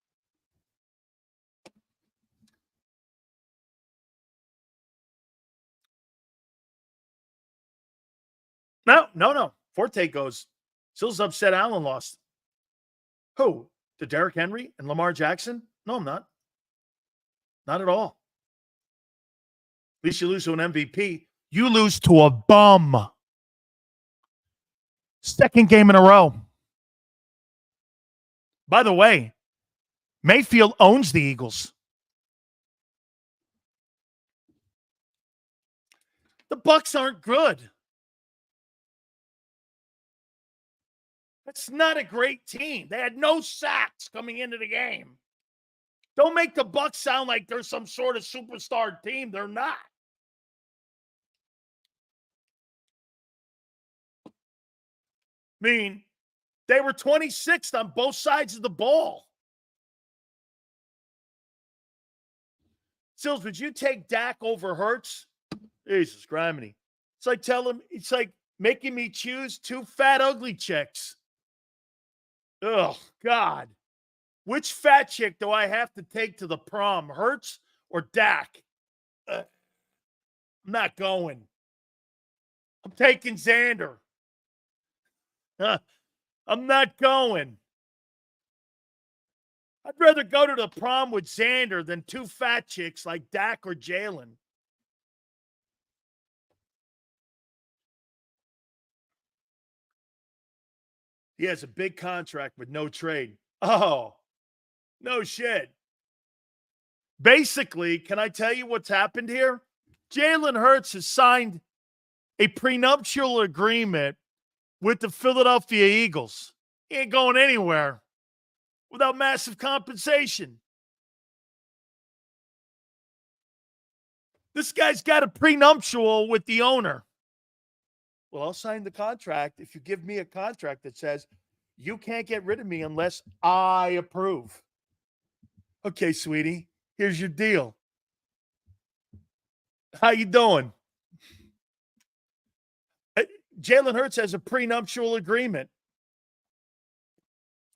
No. Forte goes, Sills upset Allen lost. Who? To Derrick Henry and Lamar Jackson? No, I'm not. Not at all. At least you lose to an MVP. You lose to a bum. Second game in a row. By the way, Mayfield owns the Eagles. The Bucs aren't good. That's not a great team. They had no sacks coming into the game. Don't make the Bucs sound like they're some sort of superstar team. They're not. I mean, they were 26th on both sides of the ball. Sills, would you take Dak over Hurts? Jesus, Griminy. It's like making me choose 2 fat, ugly chicks. Oh, God. Which fat chick do I have to take to the prom, Hurts or Dak? I'm not going. I'm taking Xander. I'm not going. I'd rather go to the prom with Xander than 2 fat chicks like Dak or Jalen. He has a big contract with no trade. Oh, no shit. Basically, can I tell you what's happened here? Jalen Hurts has signed a prenuptial agreement with the Philadelphia Eagles. He ain't going anywhere without massive compensation. This guy's got a prenuptial with the owner. Well, I'll sign the contract if you give me a contract that says you can't get rid of me unless I approve. Okay, sweetie, here's your deal. How you doing? Jalen Hurts has a prenuptial agreement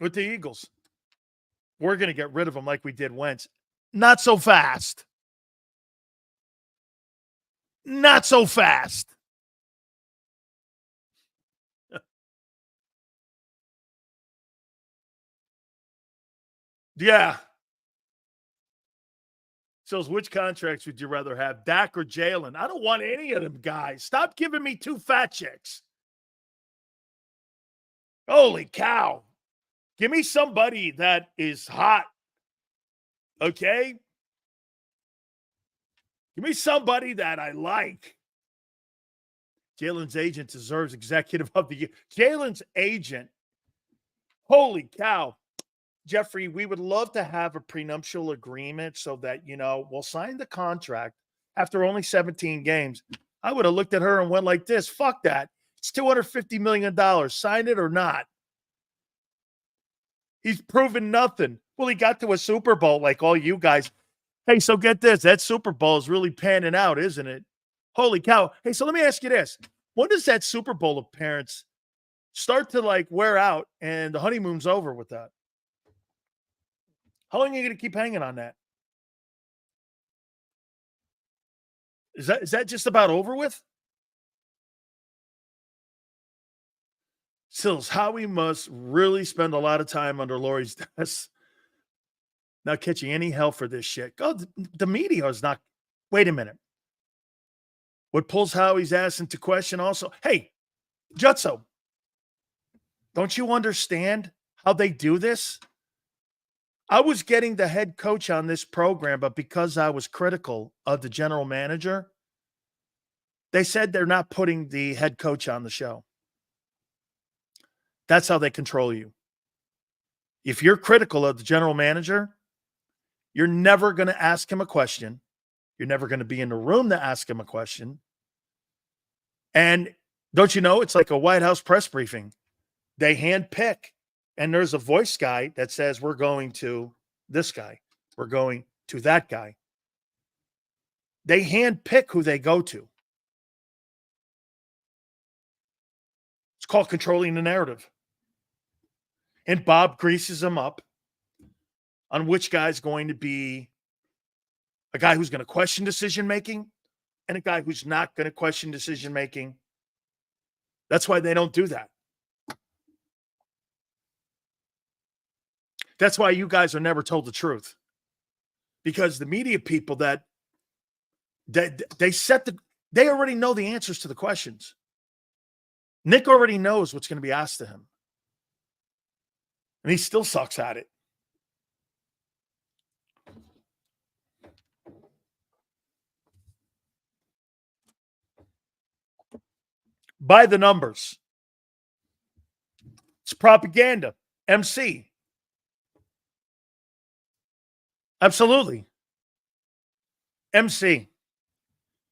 with the Eagles. We're going to get rid of him like we did Wentz. Not so fast. Not so fast. Yeah. So which contracts would you rather have, Dak or Jalen? I don't want any of them guys. Stop giving me 2 fat chicks. Holy cow. Give me somebody that is hot. Okay? Give me somebody that I like. Jalen's agent deserves executive of the year. Jalen's agent. Holy cow. Jeffrey, we would love to have a prenuptial agreement so that, we'll sign the contract after only 17 games. I would have looked at her and went like this. Fuck that. It's $250 million. Sign it or not. He's proven nothing. Well, he got to a Super Bowl like all you guys. Hey, so get this. That Super Bowl is really panning out, isn't it? Holy cow. Hey, so let me ask you this. When does that Super Bowl appearance start to wear out and the honeymoon's over with that? How long are you going to keep hanging on that? Is that just about over with? Sills, Howie must really spend a lot of time under Lori's desk. Not catching any hell for this shit. God, the media is not. Wait a minute. What pulls Howie's ass into question also? Hey, Jutso, don't you understand how they do this? I was getting the head coach on this program, but because I was critical of the general manager, they said they're not putting the head coach on the show. That's how they control you. If you're critical of the general manager, you're never going to ask him a question. You're never going to be in the room to ask him a question. And don't you know, it's like a White House press briefing. They hand pick, and there's a voice guy that says, we're going to this guy. We're going to that guy. They hand pick who they go to. It's called controlling the narrative. And Bob greases them up on which guy's going to be a guy who's going to question decision-making and a guy who's not going to question decision-making. That's why they don't do that. That's why you guys are never told the truth. Because the media people they already know the answers to the questions. Nick already knows what's going to be asked to him. And he still sucks at it. By the numbers. It's propaganda. MC. Absolutely. MC.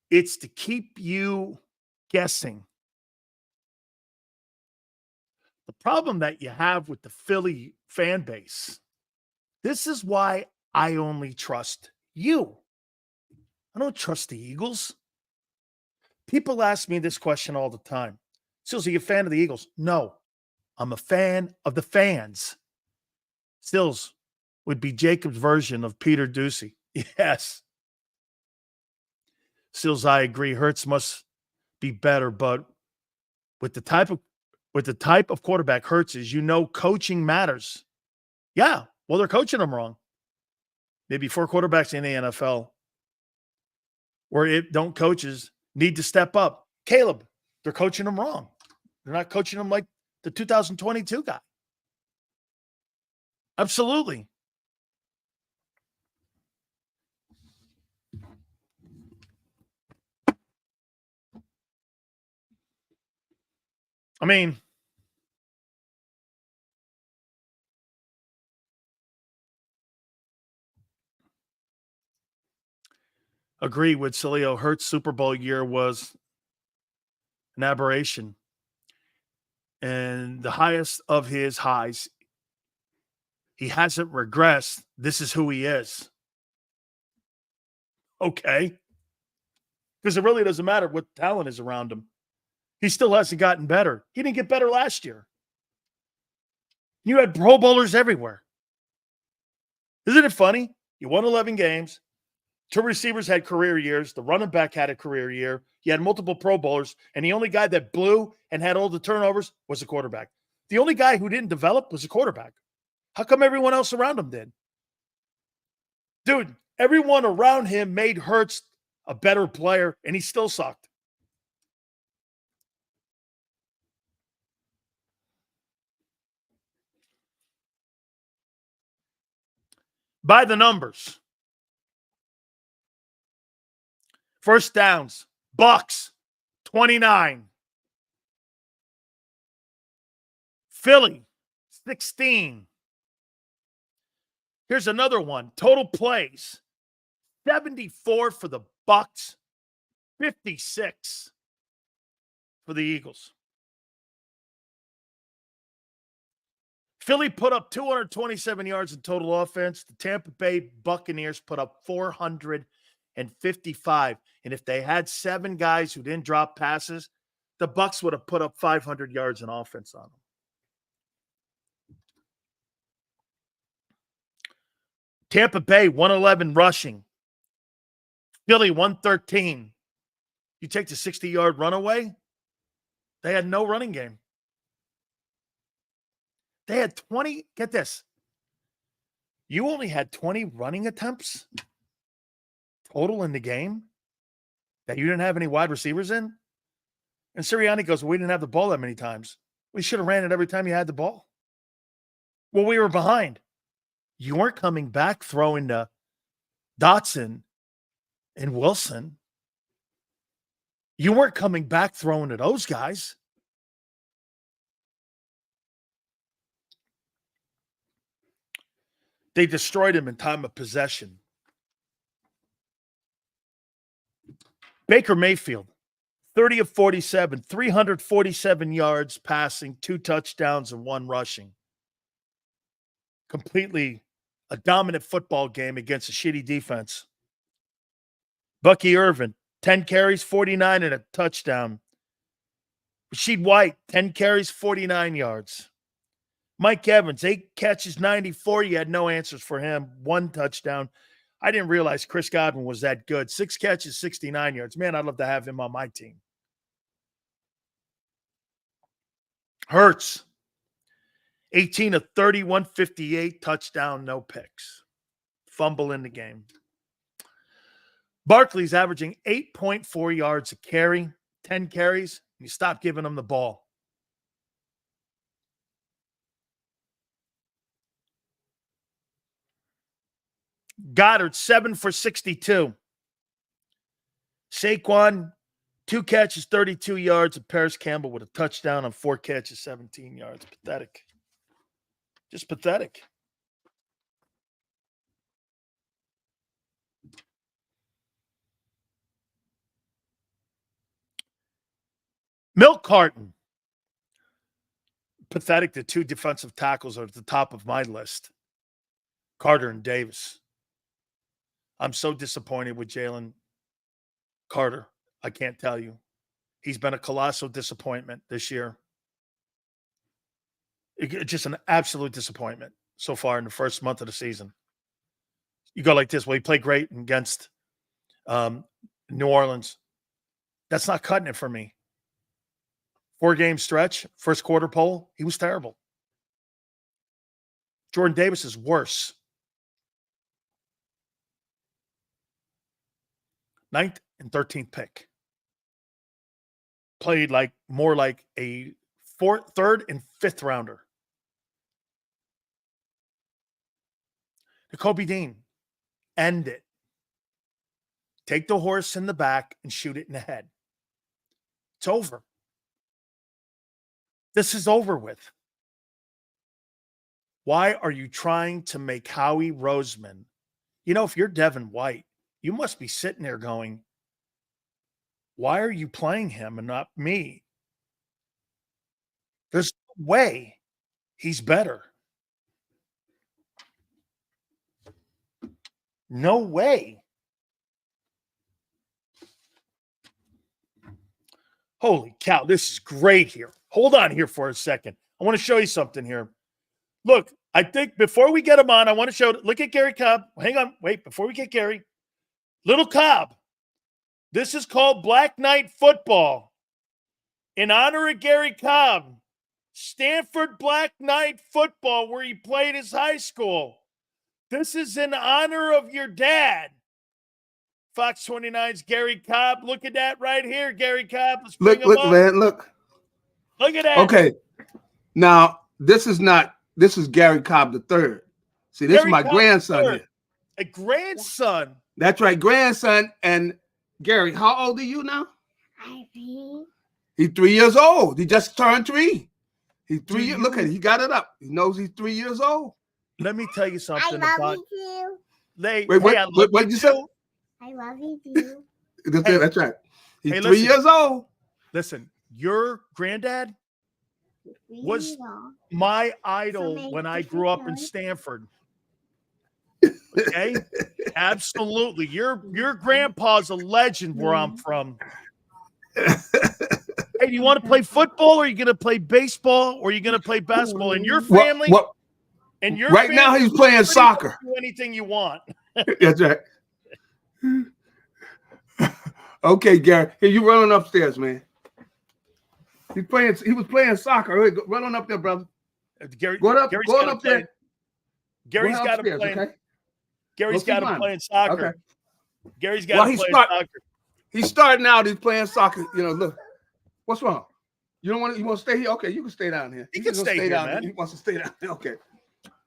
It's to keep you guessing. The problem that you have with the Philly fan base, this is why I only trust you. I don't trust the Eagles. People ask me this question all the time. Stills, are you a fan of the Eagles? No, I'm a fan of the fans. Stills would be Jacob's version of Peter Ducey. Yes. Stills, I agree. Hurts must be better, but with the type of quarterback Hurts is, coaching matters. Yeah, well, they're coaching him wrong. Maybe 4 quarterbacks in the NFL where coaches need to step up. Caleb, they're coaching him wrong. They're not coaching him like the 2022 guy. Absolutely. I mean, agree with Sileo. Hurts' Super Bowl year was an aberration. And the highest of his highs, he hasn't regressed. This is who he is. Okay. Because it really doesn't matter what talent is around him. He still hasn't gotten better. He didn't get better last year. You had Pro Bowlers everywhere. Isn't it funny? You won 11 games. 2 receivers had career years. The running back had a career year. You had multiple Pro Bowlers. And the only guy that blew and had all the turnovers was the quarterback. The only guy who didn't develop was the quarterback. How come everyone else around him did? Dude, everyone around him made Hurts a better player, and he still sucked. By the numbers. First downs, Bucks, 29. Philly, 16. Here's another one. Total plays, 74 for the Bucks, 56 for the Eagles. Philly put up 227 yards in total offense. The Tampa Bay Buccaneers put up 455. And if they had 7 guys who didn't drop passes, the Bucs would have put up 500 yards in offense on them. Tampa Bay, 111 rushing. Philly, 113. You take the 60-yard run away, they had no running game. They had 20, get this. You only had 20 running attempts total in the game that you didn't have any wide receivers in. And Sirianni goes, well, we didn't have the ball that many times. We should have ran it every time you had the ball. Well, we were behind. You weren't coming back throwing to Dotson and Wilson. You weren't coming back throwing to those guys. They destroyed him in time of possession. Baker Mayfield, 30 of 47, 347 yards passing, 2 touchdowns and 1 rushing. Completely a dominant football game against a shitty defense. Bucky Irvin, 10 carries, 49 and a touchdown. Rashid White, 10 carries, 49 yards. Mike Evans, 8 catches, 94. You had no answers for him. 1 touchdown. I didn't realize Chris Godwin was that good. 6 catches, 69 yards. Man, I'd love to have him on my team. Hurts, 18 of 30, 158, touchdown, no picks. Fumble in the game. Barkley's averaging 8.4 yards a carry, 10 carries. You stop giving him the ball. Goddard, 7 for 62. Saquon, 2 catches, 32 yards. And Paris Campbell with a touchdown on 4 catches, 17 yards. Pathetic. Just pathetic. Milk carton. Pathetic. The 2 defensive tackles are at the top of my list. Carter and Davis. I'm so disappointed with Jalen Carter. I can't tell you. He's been a colossal disappointment this year. Just an absolute disappointment so far in the first month of the season. You go like this. Well, he played great against New Orleans. That's not cutting it for me. 4-game stretch, first quarter poll, he was terrible. Jordan Davis is worse. 9th and 13th pick. Played like more like a 3rd and 5th rounder. Kobe Dean, end it. Take the horse in the back and shoot it in the head. It's over. This is over with. Why are you trying to make Howie Roseman? You know, if you're Devin White, you must be sitting there going, why are you playing him and not me? There's no way he's better. No way. Holy cow, this is great here. Hold on here for a second. I want to show you something here. Look, I think before we get him on, I want to show, look at Gary Cobb. Hang on, wait, before we get Gary. Little Cobb. This is called Black Knight Football. In honor of Gary Cobb. Stanford Black Knight Football, where he played his high school. This is in honor of your dad. Fox 29's Gary Cobb. Look at that right here, Gary Cobb. Let's bring him up. Man, look. Look at that. Okay. Now, this is Gary Cobb III. See, this is my grandson here. A grandson. That's right, grandson. And Gary, how old are you now? 3. He's 3 years old. He just turned 3. He's 3 years. Look at it. He got it up. He knows he's 3 years old. Let me tell you something. I love you too. Wait, what did you say? I love you too. That's right. He's 3 years old. Listen, your granddad was my idol when I grew up in Stanford. Okay? Absolutely. Your grandpa's a legend where I'm from. Hey, do you want to play football, or are you going to play baseball, or are you going to play basketball? And your family, right now he's playing soccer. Do anything you want. That's right. Okay, Gary. Here, you running upstairs, man. He was playing soccer. Hey, run on up there, brother. Gary's go up play, there. Gary's got him playing. Okay? Gary's got him playing soccer. Okay. Gary's got him playing soccer. He's starting out. He's playing soccer. You know, look. What's wrong? You want to stay here? Okay, you can stay down here. He can stay here, down man. He wants to stay down here. Okay.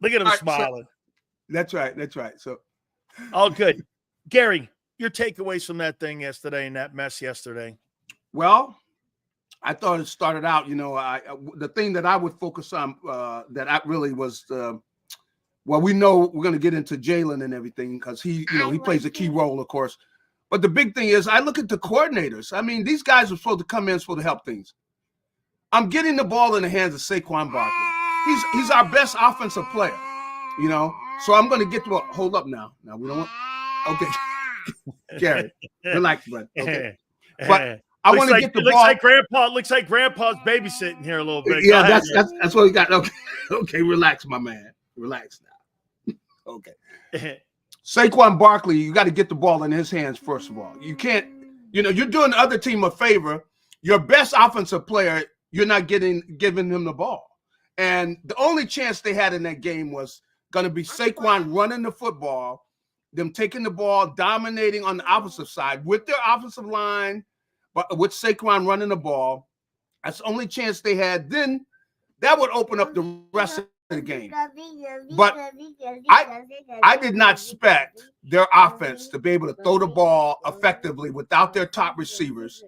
Look at him smiling. That's right. That's right. So, all good. Gary, your takeaways from that thing yesterday and that mess yesterday. well, I thought it started out, the thing that I would focus on that I really was, well, we know we're going to get into Jalen and everything because he plays a key role, of course. But the big thing is I look at the coordinators. I mean, these guys are supposed to come in, supposed to help things. I'm getting the ball in the hands of Saquon Barkley. He's our best offensive player, So I'm going to get to hold up now. Now we don't want, okay. Gary, relax, bud. Okay. But I want to get the ball. Looks like Grandpa's babysitting here a little bit. Yeah, that's what we got. Okay, okay, relax, my man. Relax now. Okay. Saquon Barkley, you got to get the ball in his hands first of all. You can't, you're doing the other team a favor. Your best offensive player, you're not giving him the ball. And the only chance they had in that game was going to be Saquon running the football, them taking the ball, dominating on the opposite side with their offensive line, but with Saquon running the ball. That's the only chance they had. Then that would open up the rest of the game. But I did not expect their offense to be able to throw the ball effectively without their top receivers.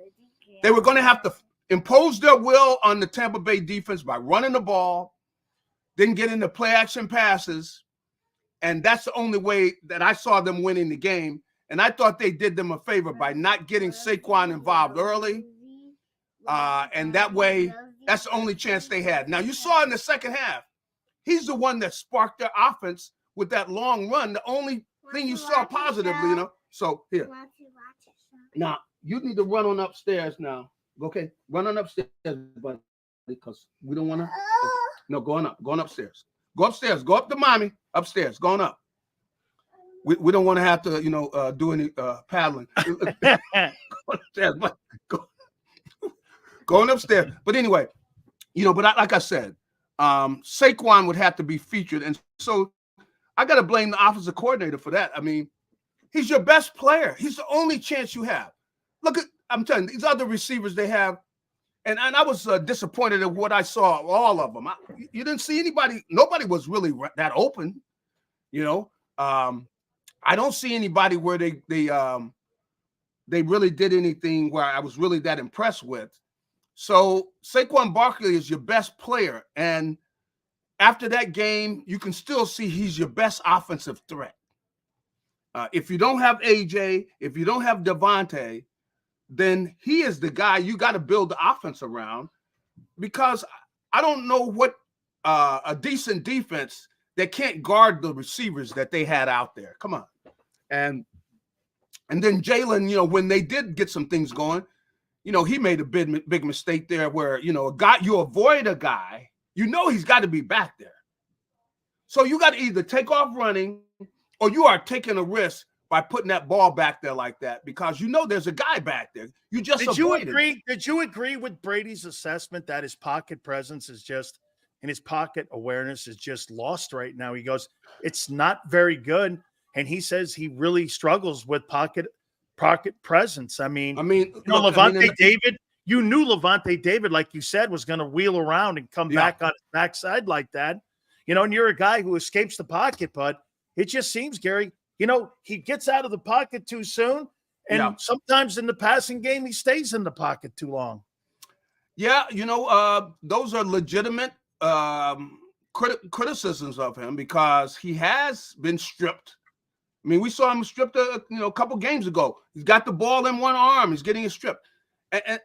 They were going to have to impose their will on the Tampa Bay defense by running the ball, then get into play action passes. And that's the only way that I saw them winning the game. And I thought they did them a favor by not getting Saquon involved early. And that way, that's the only chance they had. Now, you saw in the second half, he's the one that sparked their offense with that long run. The only thing you saw positively, So here. Now, you need to run on upstairs now. Okay, run on upstairs, buddy, because we don't want to. No, going upstairs. Go upstairs. Go up to mommy. Upstairs. Going up. We don't want to have to, do any paddling. Go upstairs, but going upstairs. But anyway, but like I said, Saquon would have to be featured, and so I got to blame the offensive coordinator for that. I mean, he's your best player. He's the only chance you have. Look at, I'm telling you, these other receivers they have, and I was disappointed at what I saw. All of them. You didn't see anybody. Nobody was really that open. I don't see anybody where they really did anything where I was really that impressed with. So Saquon Barkley is your best player, and after that game, you can still see he's your best offensive threat. If you don't have AJ, if you don't have Devontae, then he is the guy you got to build the offense around, because I don't know what a decent defense that can't guard the receivers that they had out there. Come on. And then Jalen, when they did get some things going, he made a big mistake there where, you avoid a guy, he's got to be back there. So you got to either take off running or you are taking a risk by putting that ball back there like that, because there's a guy back there. You just avoided it. Did you agree with Brady's assessment that his pocket presence is just, and his pocket awareness is just lost right now? He goes, it's not very good. And he says he really struggles with pocket presence. I mean, Levante David, you knew Levante David, like you said, was going to wheel around and come back on his backside like that. And you're a guy who escapes the pocket, but it just seems, Gary, he gets out of the pocket too soon. And sometimes in the passing game, he stays in the pocket too long. Yeah, those are legitimate criticisms of him, because he has been stripped. I mean, we saw him stripped a couple games ago. He's got the ball in one arm. He's getting it stripped.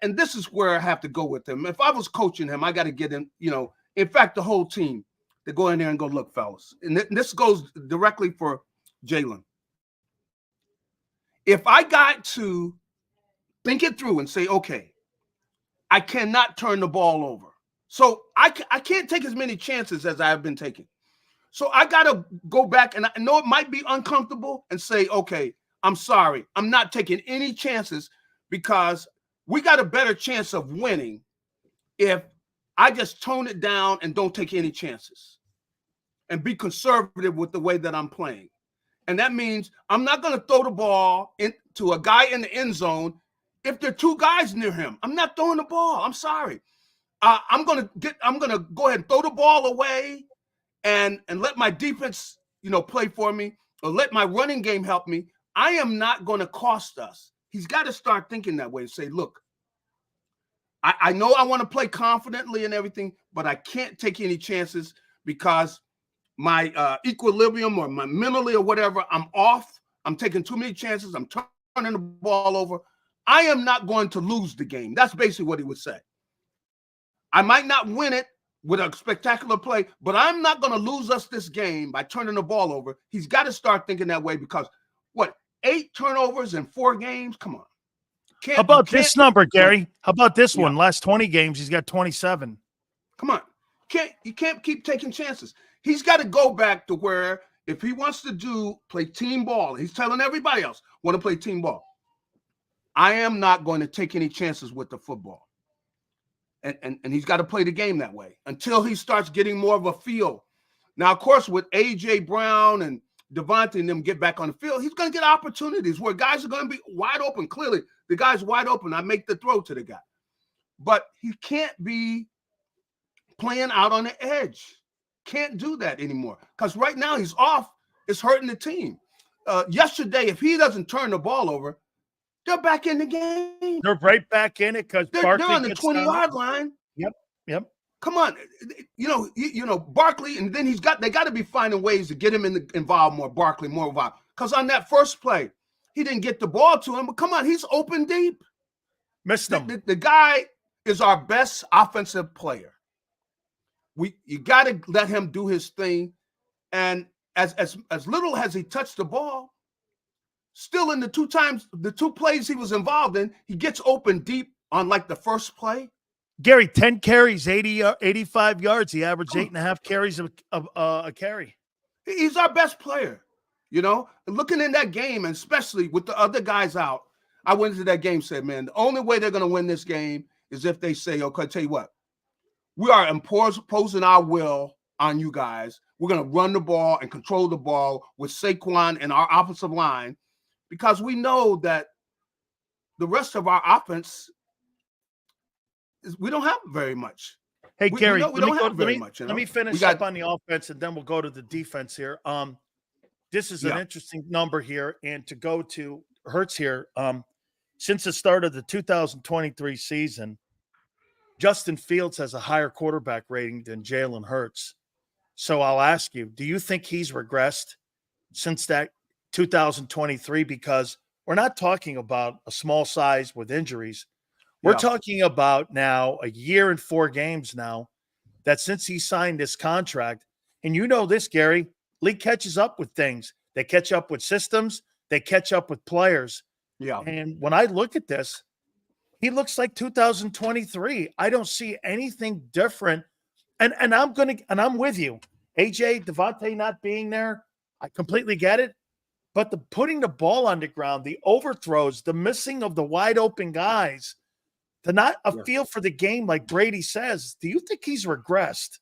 And this is where I have to go with him. If I was coaching him, I got to get him, in fact, the whole team to go in there and go, look, fellas. And this goes directly for Jalen. If I got to think it through and say, okay, I cannot turn the ball over. So I can't take as many chances as I have been taking. So I got to go back, and I know it might be uncomfortable, and say, okay, I'm sorry. I'm not taking any chances, because we got a better chance of winning if I just tone it down and don't take any chances and be conservative with the way that I'm playing. And that means I'm not going to throw the ball into a guy in the end zone if there are two guys near him. I'm not throwing the ball. I'm sorry. I'm going to go ahead and throw the ball away and let my defense, play for me or let my running game help me, I am not going to cost us. He's got to start thinking that way and say, look, I know I want to play confidently and everything, but I can't take any chances because my equilibrium or my mentally or whatever, I'm off. I'm taking too many chances. I'm turning the ball over. I am not going to lose the game. That's basically what he would say. I might not win it with a spectacular play, but I'm not going to lose us this game by turning the ball over. He's got to start thinking that way because, 8 turnovers in 4 games? Come on. How about this number, Gary? How about this one? Last 20 games, he's got 27. Come on. You can't keep taking chances. He's got to go back to where if he wants to play team ball, he's telling everybody else, want to play team ball. I am not going to take any chances with the football. And he's got to play the game that way until he starts getting more of a feel. Now, of course, with A.J. Brown and Devontae and them get back on the field, he's going to get opportunities where guys are going to be wide open. Clearly, the guy's wide open. I make the throw to the guy. But he can't be playing out on the edge. Can't do that anymore because right now he's off. It's hurting the team. Yesterday, if he doesn't turn the ball over, they're back in the game. They're right back in it because they're on the 20-yard line. Yep. Come on, Barkley, and then they got to be finding ways to get him involved more. Barkley more involved because on that first play, he didn't get the ball to him. But come on, he's open deep. Missed him. The guy is our best offensive player. You got to let him do his thing, and as little as he touched the ball. Still in the 2 plays he was involved in, he gets open deep on like the first play. Gary, 10 carries, 85 yards. He averaged 8.5 carries a carry. He's our best player, Looking in that game, and especially with the other guys out, I went into that game and said, man, the only way they're going to win this game is if they say, okay, tell you what, we are imposing our will on you guys. We're going to run the ball and control the ball with Saquon and our offensive line. Because we know that the rest of our offense we don't have very much. Hey, Gary, we don't have very much. Let me finish up on the offense, and then we'll go to the defense here. This is an interesting number here, and to go to Hurts here. Since the start of the 2023 season, Justin Fields has a higher quarterback rating than Jalen Hurts. So I'll ask you, do you think he's regressed since that 2023? Because we're not talking about a small size with injuries. We're talking about now a year and 4 games now that since he signed this contract, and you know this, Gary, league catches up with things. They catch up with systems. They catch up with players. Yeah. And when I look at this, he looks like 2023. I don't see anything different. And I'm with you. AJ, Devontae not being there, I completely get it. But the putting the ball on the ground, the overthrows, the missing of the wide open guys, the not a feel for the game, like Brady says, do you think he's regressed?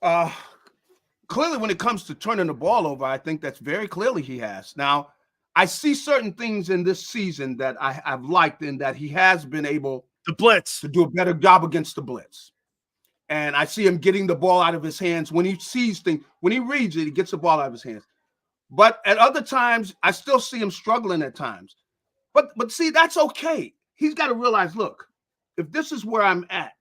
Clearly, when it comes to turning the ball over, I think that's very clearly he has. Now, I see certain things in this season that I've liked in that he has been able to blitz, to do a better job against the blitz. And I see him getting the ball out of his hands when he sees things. When he reads it, he gets the ball out of his hands. But at other times, I still see him struggling at times. But see, that's okay. He's got to realize, look, if this is where I'm at,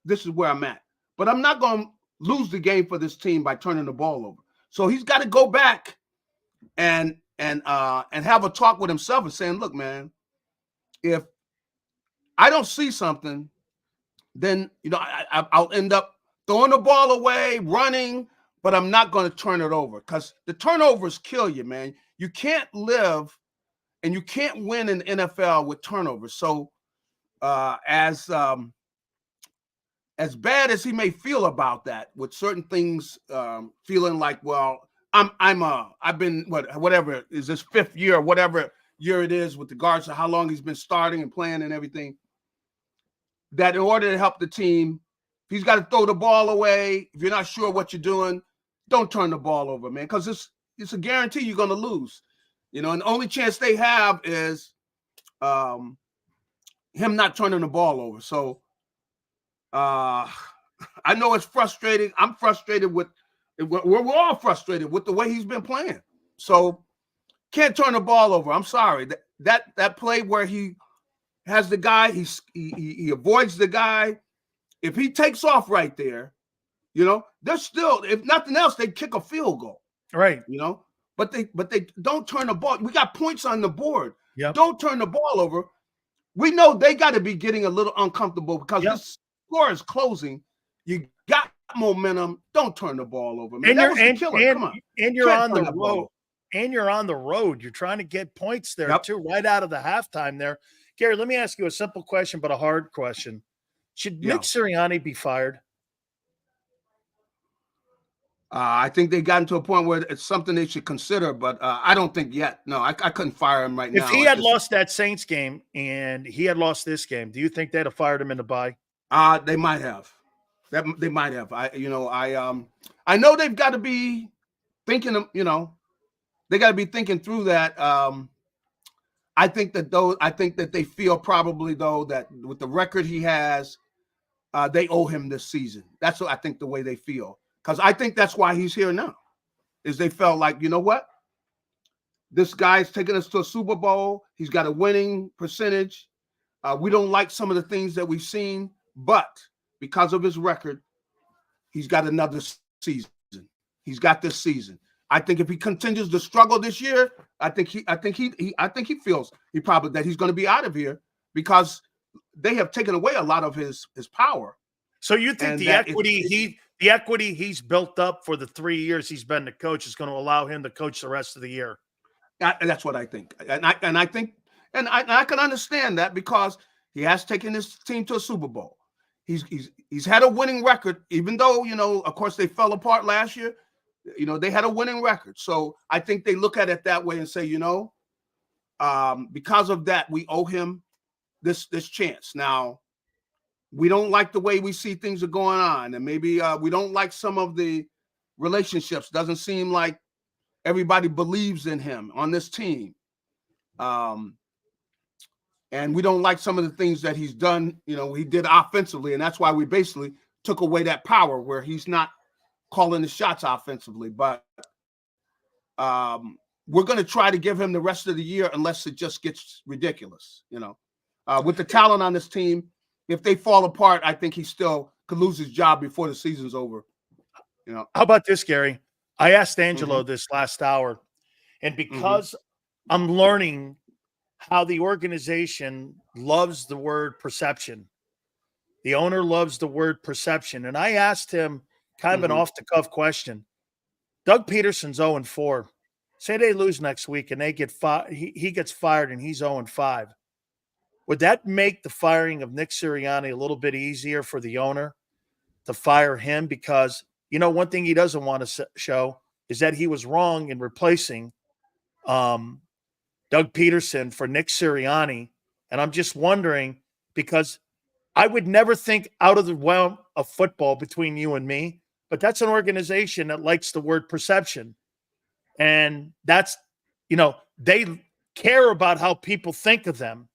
this is where I'm at. But I'm not going to lose the game for this team by turning the ball over. So he's got to go back and have a talk with himself and saying, look, man, if I don't see something, then, I'll end up throwing the ball away, running, but I'm not going to turn it over because the turnovers kill you, man. You can't live and you can't win in the NFL with turnovers. So as bad as he may feel about that, with certain things feeling like, well, I've been whatever is this 5th year or whatever year it is with regards to how long he's been starting and playing and everything, that in order to help the team, if he's got to throw the ball away, if you're not sure what you're doing, don't turn the ball over, man, because it's a guarantee you're going to lose. And the only chance they have is him not turning the ball over. So I know it's frustrating. I'm frustrated with We're all frustrated with the way he's been playing. So can't turn the ball over. I'm sorry. That play where he has the guy, he avoids the guy. If he takes off right there, they're still, if nothing else, they kick a field goal. Right. But they don't turn the ball. We got points on the board. Yep. Don't turn the ball over. We know they got to be getting a little uncomfortable because this score is closing. You got momentum. Don't turn the ball over. Man, that was the killer. Come on. And you're on the road. And you're on the road. You're trying to get points there too, right out of the halftime there. Gary, let me ask you a simple question, but a hard question. Should Nick Sirianni be fired? I think they gotten to a point where it's something they should consider, but I don't think yet. No, I couldn't fire him right now. If he had lost that Saints game and he had lost this game, do you think they'd have fired him in the bye? They might have. They might have. I know they've got to be thinking of, they got to be thinking through that. I think that they feel probably though that with the record he has, they owe him this season. That's what I think the way they feel. Because I think that's why he's here now, is they felt like, you know what? This guy's taking us to a Super Bowl. He's got a winning percentage. We don't like some of the things that we've seen, but because of his record, he's got another season. He's got this season. I think if he continues to struggle this year, I think he feels probably that he's going to be out of here because they have taken away a lot of his power. So you think the equity he's built up for the 3 years he's been the coach is going to allow him to coach the rest of the year? That's what I think, and I think I can understand that because he has taken his team to a Super Bowl. He's had a winning record, even though of course they fell apart last year. They had a winning record, so I think they look at it that way and say, because of that, we owe him this chance. Now, we don't like the way we see things are going on, and maybe we don't like some of the relationships. Doesn't seem like everybody believes in him on this team, and we don't like some of the things that he's done. He did offensively, and that's why we basically took away that power where he's not calling the shots offensively. But we're going to try to give him the rest of the year unless it just gets ridiculous. With the talent on this team. If they fall apart, I think he still could lose his job before the season's over. How about this, Gary? I asked Angelo this last hour, and because I'm learning how the organization loves the word perception, the owner loves the word perception, and I asked him kind of an off-the-cuff question. Doug Peterson's 0-4. Say they lose next week and they get he gets fired and he's 0-5. Would that make the firing of Nick Sirianni a little bit easier for the owner to fire him? Because, one thing he doesn't want to show is that he was wrong in replacing Doug Peterson for Nick Sirianni. And I'm just wondering, because I would never think out of the realm of football between you and me, but that's an organization that likes the word perception. And that's, they care about how people think of them.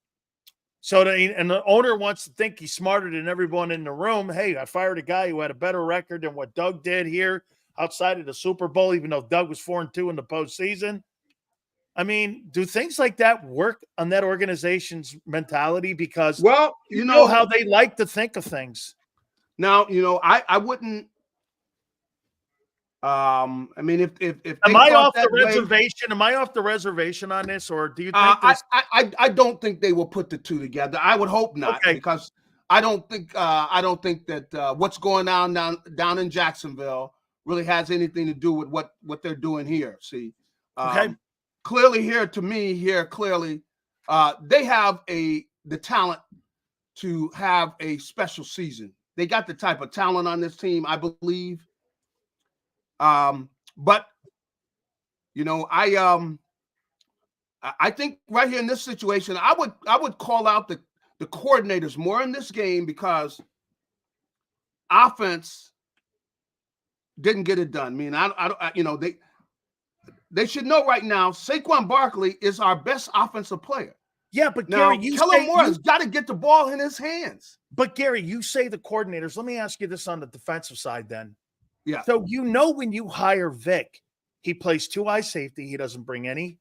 So, and the owner wants to think he's smarter than everyone in the room. Hey, I fired a guy who had a better record than what Doug did here outside of the Super Bowl, even though Doug was 4-2 in the postseason. I mean, do things like that work on that organization's mentality? Because, you know how they like to think of things. Now, I wouldn't. I mean, if am I off the reservation? Am I off the reservation on this, or do you think? I don't think they will put the two together. I would hope not, because I don't think that what's going on down in Jacksonville really has anything to do with what they're doing here. See, clearly they have the talent to have a special season. They got the type of talent on this team, I believe. But I think right here in this situation, I would call out the coordinators more in this game, because offense didn't get it done. I mean, they should know right now Saquon Barkley is our best offensive player. Yeah, but now, Gary, Kellen Moore has got to get the ball in his hands. But Gary, you say the coordinators. Let me ask you this on the defensive side then. Yeah. So when you hire Vic, he plays 2 eye safety. He doesn't bring any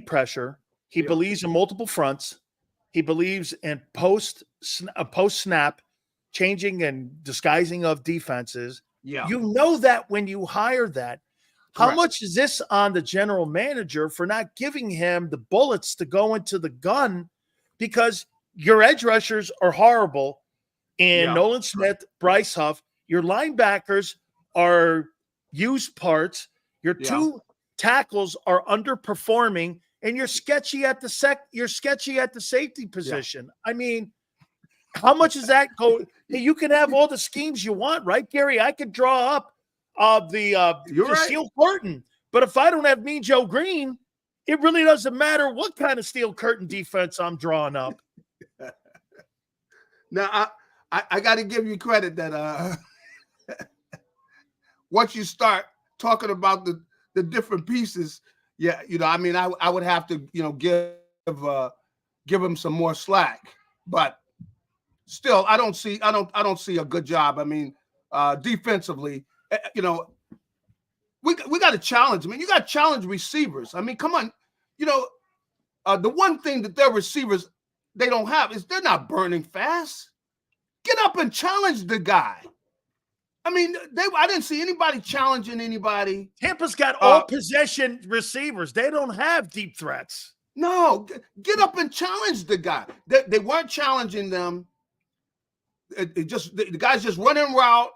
pressure. He believes in multiple fronts. He believes in post snap changing and disguising of defenses. Yeah. You know that when you hire that. How Correct. much is this on the general manager for not giving him the bullets to go into the gun? Because your edge rushers are horrible in Nolan Smith, Bryce Huff. Your linebackers are used parts. Your 2 tackles are underperforming, and you're sketchy at the safety position. I mean, how much is that go? You can have all the schemes you want, right, Gary? I could draw up the steel curtain, but if I don't have Mean Joe Green, it really doesn't matter what kind of steel curtain defense I'm drawing up. Now I got to give you credit that once you start talking about the different pieces, I would have to give him some more slack, but still I don't see a good job. I mean, defensively. We got to challenge. I mean, you got to challenge receivers. I mean, come on. The one thing that their receivers they don't have is they're not burning fast. Get up and challenge the guy. I mean, I didn't see anybody challenging anybody. Tampa's got all possession receivers. They don't have deep threats. No, get up and challenge the guy. They weren't challenging them. The guy's just running route.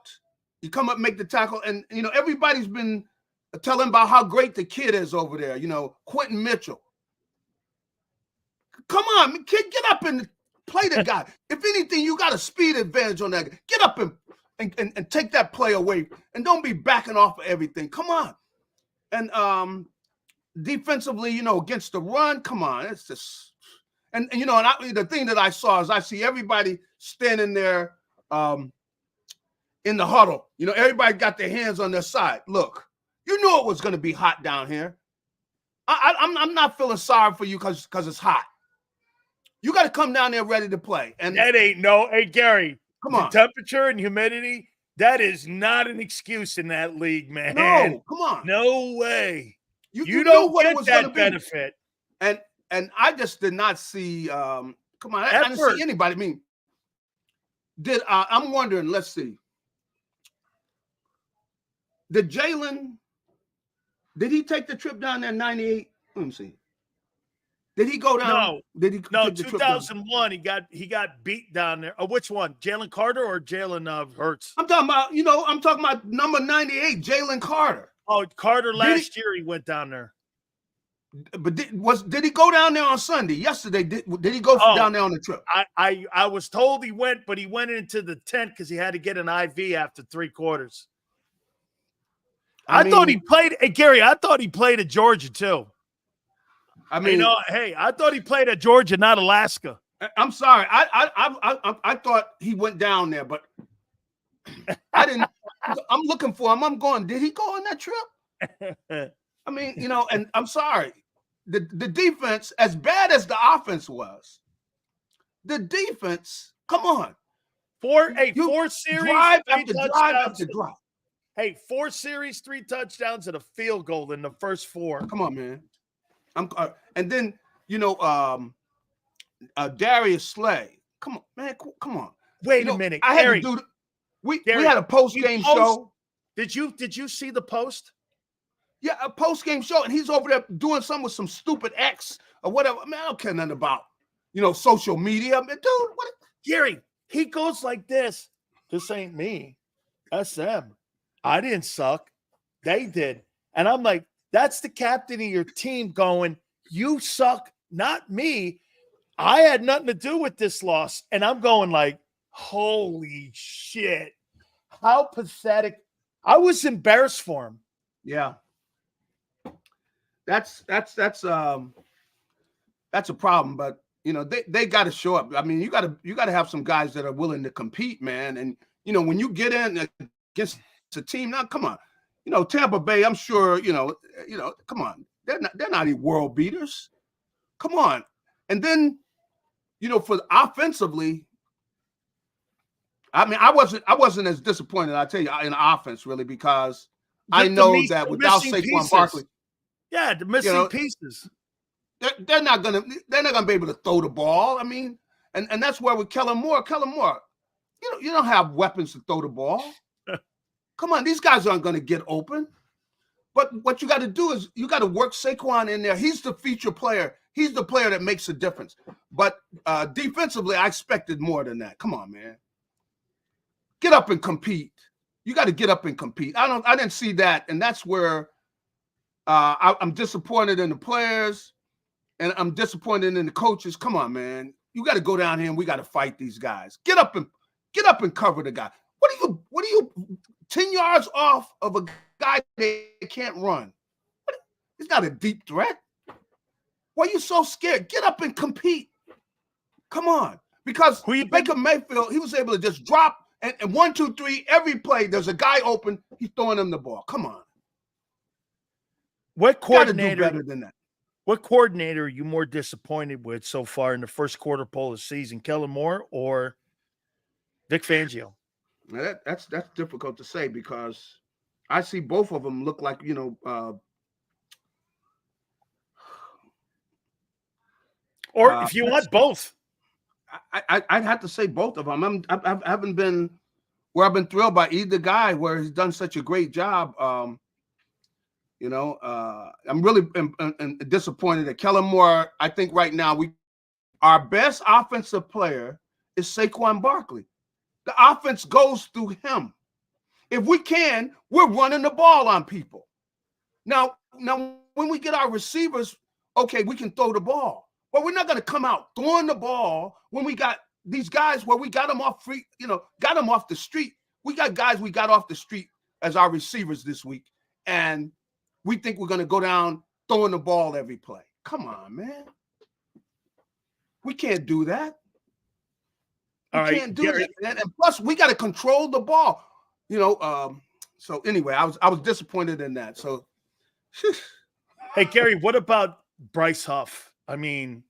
You come up, make the tackle, and everybody's been telling about how great the kid is over there. Quentin Mitchell. Come on, kid, get up and play the guy. If anything, you got a speed advantage on that guy. Get up and take that play away, and don't be backing off of everything. Come on, and defensively, against the run, come on, it's just and the thing that I saw is I see everybody standing there. In the huddle, everybody got their hands on their side. Look, you knew it was going to be hot down here. I'm not feeling sorry for you because it's hot. You got to come down there ready to play. And that ain't hey Gary, come on. The temperature and humidity, that is not an excuse in that league, man. No, come on. No way. You know don't what get it was that gonna be. benefit. And I just did not see. Come on, I didn't see anybody. I mean, I'm wondering. Let's see. Did Jalen? Did he take the trip down there in '98? Let me see. Did he go down? No. Did he? No, take the trip down? 2001. He got beat down there. Oh, which one? Jalen Carter or Jalen Hurts? I'm talking about. I'm talking about number 98, Jalen Carter. Oh, Carter last year he went down there. But did he go down there on Sunday? Yesterday, did he go down there on the trip? I was told he went, but he went into the tent because he had to get an IV after 3 quarters. I thought he played. Hey, Gary, I thought he played at Georgia too. I mean, hey, I thought he played at Georgia, not Alaska. I'm sorry. I thought he went down there, but I didn't. I'm looking for him. I'm going. Did he go on that trip? I mean, and I'm sorry. The defense, as bad as the offense was, the defense. Come on, 4 series, drive after drive after drive. Hey, 4 series, 3 touchdowns, and a field goal in the first 4. Come on, man. And then Darius Slay. Come on, man. Come on. Wait a minute. I had to do. We had a post-game show. Did you see the post? Yeah, a post-game show, and he's over there doing something with some stupid X or whatever. Man, I don't care nothing about social media. Man, dude, what? Gary, he goes like this. This ain't me. That's them. I didn't suck. They did. And I'm like, that's the captain of your team going, you suck, not me. I had nothing to do with this loss. And I'm going like, holy shit. How pathetic. I was embarrassed for him. Yeah. That's a problem, but they got to show up. I mean, you got to have some guys that are willing to compete, man. And when you get in against a team, now come on. Tampa Bay, I'm sure, come on. They're not any world beaters. Come on. And then, for offensively, I mean, I wasn't as disappointed, I tell you, in offense, really, because I know that without Saquon Barkley, yeah, the missing pieces, they're not gonna be able to throw the ball. I mean, and that's where with Kellen Moore, you don't have weapons to throw the ball. Come on, these guys aren't going to get open. But what you got to do is you got to work Saquon in there. He's the feature player. He's the player that makes a difference. But defensively, I expected more than that. Come on, man. Get up and compete. You got to get up and compete. I didn't see that, and that's where I'm disappointed in the players, and I'm disappointed in the coaches. Come on, man. You got to go down here and we got to fight these guys. Get up and cover the guy. What are you 10 yards off of a guy that can't run? He's not a deep threat. Why are you so scared? Get up and compete. Come on. Because Baker Mayfield, he was able to just drop and 1, 2, 3, every play, there's a guy open, he's throwing him the ball. Come on. What coordinator do better than that? What coordinator are you more disappointed with so far in the first quarter poll of the season, Kellen Moore or Vic Fangio? That's difficult to say because I see both of them look like, or if you want both. I'd have to say both of them. I haven't been where I've been thrilled by either guy where he's done such a great job. I'm really disappointed that Kellen Moore, I think right now our best offensive player is Saquon Barkley. The offense goes through him. If we can, we're running the ball on people. Now when we get our receivers, okay, we can throw the ball. But we're not going to come out throwing the ball when we got these guys where we got them off got them off the street. We got guys we got off the street as our receivers this week. And we think we're going to go down throwing the ball every play. Come on, man. We can't do that. We can't do that. And plus, we got to control the ball. So anyway, I was disappointed in that. So, hey, Gary, what about Bryce Huff? I mean,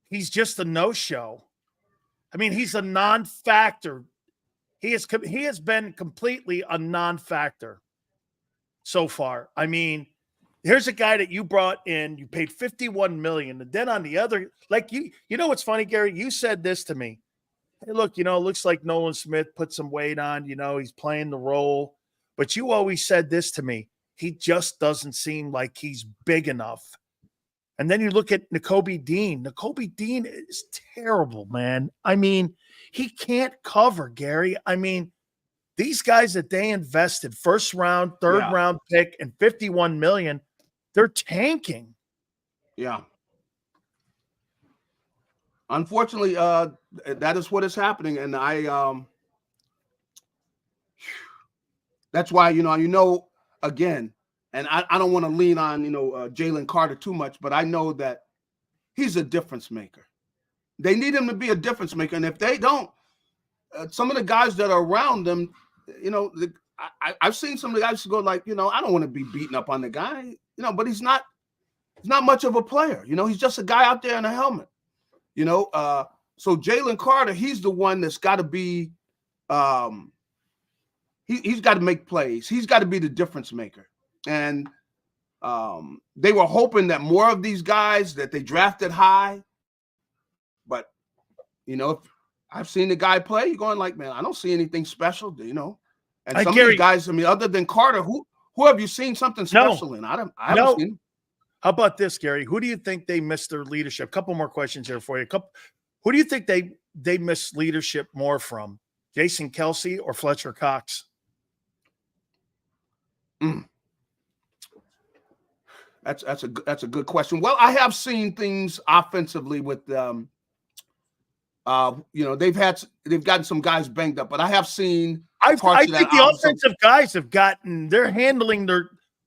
he's just a no-show. I mean, he's a non-factor. He has been completely a non-factor so far. I mean, here's a guy that you brought in, you paid $51 million, and then on the other, like you know what's funny, Gary? You said this to me. Hey, look, it looks like Nolan Smith put some weight on, he's playing the role. But you always said this to me. He just doesn't seem like he's big enough. And then you look at Nakobe Dean. Nakobe Dean is terrible, man. I mean, he can't cover, Gary. I mean, these guys that they invested, first round, third round pick, and $51 million, they're tanking. Yeah. Unfortunately, that is what is happening. And that's why, again, and I don't want to lean on, Jalen Carter too much, but I know that he's a difference maker. They need him to be a difference maker. And if they don't, some of the guys that are around them, I've seen some of the guys go like, I don't want to be beating up on the guy, but he's not much of a player. He's just a guy out there in a helmet, So Jalen Carter, he's the one that's got to be, he's got to make plays. He's got to be the difference maker. And they were hoping that more of these guys that they drafted high, but if I've seen the guy play, you're going like, man, I don't see anything special, And some of these guys, other than Carter, who have you seen something special in? I haven't seen. How about this, Gary? Who do you think they missed their leadership? A couple more questions here for you. Who do you think they missed leadership more from? Jason Kelce or Fletcher Cox? That's a good question. Well, I have seen things offensively with them. They've gotten some guys banged up, but I have seen. I think the offensive guys they're handling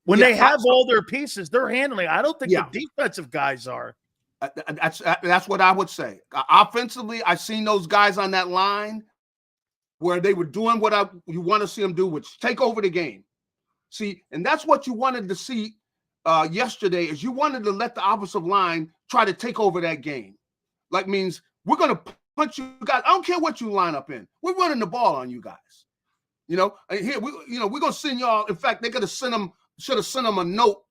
they have all their pieces, they're handling. I don't think the defensive guys are. That's what I would say. Offensively, I've seen those guys on that line where they were doing what you want to see them do, which take over the game. See, and that's what you wanted to see yesterday is you wanted to let the offensive line try to take over that game. Like means we're going to punch you guys. I don't care what you line up in. We're running the ball on you guys. You know, and here we're gonna send y'all. In fact, they should have sent them a note.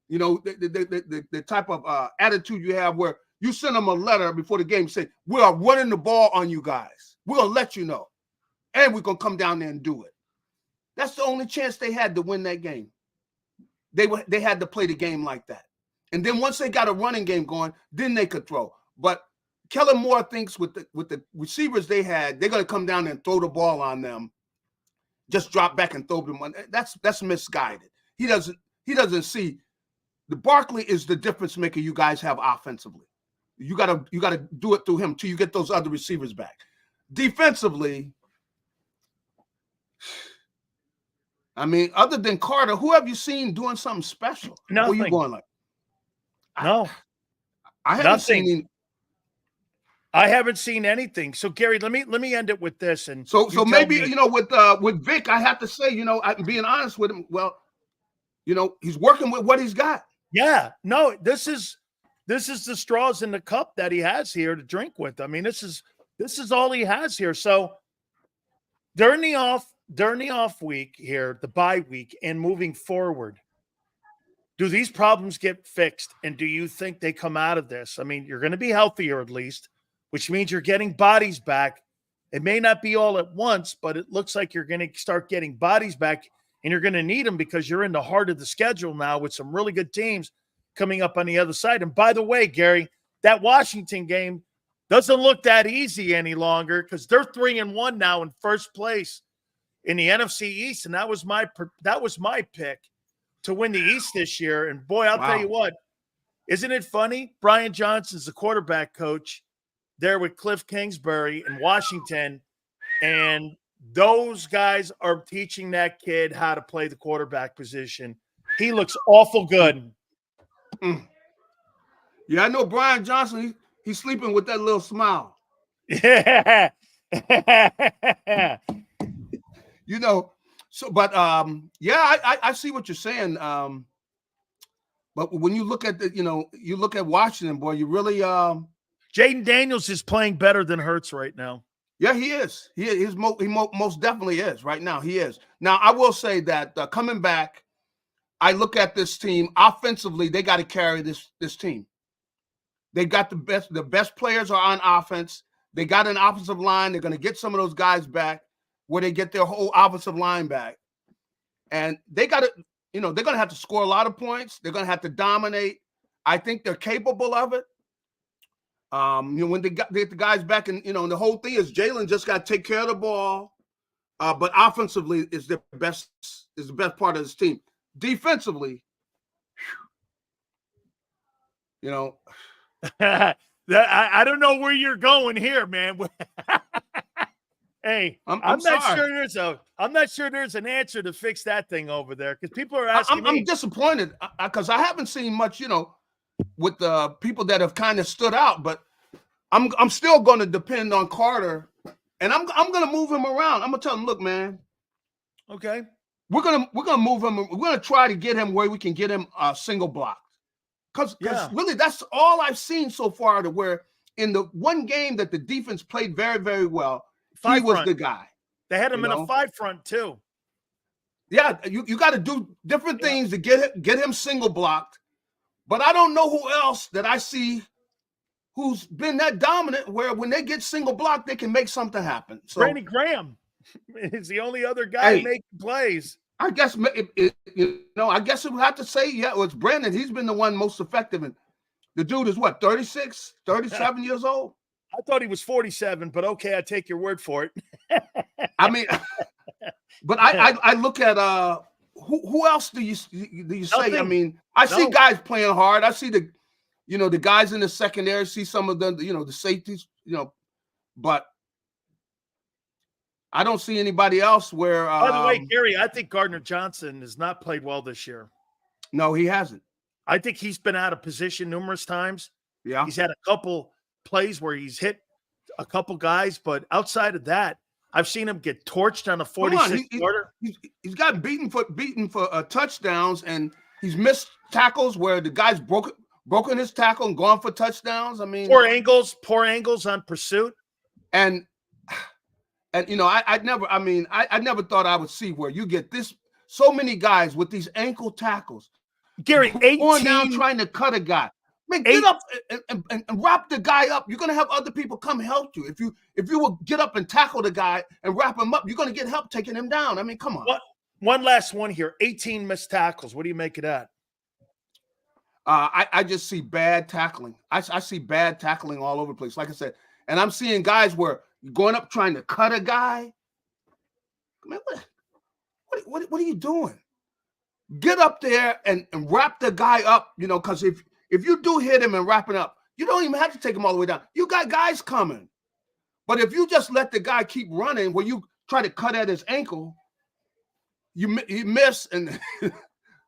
You know, the type of attitude you have where you send them a letter before the game saying, we are running the ball on you guys. We're gonna let you know. And we're gonna come down there and do it. That's the only chance they had to win that game. They had to play the game like that. And then once they got a running game going, then they could throw. But Kellen Moore thinks with the receivers they had, they're gonna come down and throw the ball on them, just drop back and throw them on. That's misguided. He doesn't see the Barkley is the difference maker you guys have offensively. You gotta do it through him till you get those other receivers back. Defensively, I mean, other than Carter, who have you seen doing something special? Nothing. Who are you going like? No, I haven't seen. I haven't seen anything. So Gary, let me end it with this. And so maybe with Vic, I have to say, I'm being honest with him. Well, he's working with what he's got. Yeah, no, this is the straws in the cup that he has here to drink with. I mean, this is all he has here. So during the off week here, the bye week, and moving forward, do these problems get fixed? And do you think they come out of this? I mean, you're going to be healthier at least, which means you're getting bodies back. It may not be all at once, but it looks like you're going to start getting bodies back, and you're going to need them because you're in the heart of the schedule now with some really good teams coming up on the other side. And by the way, Gary, that Washington game doesn't look that easy any longer because they're 3-1 now in first place in the NFC East, and that was my pick to win the East this year. And boy, I'll tell you what, isn't it funny? Brian Johnson's the quarterback coach there with Cliff Kingsbury in Washington, and those guys are teaching that kid how to play the quarterback position. He looks awful good. Yeah, I know Brian Johnson. He's sleeping with that little smile. Yeah. I see what you're saying. But when you look at you look at Washington, boy, you really Jaden Daniels is playing better than Hurts right now. Yeah, he is. He most definitely is right now. He is. Now, I will say that coming back, I look at this team offensively. They got to carry this team. They got the best players are on offense. They got an offensive line. They're going to get some of those guys back where they get their whole offensive line back. And they got to, they're going to have to score a lot of points. They're going to have to dominate. I think they're capable of it. When they get the guys back, and the whole thing is Jalen just got to take care of the ball. But offensively is the best part of this team. Defensively, I don't know where you're going here, man. Hey, I'm not sure there's an answer to fix that thing over there because people are asking me. I'm disappointed because I haven't seen much, with the people that have kind of stood out, but I'm still going to depend on Carter, and I'm going to move him around. I'm going to tell him, look, man. Okay. We're gonna move him. We're gonna try to get him where we can get him single block, because really that's all I've seen so far. To where in the one game that the defense played very, very well, he was the guy. They had him in a 5 front too. Yeah, you got to do different things to get him single blocked. But I don't know who else that I see who's been that dominant where when they get single blocked, they can make something happen. So Brandon Graham is the only other guy making plays. I guess I guess we'll have to say, it's Brandon. He's been the one most effective. And the dude is what, 36, 37 years old? I thought he was 47, but okay, I take your word for it. I mean, but I look at who else do you say? I mean, I see guys playing hard. I see the guys in the secondary, see some of them, the safeties, but I don't see anybody else where. By the way, Gary, I think Gardner Johnson has not played well this year. No, he hasn't. I think he's been out of position numerous times. Yeah. He's had a couple plays where he's hit a couple guys, but outside of that, I've seen him get torched on a 46-yarder. He's got beaten for touchdowns, and he's missed tackles where the guy's broken his tackle and gone for touchdowns. I mean, poor angles on pursuit. And you know, I never thought I would see where you get so many guys with these ankle tackles. Gary, going 18 down trying to cut a guy. Man, get up and wrap the guy up. You're gonna have other people come help you. If you will get up and tackle the guy and wrap him up, you're gonna get help taking him down. I mean, come on. One last one here. 18 missed tackles. What do you make of that? I just see bad tackling. I see bad tackling all over the place. Like I said, and I'm seeing guys where you're going up trying to cut a guy. Man, what are you doing? Get up there and wrap the guy up, you know, because if you do hit him and wrap it up, you don't even have to take him all the way down. You got guys coming. But if you just let the guy keep running where you try to cut at his ankle, you miss, and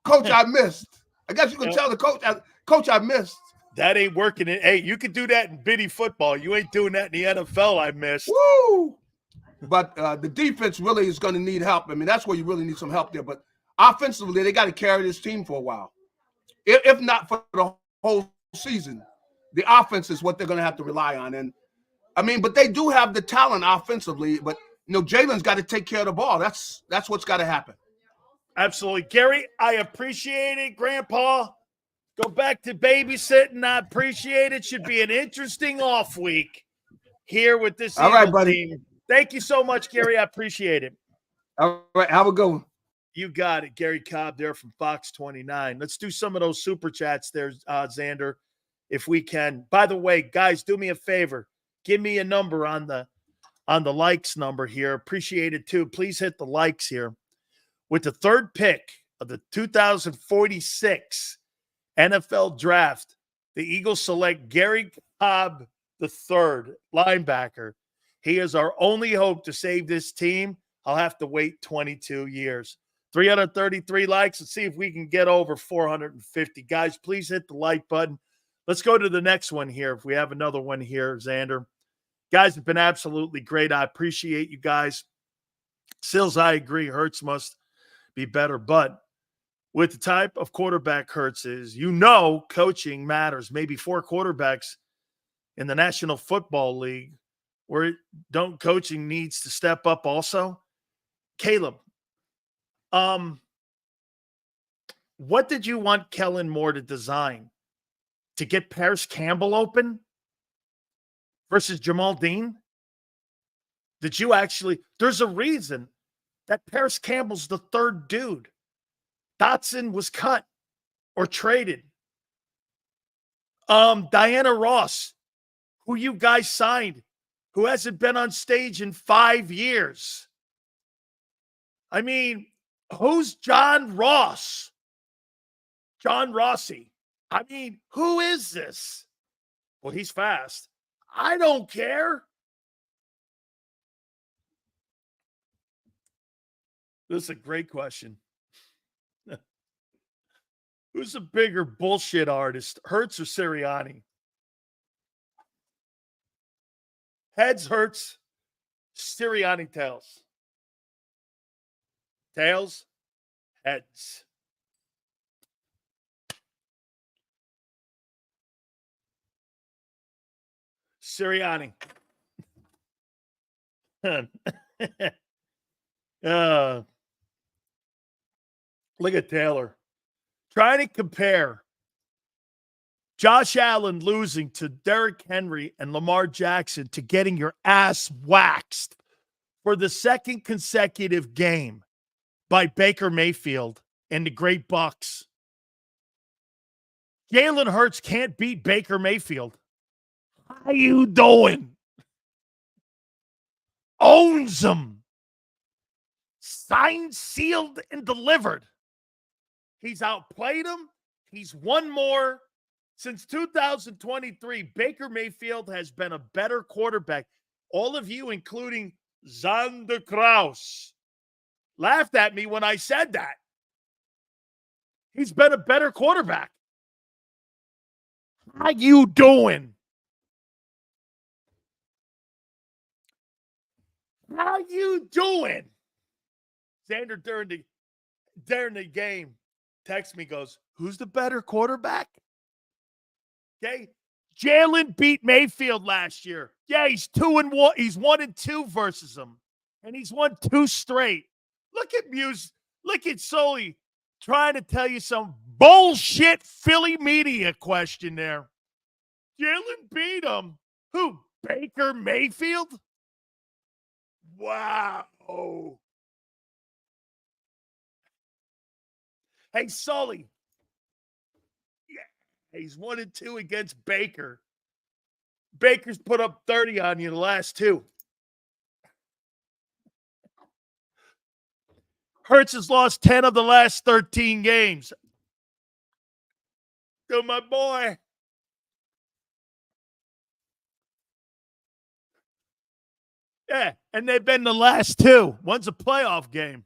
coach, I missed. I guess you can tell the coach, I missed. That ain't working. Hey, you can do that in bitty football. You ain't doing that in the NFL, I missed. Woo! But the defense really is going to need help. I mean, that's where you really need some help there. But offensively, they got to carry this team for a while. If not for the whole season, the offense is what they're going to have to rely on. And I mean, but they do have the talent offensively. But you know, Jalen's got to take care of the ball. That's what's got to happen. Absolutely, Gary. I appreciate it, Grandpa. Go back to babysitting. I appreciate it. Should be an interesting off week here with this All right, Eagle buddy. team. Thank you so much, Gary. I appreciate it. All right, have a good one. You got it, Gary Cobb there from Fox 29. Let's do some of those super chats there, Xander, if we can. By the way, guys, do me a favor. Give me a number on the likes number here. Appreciate it too. Please hit the likes here. With the third pick of the 2046 NFL Draft, the Eagles select Gary Cobb III, linebacker. He is our only hope to save this team. I'll have to wait 22 years. 333 likes. Let's see if we can get over 450. Guys, please hit the like button. Let's go to the next one here. If we have another one here, Xander. Guys, it's been absolutely great. I appreciate you guys. Sills, I agree. Hurts must be better. But with the type of quarterback Hurts is, you know, coaching matters. Maybe 4 quarterbacks in the National Football League where coaching needs to step up also. Caleb, what did you want Kellen Moore to design? To get Paris Campbell open versus Jamal Dean? Did you actually – there's a reason that Paris Campbell's the third dude. Dotson was cut or traded. Diana Ross, who you guys signed, who hasn't been on stage in 5 years. I mean, who's John Ross? John Rossi. I mean, who is this? Well, he's fast. I don't care. This is a great question. Who's a bigger bullshit artist, Hurts or Sirianni? Heads, Hurts. Sirianni, tails. Tails, heads. Sirianni. Look at Taylor. Trying to compare Josh Allen losing to Derrick Henry and Lamar Jackson to getting your ass waxed for the second consecutive game by Baker Mayfield and the great Bucks. Jalen Hurts can't beat Baker Mayfield. How you doing? Owns them. Signed, sealed, and delivered. He's outplayed him. He's won more. Since 2023, Baker Mayfield has been a better quarterback. All of you, including Xander Kraus, laughed at me when I said that. He's been a better quarterback. How you doing? How you doing? Xander during the game texts me, goes, who's the better quarterback? Okay. Jalen beat Mayfield last year. Yeah, he's 2-1. He's 1-2 versus him. And he's won 2 straight. Look at Muse. Look at Sully trying to tell you some bullshit Philly media question there. Jalen beat him. Who? Baker Mayfield? Wow. Hey, Sully. Yeah, he's 1-2 against Baker. Baker's put up 30 on you the last 2. Hurts has lost 10 of the last 13 games. To my boy. Yeah, and they've been the last 2. One's a playoff game.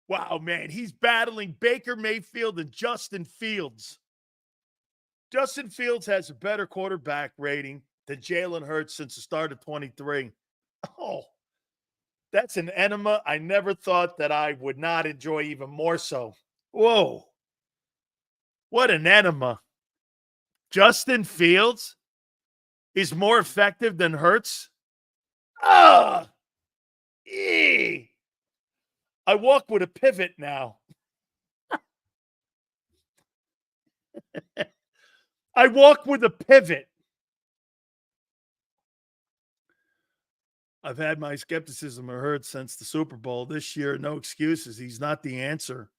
Wow, man, he's battling Baker Mayfield and Justin Fields. Justin Fields has a better quarterback rating than Jalen Hurts since the start of 23. Oh, that's an enema I never thought that I would not enjoy even more so. Whoa. What an enema. Justin Fields is more effective than Hurts? I walk with a pivot now. I walk with a pivot. I've had my skepticism of Hurts since the Super Bowl. This year, no excuses. He's not the answer.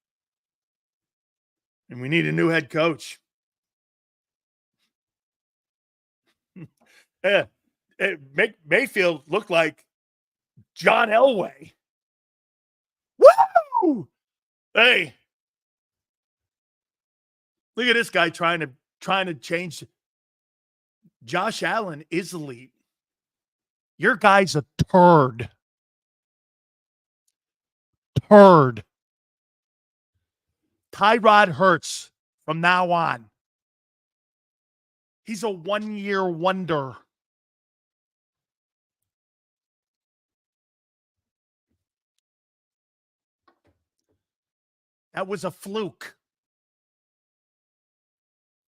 And we need a new head coach. Yeah, make Mayfield look like John Elway. Woo! Hey, look at this guy trying to change. Josh Allen is elite. Your guy's a turd. Tyrod Hurts from now on. He's a one-year wonder. That was a fluke.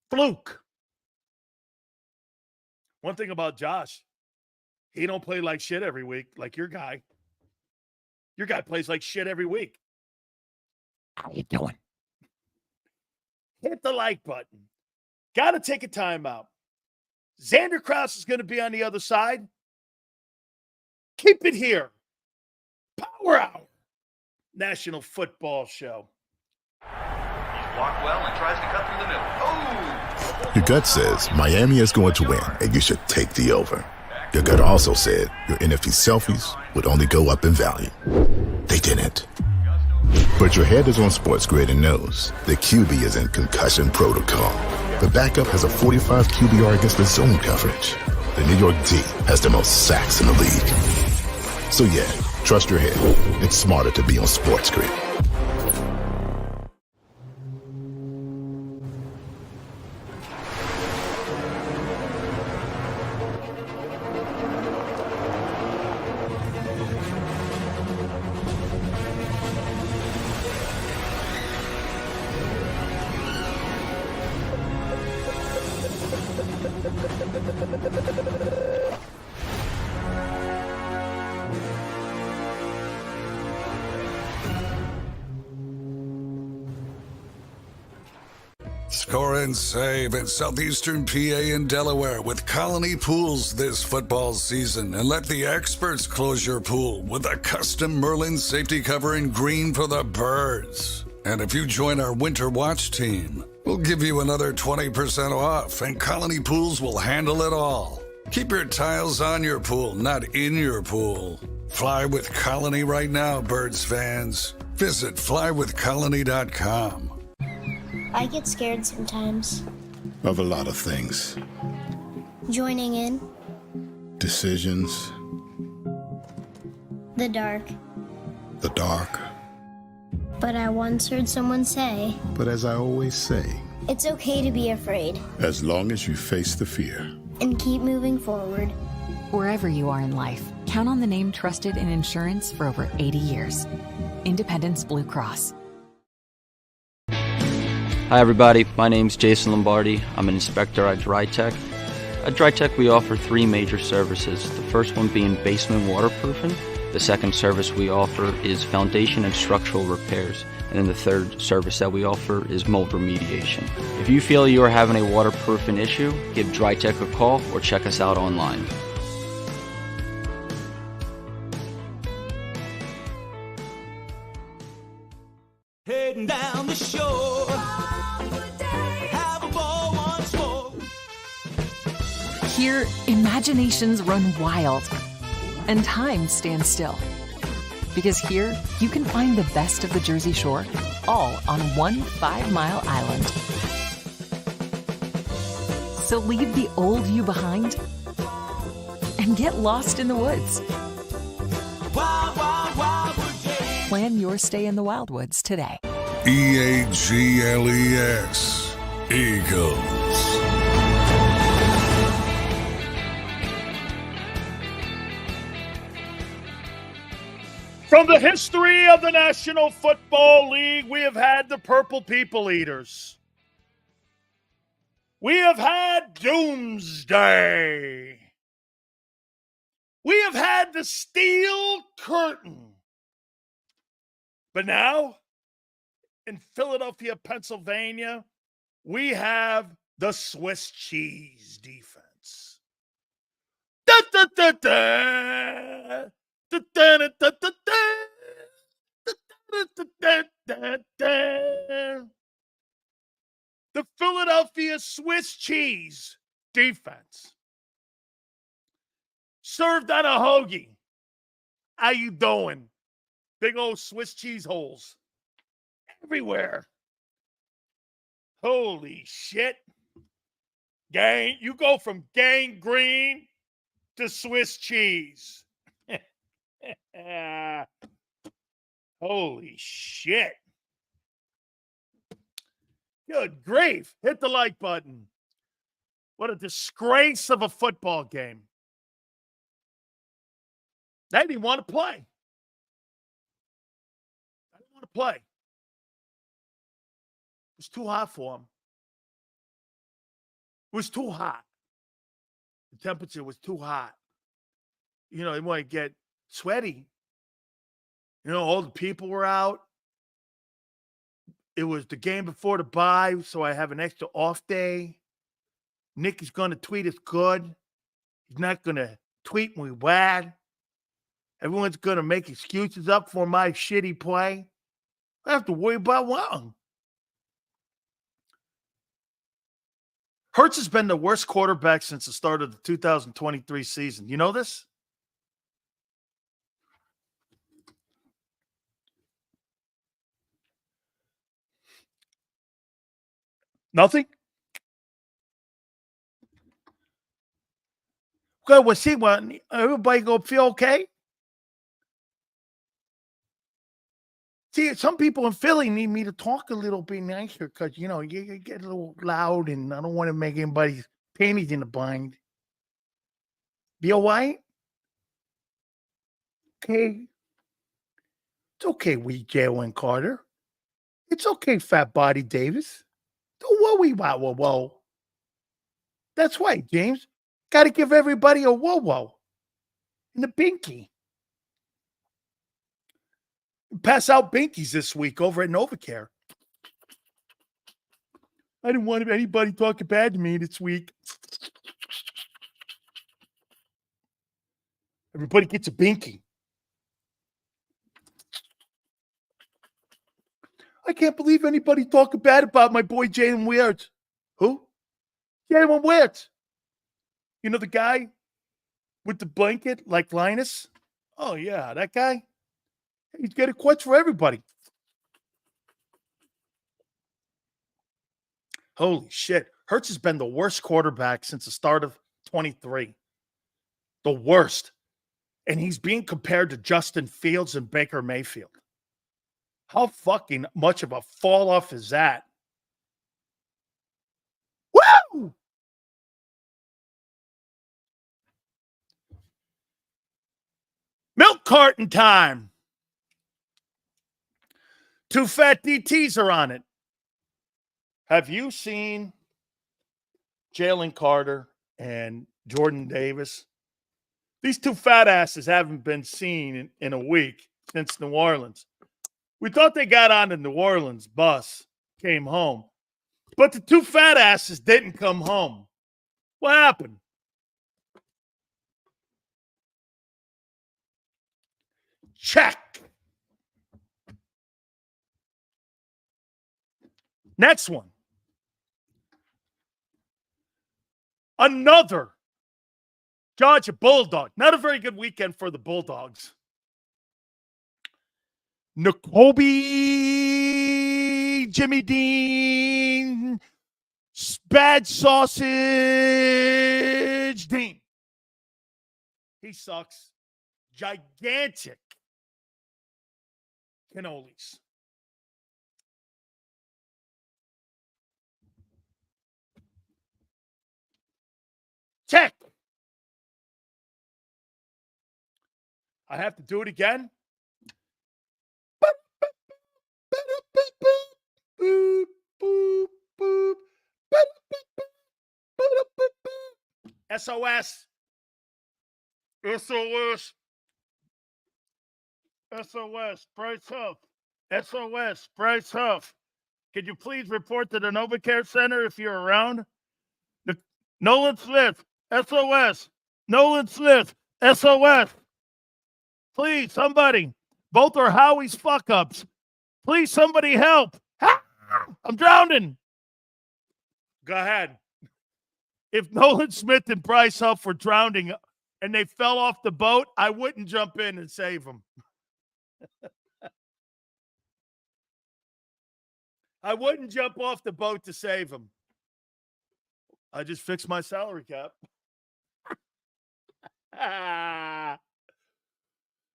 Fluke. One thing about Josh, he don't play like shit every week like your guy. Your guy plays like shit every week. How you doing? Hit the like button. Got to take a timeout. Xander Krause is going to be on the other side. Keep it here. Power Hour. National Football Show. He's blocked well and tries to cut through the middle. Oh! Your gut says Miami is going to win, and you should take the over. Your gut also said your NFC selfies would only go up in value. They didn't. But your head is on Sports Grid and knows the QB is in concussion protocol. The backup has a 45 QBR against the zone coverage. The New York D has the most sacks in the league. So yeah, trust your head. It's smarter to be on Sports Grid. Score and save at Southeastern PA and Delaware with Colony Pools this football season, and let the experts close your pool with a custom Merlin safety cover in green for the birds. And if you join our Winter Watch team, we'll give you another 20% off, and Colony Pools will handle it all. Keep your tiles on your pool, not in your pool. Fly with Colony right now, birds fans. Visit flywithcolony.com. I get scared sometimes. Of a lot of things. Joining in. Decisions. The dark. The dark. But I once heard someone say, But as I always say, it's okay to be afraid. as long as you face the fear. And keep moving forward. Wherever you are in life, count on the name trusted in insurance for over 80 years. Independence Blue Cross. Hi everybody, my name's Jason Lombardi. I'm an inspector at DryTech. At DryTech we offer three major services, the first one being basement waterproofing. The second service we offer is foundation and structural repairs. And then the third service that we offer is mold remediation. If you feel you are having a waterproofing issue, give DryTech a call or check us out online. Heading down the shore. Have a ball once more. Here, imaginations run wild and time stands still. Because here, you can find the best of the Jersey Shore, all on one 5-mile island. So leave the old you behind and get lost in the woods. Wild, wild, wildwood. Plan your stay in the Wildwoods today. EAGLES. Eagles. From the history of the National Football League, we have had the Purple People Eaters. We have had Doomsday. We have had the Steel Curtain. But now, in Philadelphia, Pennsylvania, we have the Swiss cheese defense. Da, da, da, da. Da, da, da, da, da, da. Da, da, da, da, da. The Philadelphia Swiss cheese defense. Served on a hoagie. How you doing? Big old Swiss cheese holes everywhere. Holy shit. Gang, you go from gangrene to Swiss cheese. Holy shit. Good grief. Hit the like button. What a disgrace of a football game. They didn't want to play. I didn't want to play. It was too hot for them. It was too hot. The temperature was too hot. You know, they want to get sweaty. You know, all the people were out. It was the game before the bye, so I have an extra off day. Nick is going to tweet us good. He's not going to tweet me bad. Everyone's going to make excuses up for my shitty play. I have to worry about one. Hurts has been the worst quarterback since the start of the 2023 season. You know this? Nothing? Good. Well, see, everybody go feel okay? See, some people in Philly need me to talk a little bit nicer because, you know, you get a little loud and I don't want to make anybody's panties in a bind. Be all right? Okay. It's okay, wee Jalen Carter. It's okay, Fat Body Davis. Don't worry about whoa. That's right, James. Got to give everybody a whoa and a binky. Pass out binkies this week over at NovaCare. I didn't want anybody talking bad to me this week. Everybody gets a binky. I can't believe anybody talking bad about my boy Jalen Hurts. Who? Jalen Hurts. You know the guy with the blanket like Linus? Oh, yeah, that guy. He's got a quote for everybody. Holy shit. Hurts has been the worst quarterback since the start of 23. The worst. And he's being compared to Justin Fields and Baker Mayfield. How fucking much of a fall off is that? Woo! Milk carton time. 2 fat DTs are on it. Have you seen Jalen Carter and Jordan Davis? These two fat asses haven't been seen in a week since New Orleans. We thought they got on the New Orleans bus, came home. But the two fat asses didn't come home. What happened? Check. Next one. Another Georgia Bulldog. Not a very good weekend for the Bulldogs. Nakobe, Jimmy Dean, Bad Sausage Dean. He sucks. Gigantic cannolis. Check. I have to do it again. SOS. SOS. SOS. Bryce Huff. SOS. Bryce Huff. Could you please report to the NovaCare Center if you're around? Nolan Smith. SOS. Nolan Smith. SOS. Please, somebody. Both are Howie's fuck-ups. Please, somebody help. I'm drowning. Go ahead. If Nolan Smith and Bryce Huff were drowning and they fell off the boat, I wouldn't jump in and save them. I wouldn't jump off the boat to save them. I just fixed my salary cap.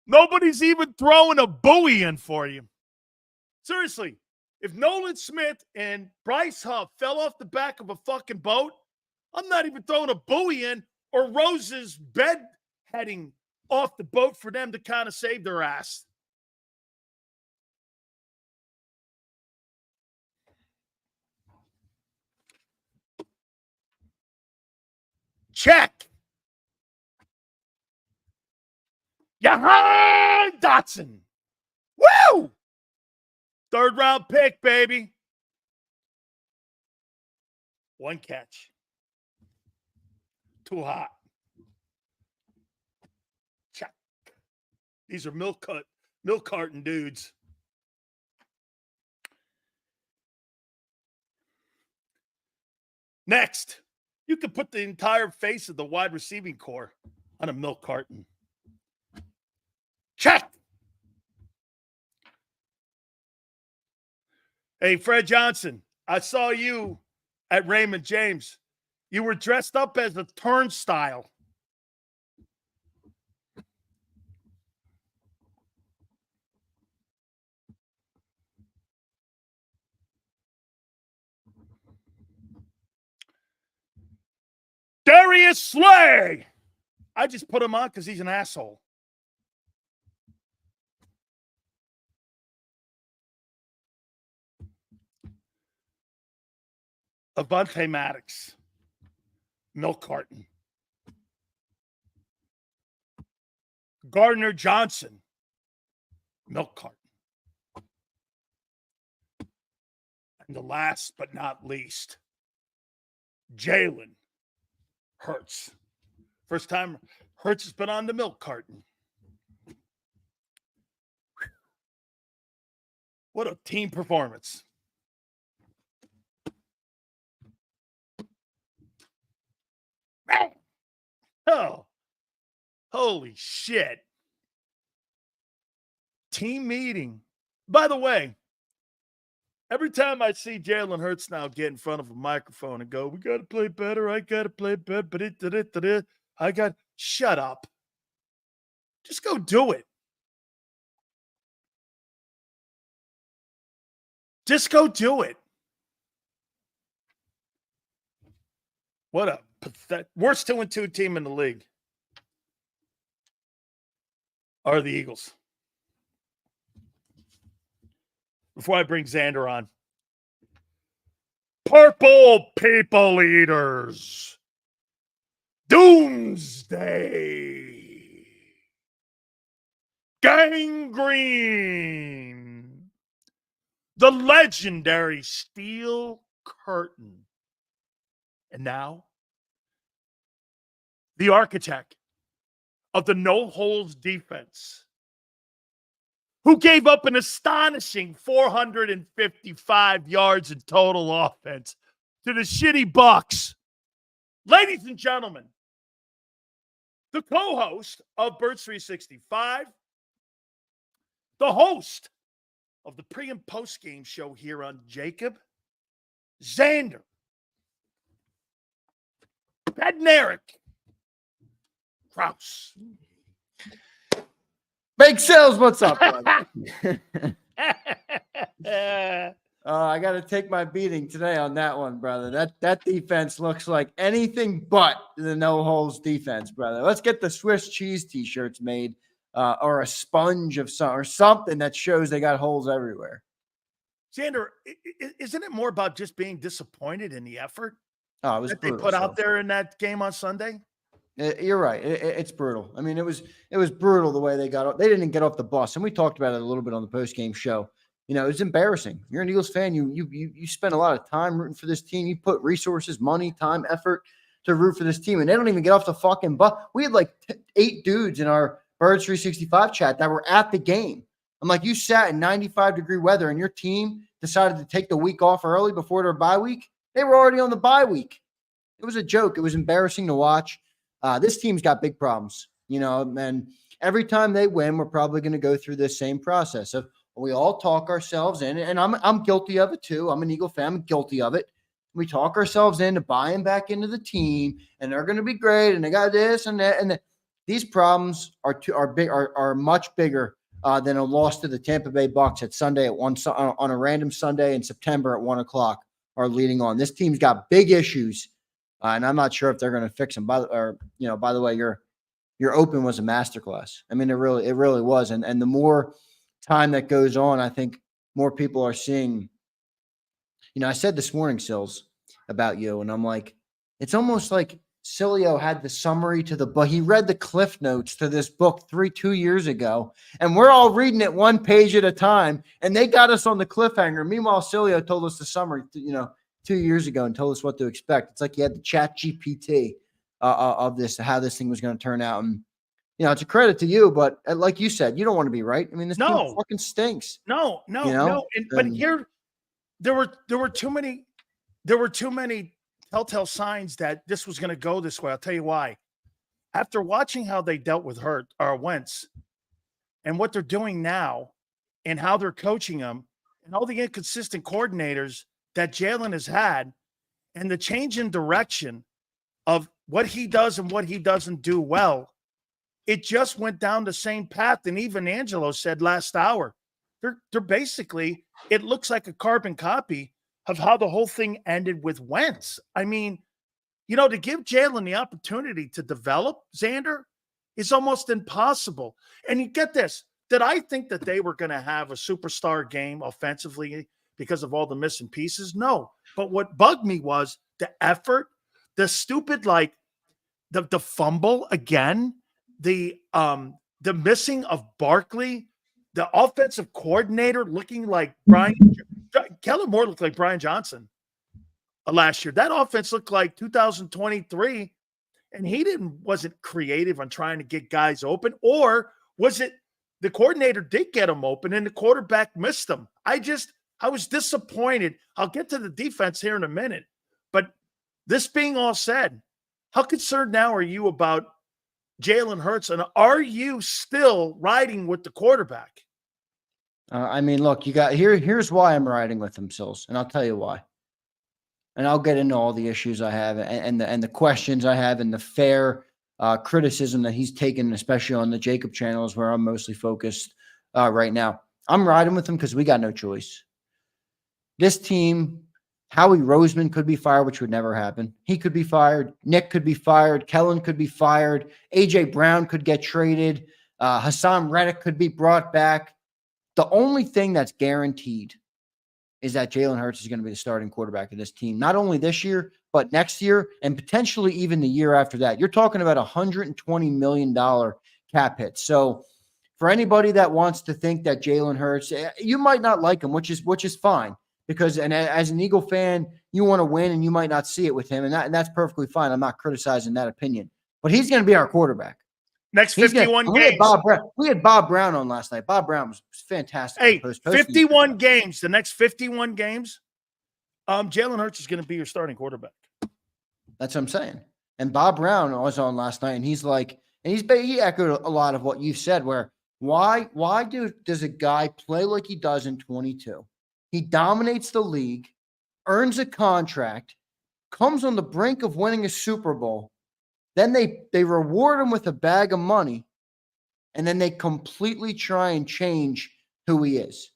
Nobody's even throwing a buoy in for you. Seriously, if Nolan Smith and Bryce Huff fell off the back of a fucking boat, I'm not even throwing a buoy in or Rose's bed heading off the boat for them to kind of save their ass. Check. Jahan Dotson. Woo! Third round pick, baby. One catch. Too hot. Check. These are milk carton dudes. Next, you could put the entire face of the wide receiving core on a milk carton. Check. Hey, Fred Johnson, I saw you at Raymond James. You were dressed up as a turnstile. Darius Slay. I just put him on because he's an asshole. Avonte Maddox. Milk carton. Gardner Johnson. Milk carton. And the last but not least, Jalen Hurts. First time Hurts has been on the milk carton. What a team performance. Oh, holy shit. Team meeting. By the way, every time I see Jalen Hurts now get in front of a microphone and go, we got to play better. I got to play better. Shut up. Just go do it. Just go do it. What a pathetic, worst 2-2 team in the league are the Eagles. Before I bring Xander on, Purple people eaters. Doomsday. Gangrene. The legendary Steel Curtain. And now, the architect of the no-holds defense, who gave up an astonishing 455 yards in total offense to the shitty Bucks. Ladies and gentlemen, the co-host of Birds 365, the host of the pre- and post-game show here on JAKIB, Xander Bednarik Kraus. Bake Sales, what's up, brother? I got to take my beating today on that one, brother. That defense looks like anything but the no-holes defense, brother. Let's get the Swiss cheese T-shirts made, or a sponge of something that shows they got holes everywhere. Xander, isn't it more about just being disappointed in the effort Oh, it was that they brutal, put out there in that game on Sunday? You're right. It's brutal. I mean, it was brutal the way they got. They didn't get off the bus, and we talked about it a little bit on the post-game show. You know, it's embarrassing. You're an Eagles fan. You spend a lot of time rooting for this team. You put resources, money, time, effort to root for this team, and they don't even get off the fucking bus. We had like 8 dudes in our Birds 365 chat that were at the game. I'm like, you sat in 95-degree weather, and your team decided to take the week off early before their bye week. They were already on the bye week. It was a joke. It was embarrassing to watch. This team's got big problems, you know, and every time they win, we're probably going to go through this same process of we all talk ourselves in, and I'm guilty of it too. I'm an Eagle fan. I'm guilty of it. We talk ourselves into buying back into the team, and they're going to be great, and they got this and that, and these problems are much bigger than a loss to the Tampa Bay Bucks at Sunday on a random Sunday in September at 1:00 are leading on. This team's got big issues. And I'm not sure if they're going to fix them. By the way, your open was a masterclass. I mean, it really was. And the more time that goes on, I think more people are seeing. You know, I said this morning, Sills, about you, and I'm like, it's almost like Sileo had the summary to the book. He read the cliff notes to this book 2 years ago, and we're all reading it one page at a time. And they got us on the cliffhanger. Meanwhile, Sileo told us the summary. 2 years ago and told us what to expect. It's like you had the chat GPT of this, how this thing was going to turn out. And, you know, it's a credit to you, but like you said, you don't want to be right. I mean, this team fucking stinks. No. But here, there were too many telltale signs that this was going to go this way. I'll tell you why. After watching how they dealt with Wentz and what they're doing now and how they're coaching him and all the inconsistent coordinators that Jalen has had, and the change in direction of what he does and what he doesn't do well, it just went down the same path. And even Angelo said last hour, they're basically, it looks like a carbon copy of how the whole thing ended with Wentz. I mean, you know, to give Jalen the opportunity to develop, Xander, is almost impossible. And you get this, did I think that they were going to have a superstar game offensively because of all the missing pieces? No. But what bugged me was the effort, the stupid, like the fumble again, the missing of Barkley, the offensive coordinator looking like Kellen Moore looked like Brian Johnson last year. That offense looked like 2023, and he wasn't creative on trying to get guys open. Or was it the coordinator did get him open and the quarterback missed him? I was disappointed. I'll get to the defense here in a minute. But this being all said, how concerned now are you about Jalen Hurts? And are you still riding with the quarterback? I mean, look, you got here's why I'm riding with him, Sills, and I'll tell you why. And I'll get into all the issues I have and the questions I have and the fair criticism that he's taken, especially on the JAKIB channels where I'm mostly focused right now. I'm riding with him because we got no choice. This team, Howie Roseman could be fired, which would never happen. He could be fired. Nick could be fired. Kellen could be fired. A.J. Brown could get traded. Hassan Reddick could be brought back. The only thing that's guaranteed is that Jalen Hurts is going to be the starting quarterback of this team, not only this year, but next year and potentially even the year after that. You're talking about $120 million cap hit. So for anybody that wants to think that Jalen Hurts, you might not like him, which is fine, because as an Eagle fan, you want to win and you might not see it with him, and that's perfectly fine. I'm not criticizing that opinion, but he's going to be our quarterback. Next 51 games. We had Bob Brown on last night. Bob Brown was fantastic. Hey, 51 games. The next 51 games, Jalen Hurts is going to be your starting quarterback. That's what I'm saying. And Bob Brown was on last night, and he's like, and he echoed a lot of what you said. Where why does a guy play like he does in 22? He dominates the league, earns a contract, comes on the brink of winning a Super Bowl. Then they reward him with a bag of money, and then they completely try and change who he is.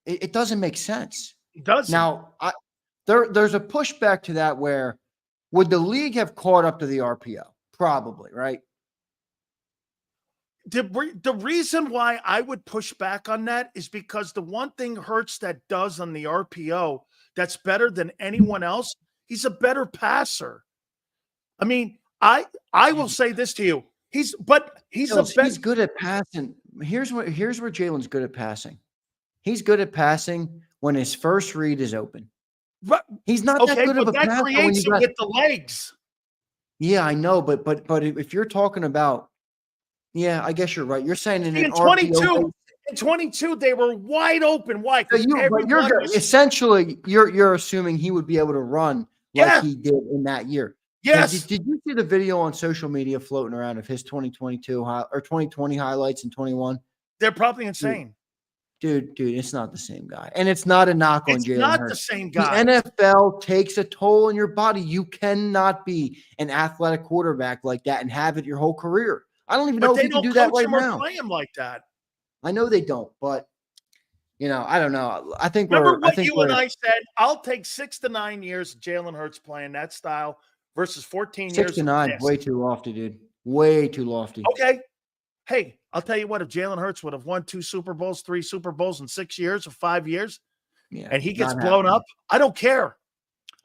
It doesn't make sense. It doesn't. Now, there's a pushback to that where would the league have caught up to the RPO? Probably, right? The reason why I would push back on that is because the one thing Hurts that does on the RPO that's better than anyone else, he's a better passer. I mean, I will say this to you. He's good at passing. Here's where Jalen's good at passing. He's good at passing when his first read is open. Right. He's not that good of a passer. That creates it with the legs. Yeah, I know, but if you're talking about, yeah, I guess you're right. You're saying in 22, they were wide open. Why? So you're assuming he would be able to run like he did in that year. Yes. Did you see the video on social media floating around of his 2022 or 2020 highlights in 21? They're probably insane. Dude, it's not the same guy. And it's not a knock on Jalen Hurts. It's not the same guy. The NFL takes a toll on your body. You cannot be an athletic quarterback like that and have it your whole career. I don't even know if you can do that right now. Play him like that. I know they don't, but I don't know. I think Remember what you and I said? I'll take 6 to 9 years of Jalen Hurts playing that style versus 14 years. 6 to 9, way too lofty, dude. Way too lofty. Okay. Hey, I'll tell you what, if Jalen Hurts would have won 2 Super Bowls, 3 Super Bowls in 6 years or 5 years, and he gets blown up, I don't care.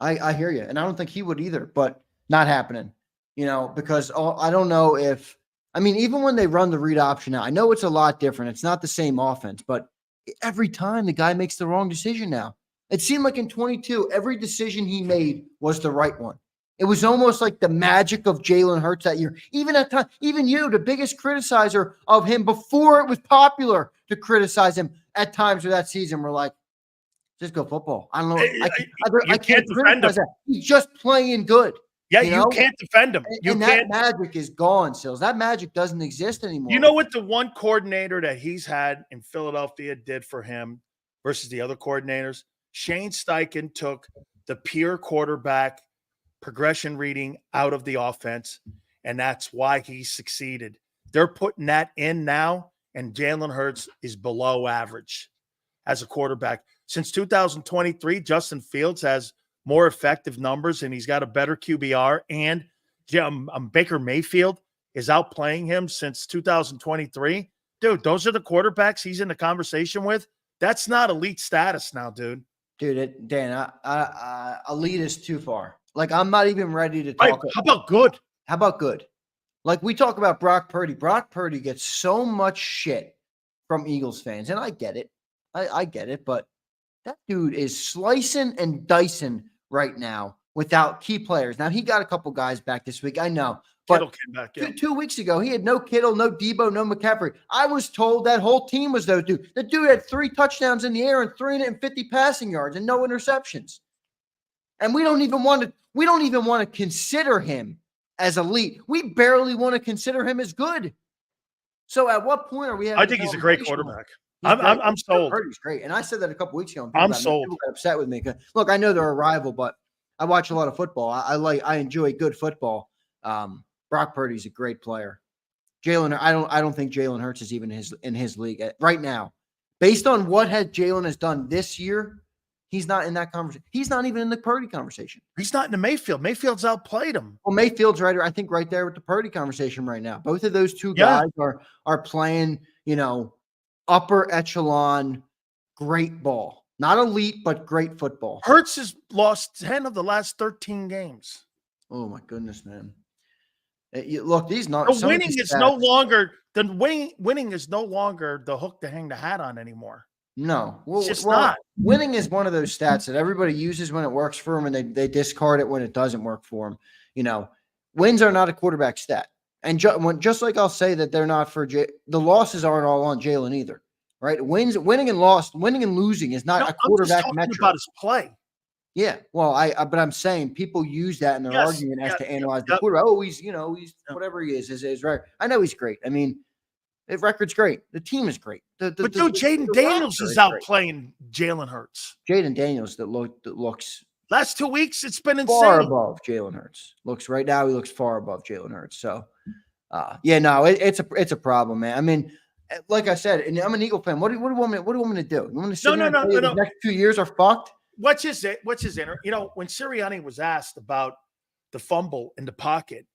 I hear you. And I don't think he would either, but not happening, because I don't know if, even when they run the read option now, I know it's a lot different. It's not the same offense, but every time the guy makes the wrong decision now. It seemed like in 22, every decision he made was the right one. It was almost like the magic of Jalen Hurts that year. Even at time, even you, the biggest criticizer of him before it was popular to criticize him at times of that season, were like, just go football. I don't know. I can't defend him. He's just playing good. Yeah, you can't defend him. That magic is gone, Sills. That magic doesn't exist anymore. You know what the one coordinator that he's had in Philadelphia did for him versus the other coordinators? Shane Steichen took the pure quarterback progression reading out of the offense, and that's why he succeeded. They're putting that in now, and Jalen Hurts is below average as a quarterback. Since 2023, Justin Fields has more effective numbers, and he's got a better QBR, and Baker Mayfield is outplaying him since 2023. Dude, those are the quarterbacks he's in the conversation with. That's not elite status now, dude. Dude, Dan, elite is too far. Like, I'm not even ready to talk. How about good? How about good? Like, we talk about Brock Purdy. Brock Purdy gets so much shit from Eagles fans, and I get it. I get it, but that dude is slicing and dicing right now without key players. Now, he got a couple guys back this week, I know. But Kittle came back, yeah. 2 weeks ago, he had no Kittle, no Debo, no McCaffrey. I was told that whole team was those dudes. The dude had 3 touchdowns in the air and 350 passing yards and no interceptions. And we don't even want to consider him as elite. We barely want to consider him as good. So at what point are we having? I think he's a great quarterback. I'm sold. He's great. And I said that a couple weeks ago. I'm sold. People got upset with me. Look, I know they're a rival, but I watch a lot of football. I enjoy good football. Brock Purdy's a great player. Jalen, I don't think Jalen Hurts is even in his league right now. Based on what Jalen has done this year, he's not in that conversation. He's not even in the Purdy conversation. He's not in the Mayfield. Mayfield's outplayed him. Well, Mayfield's right there with the Purdy conversation right now. Both of those two guys are playing, upper echelon, great ball. Not elite, but great football. Hurts has lost 10 of the last 13 games. Oh my goodness, man. Look, these not The winning is no longer winning is no longer the hook to hang the hat on anymore. No, It's just not. Winning is one of those stats that everybody uses when it works for them, and they discard it when it doesn't work for them. You know, wins are not a quarterback stat, and just like I'll say that they're not for the losses aren't all on Jalen either, right? Winning and losing is not a quarterback metric. About his play. Yeah, well, but I'm saying people use that in their argument as to analyze the quarterback. Oh, he's whatever he is right. I know he's great. I mean, the record's great. The team is great. But dude, Jaden Daniels is out playing Jalen Hurts. Jaden Daniels that looks last 2 weeks, it's been far insane. above Jalen Hurts. Right now, he looks far above Jalen Hurts. So, it's a problem, man. I mean, like I said, and I'm an Eagle fan. What do you want me to do? You want me to sit the next 2 years are fucked? What's his you know, when Sirianni was asked about the fumble in the pocket,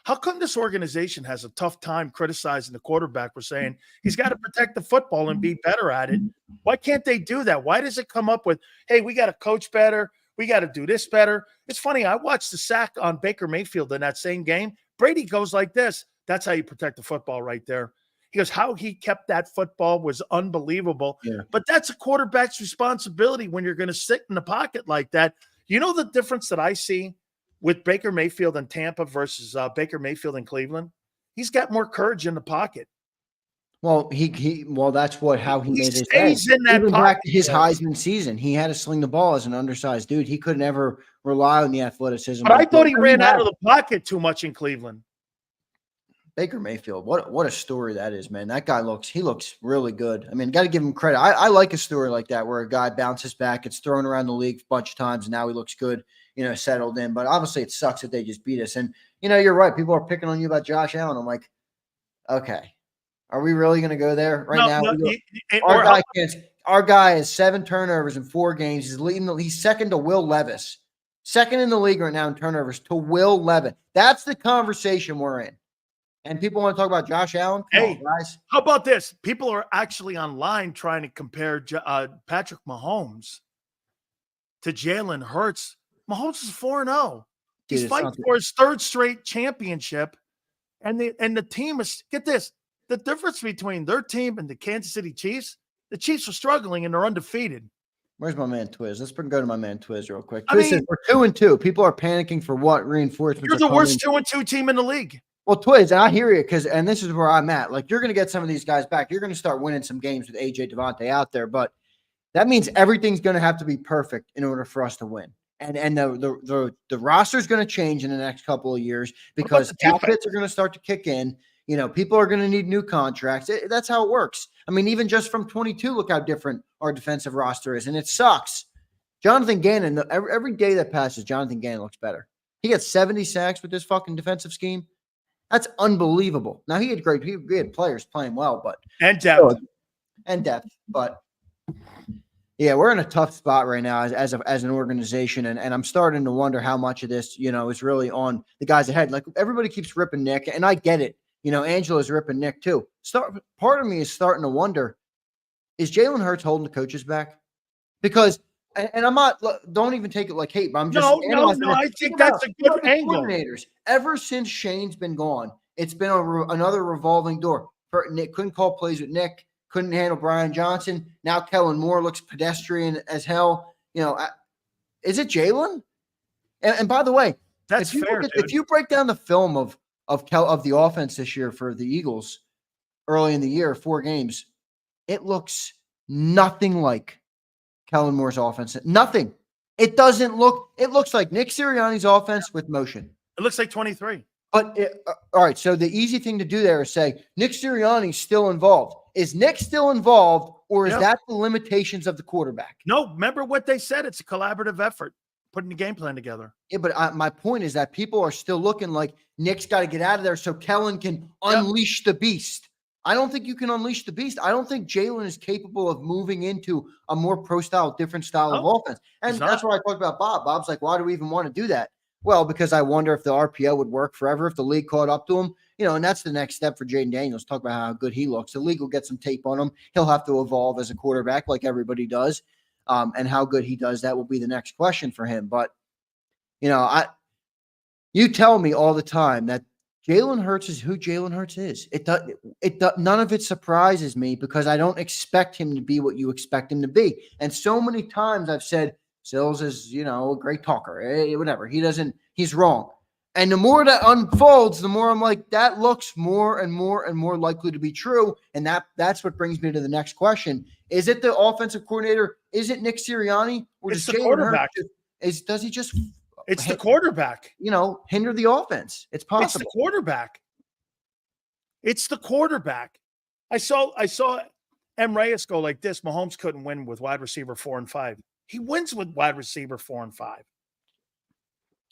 how come this organization has a tough time criticizing the quarterback for saying he's got to protect the football and be better at it? Why can't they do that? Why does it come up with, hey, we got to coach better, we got to do this better? It's funny. I watched the sack on Baker Mayfield in that same game. Brady goes like this. That's how you protect the football right there. He goes, how he kept that football was unbelievable. Yeah. But that's a quarterback's responsibility when you're going to sit in the pocket like that. You know the difference that I see with Baker Mayfield in Tampa versus Baker Mayfield in Cleveland? He's got more courage in the pocket. Well, that's how he made his stays in that even pocket. Back to his Heisman season, he had to sling the ball as an undersized dude. He could never rely on the athleticism. But I thought he ran out of the pocket too much in Cleveland. Baker Mayfield, what a story that is, man. That guy looks really good. I mean, got to give him credit. I like a story like that where a guy bounces back, gets thrown around the league a bunch of times, and now he looks good, settled in. But obviously it sucks that they just beat us. And, you're right. People are picking on you about Josh Allen. I'm like, okay, are we really going to go there now? Our guy has 7 turnovers in 4 games. He's second to Will Levis. Second in the league right now in turnovers to Will Levis. That's the conversation we're in. And people want to talk about Josh Allen? Come on, guys. How about this? People are actually online trying to compare Patrick Mahomes to Jalen Hurts. Mahomes is 4-0. He's fighting for his 3rd straight championship. And the team is, get this, the difference between their team and the Kansas City Chiefs, the Chiefs are struggling and they're undefeated. Where's my man Twiz? Let's go to my man Twiz real quick. Twiz says we're 2-2. People are panicking for what reinforcements? You're the worst 2-2 team in the league. Well, Twiz, and I hear you and this is where I'm at. Like, you're going to get some of these guys back. You're going to start winning some games with AJ Devontae out there, but that means everything's going to have to be perfect in order for us to win. And the roster is going to change in the next couple of years because cap hits are going to start to kick in. People are going to need new contracts. That's how it works. I mean, even just from 22, look how different our defensive roster is, and it sucks. Jonathan Gannon, every day that passes, Jonathan Gannon looks better. He got 70 sacks with this fucking defensive scheme. That's unbelievable. Now he had players playing well, but depth. But yeah, we're in a tough spot right now as an organization, and I'm starting to wonder how much of this, is really on the guys ahead. Like, everybody keeps ripping Nick, and I get it. Angela's ripping Nick too. Part of me is starting to wonder: is Jalen Hurts holding the coaches back? Because, and I'm not. Don't even take it like hate, but I'm just no. I think that's a good angle. Coordinators. Ever since Shane's been gone, it's been another revolving door. Nick couldn't call plays with Nick. Couldn't handle Brian Johnson. Now Kellen Moore looks pedestrian as hell. Is it Jalen? And by the way, that's fair. If you break down the film of the offense this year for the Eagles early in the year, 4 games, it looks nothing like Kellen Moore's offense. Nothing. It doesn't look. It looks like Nick Sirianni's offense with motion. It looks like 23. But all right, so the easy thing to do there is say Nick Sirianni's still involved. Is Nick still involved, or is that the limitations of the quarterback? No, remember what they said. It's a collaborative effort, putting the game plan together. Yeah, but my point is that people are still looking like Nick's got to get out of there so Kellen can unleash the beast. I don't think you can unleash the beast. I don't think Jalen is capable of moving into a more pro-style, different style of offense. And that's why I talked about Bob. Bob's like, why do we even want to do that? Well, because I wonder if the RPO would work forever, if the league caught up to him. And that's the next step for Jaden Daniels. Talk about how good he looks. The league will get some tape on him. He'll have to evolve as a quarterback like everybody does. And how good he does that will be the next question for him. But, you tell me all the time that Jalen Hurts is who Jalen Hurts is. None of it surprises me because I don't expect him to be what you expect him to be. And so many times I've said, Sills is, a great talker, whatever. He's wrong. And the more that unfolds, the more I'm like, that looks more and more and more likely to be true. And that's what brings me to the next question. Is it the offensive coordinator? Is it Nick Sirianni? Or It's the quarterback. Does he just It's the quarterback. Hinder the offense? It's possible. It's the quarterback. It's the quarterback. I saw M. Reyes go like this. Mahomes couldn't win with wide receiver 4 and 5. He wins with wide receiver 4 and 5.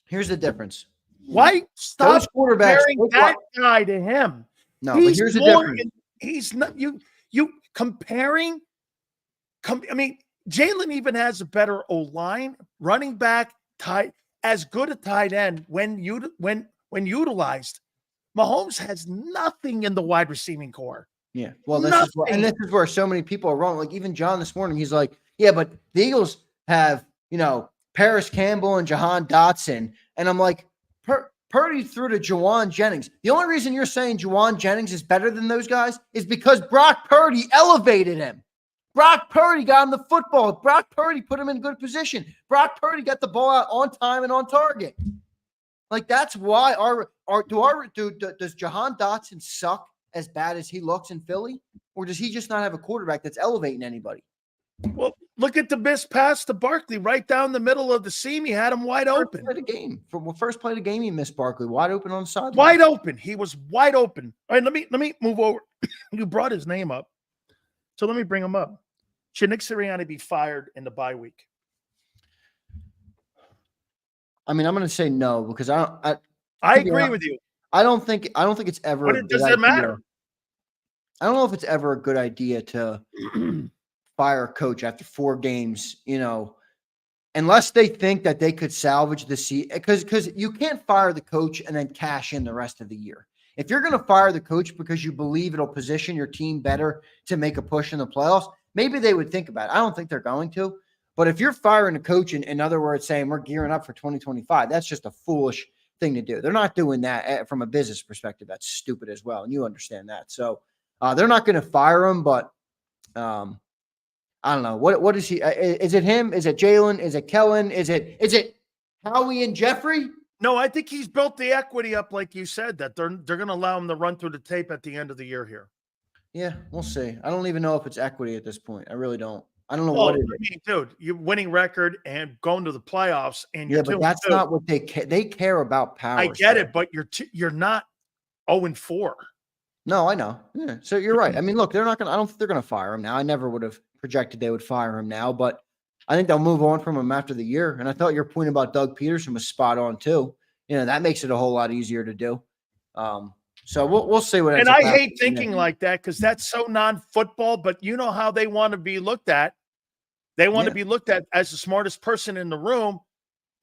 Here's the difference. Why stop Those quarterbacks comparing that guy to him? No, but here's the difference. He's not you comparing. I mean, Jalen even has a better O-line, running back, tight, as good a tight end when utilized. Mahomes has nothing in the wide receiving core. Yeah, well, this is where so many people are wrong. Like even John this morning, he's like, "Yeah, but the Eagles have Paris Campbell and Jahan Dotson," and I'm like, Purdy threw to Juwan Jennings. The only reason you're saying Juwan Jennings is better than those guys is because Brock Purdy elevated him. Brock Purdy got him the football. Brock Purdy put him in good position. Brock Purdy got the ball out on time and on target. Like that's why does Jahan Dotson suck as bad as he looks in Philly, or does he just not have a quarterback that's elevating anybody? Well, look at the missed pass to Barkley right down the middle of the seam. He had him wide open. First play of the game, he missed Barkley wide open on the sideline. Wide open. He was wide open. All right, let me move over. You brought his name up, so let me bring him up. Should Nick Sirianni be fired in the bye week? I mean, I'm going to say no because I agree with you. I don't think it's ever. But does it matter? I don't know if it's ever a good idea to fire a coach after 4 games, unless they think that they could salvage the season. Because you can't fire the coach and then cash in the rest of the year. If you're going to fire the coach because you believe it'll position your team better to make a push in the playoffs, maybe they would think about it. I don't think they're going to. But if you're firing a coach, in other words, saying we're gearing up for 2025, that's just a foolish thing to do. They're not doing that from a business perspective. That's stupid as well. And you understand that. So they're not going to fire him, but I don't know. What is he? Is it him? Is it Jalen? Is it Kellen? Is it Howie and Jeffrey? No, I think he's built the equity up, like you said, that they're going to allow him to run through the tape at the end of the year here. Yeah, we'll see. I don't even know if it's equity at this point. I really don't. I don't know what it is. I mean, dude, you're winning record and going to the playoffs, and you're but that's not what they care. They care about power. I get it, but you're not 0-4. No, I know. Yeah, so you're right. I mean, look, they're not going to. I don't think they're going to fire him now. I never would have projected they would fire him now, but I think they'll move on from him after the year. And I thought your point about Doug Peterson was spot on too. That makes it a whole lot easier to do. So we'll see what. And I hate thinking like that because that's so non-football. But you know how they want to be looked at. They want to be looked at as the smartest person in the room.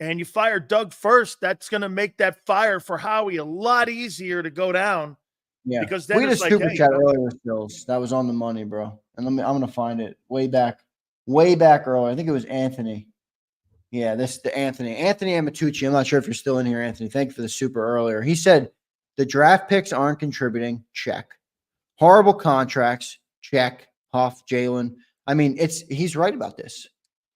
And you fire Doug first. That's going to make that fire for Howie a lot easier to go down. Yeah, because then we had a super chat earlier, Stills. That was on the money, bro. And I'm going to find it way back earlier. I think it was Anthony. Yeah, the Anthony Amatucci. I'm not sure if you're still in here, Anthony. Thank you for the super earlier. He said the draft picks aren't contributing. Check. Horrible contracts. Check. Huff, Jalen. I mean, he's right about this.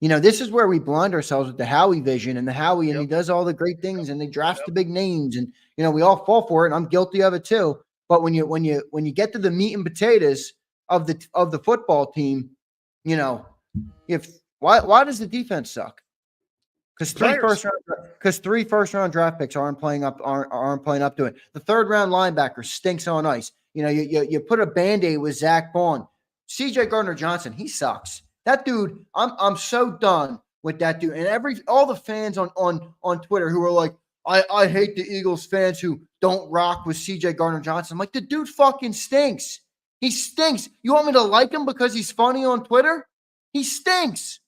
This is where we blind ourselves with the Howie vision and the Howie, and he does all the great things and they draft the big names, and we all fall for it, and I'm guilty of it too. But when you get to the meat and potatoes of the football team, why does the defense suck? Because three first round draft picks aren't playing up to it. The third round linebacker stinks on ice. You put a Band-Aid with Zach Bond. CJ Gardner-Johnson, he sucks. That dude, I'm so done with that dude. And all the fans on Twitter who are like, I hate the Eagles fans who don't rock with CJ Gardner-Johnson. I'm like, the dude fucking stinks. He stinks. You want me to like him because he's funny on Twitter? He stinks.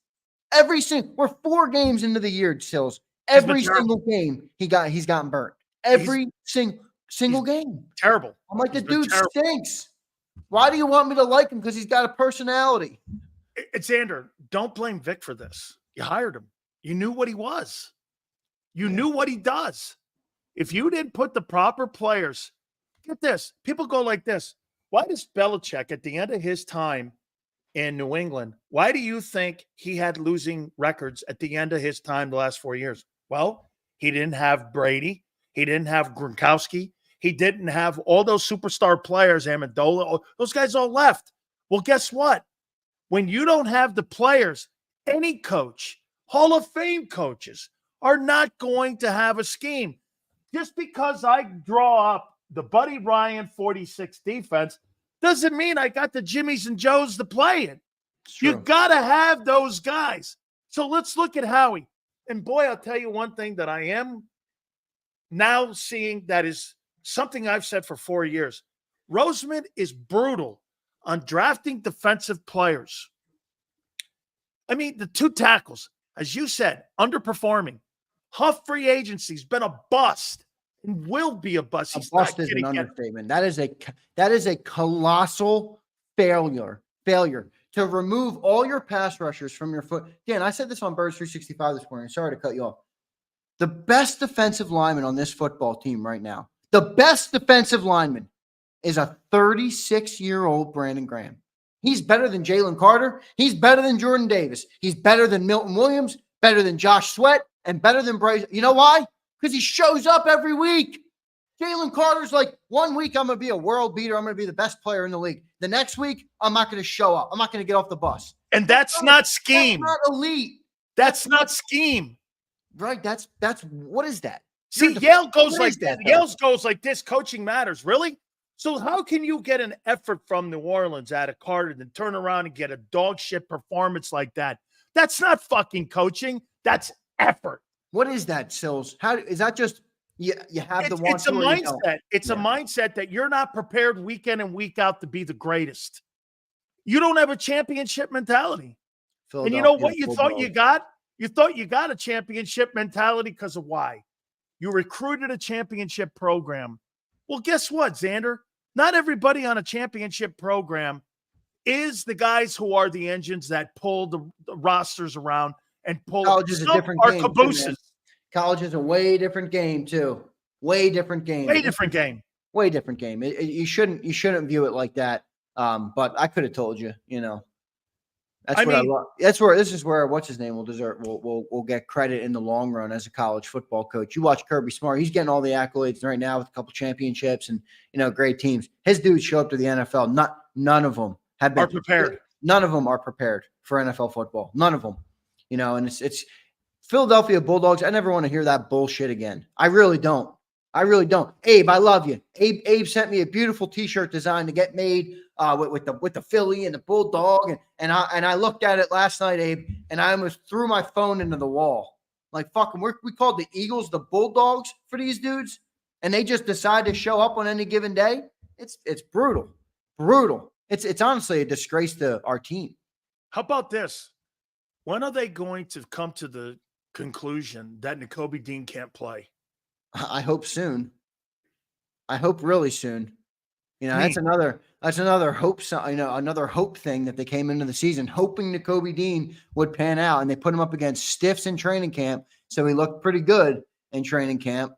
We're 4 games into the year, Sills. Every single game he's gotten burnt. Every single game. Terrible. I'm like, the dude stinks. Why do you want me to like him? Because he's got a personality. Xander, don't blame Vic for this. You hired him. You knew what he was. You knew what he does. If you didn't put the proper players, get this. People go like this. Why does Belichick, at the end of his time in New England, why do you think he had losing records at the end of his time the last 4 years? Well, he didn't have Brady. He didn't have Gronkowski. He didn't have all those superstar players, Amendola. Those guys all left. Well, guess what? When you don't have the players, any coach, Hall of Fame coaches, are not going to have a scheme. Just because I draw up the Buddy Ryan 46 defense doesn't mean I got the Jimmies and Joes to play it. You got to have those guys. So let's look at Howie. And boy, I'll tell you one thing that I am now seeing that is something I've said for 4 years. Roseman is brutal on drafting defensive players. I mean, the 2 tackles, as you said, underperforming. Huff free agency's been a bust and will be a bust. A bust is an understatement. That is a colossal failure to remove all your pass rushers from your foot. Dan, I said this on Birds 365 this morning. Sorry to cut you off. The best defensive lineman on this football team right now, the best defensive lineman is a 36-year-old Brandon Graham. He's better than Jalen Carter. He's better than Jordan Davis. He's better than Milton Williams, better than Josh Sweat, and better than Bryce. You know why? Because he shows up every week. Jalen Carter's like, 1 week I'm going to be a world beater. I'm going to be the best player in the league. The next week, I'm not going to show up. I'm not going to get off the bus. And that's not scheme. That's not elite. That's not scheme. Right. That's what is that? See, Yale goes like that. Yale goes like this. Coaching matters. Really? So how can you get an effort from New Orleans out of Carter and turn around and get a dog shit performance like that? That's not fucking coaching. That's effort. What is that, Sills? How is that just you have the one? It's a mindset. It's a mindset that you're not prepared week in and week out to be the greatest. You don't have a championship mentality. And you know what you thought you got? You thought you got a championship mentality because of why? You recruited a championship program. Well, guess what, Xander? Not everybody on a championship program is the guys who are the engines that pull the rosters around and pull. College is a different game. Cabooses. College is a way different game too. Way different game. Way different game. Way different game. You shouldn't view it like that. But I could have told you. You know, this is where what's his name will get credit in the long run as a college football coach. You watch Kirby Smart; he's getting all the accolades right now with a couple championships and great teams. His dudes show up to the NFL. None of them have been prepared. None of them are prepared for NFL football. None of them. And it's Philadelphia Bulldogs. I never want to hear that bullshit again. I really don't. Abe, I love you. Abe sent me a beautiful T-shirt design to get made with the Philly and the Bulldog, and I looked at it last night, Abe, and I almost threw my phone into the wall. Like fucking, we called the Eagles the Bulldogs for these dudes, and they just decide to show up on any given day. It's brutal. It's honestly a disgrace to our team. How about this? When are they going to come to the conclusion that Nakobe Dean can't play? I hope soon. I hope really soon. That's another hope. Another hope thing that they came into the season hoping Nakobe Dean would pan out, and they put him up against stiffs in training camp, so he looked pretty good in training camp.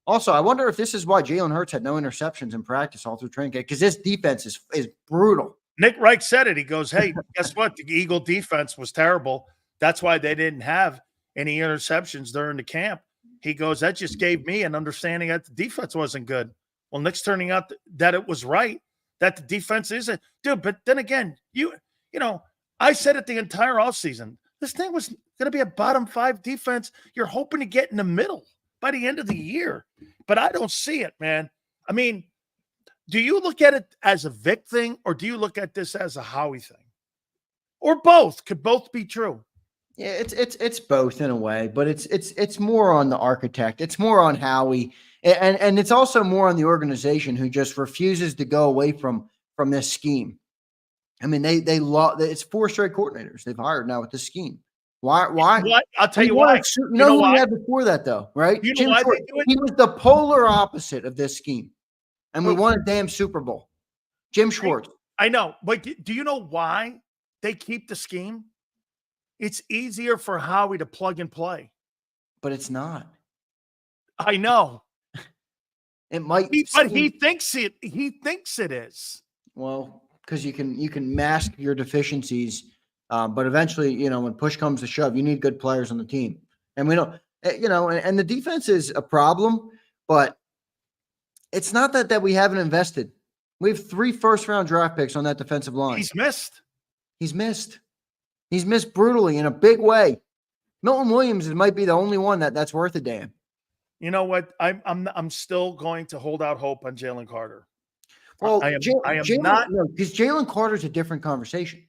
Also, I wonder if this is why Jalen Hurts had no interceptions in practice all through training camp, because this defense is brutal. Nick Reich said it. He goes, "Hey, guess what? The Eagle defense was terrible. That's why they didn't have any interceptions during the camp." He goes, "That just gave me an understanding that the defense wasn't good." Well, Nick's turning out that it was right, that the defense isn't. Dude, but then again, I said it the entire offseason. This thing was going to be a bottom 5 defense. You're hoping to get in the middle by the end of the year. But I don't see it, man. I mean, do you look at it as a Vic thing, or do you look at this as a Howie thing? Or both? Could both be true? Yeah, it's both in a way, but it's more on the architect. It's more on Howie, and it's also more on the organization, who just refuses to go away from this scheme. I mean, they love it's 4 straight coordinators they've hired now with this scheme. Why? What? I'll tell you why. You know who we had before that, though, right? You know why they do it? He was the polar opposite of this scheme, and we won a damn Super Bowl. Jim Schwartz. I know, but do you know why they keep the scheme, it's easier for Howie to plug and play. But it's not. I know. It might, But he thinks it is. well, because you can mask your deficiencies, but eventually, you know, when push comes to shove, you need good players on the team, and we don't, you know, and the defense is a problem, but it's not that we haven't invested. We have 3 first-round draft picks on that defensive line. He's missed. He's missed brutally in a big way. Milton Williams might be the only one that's worth a damn. You know what? I'm still going to hold out hope on Jalen Carter. Well, I am not, because Jalen Carter's a different conversation.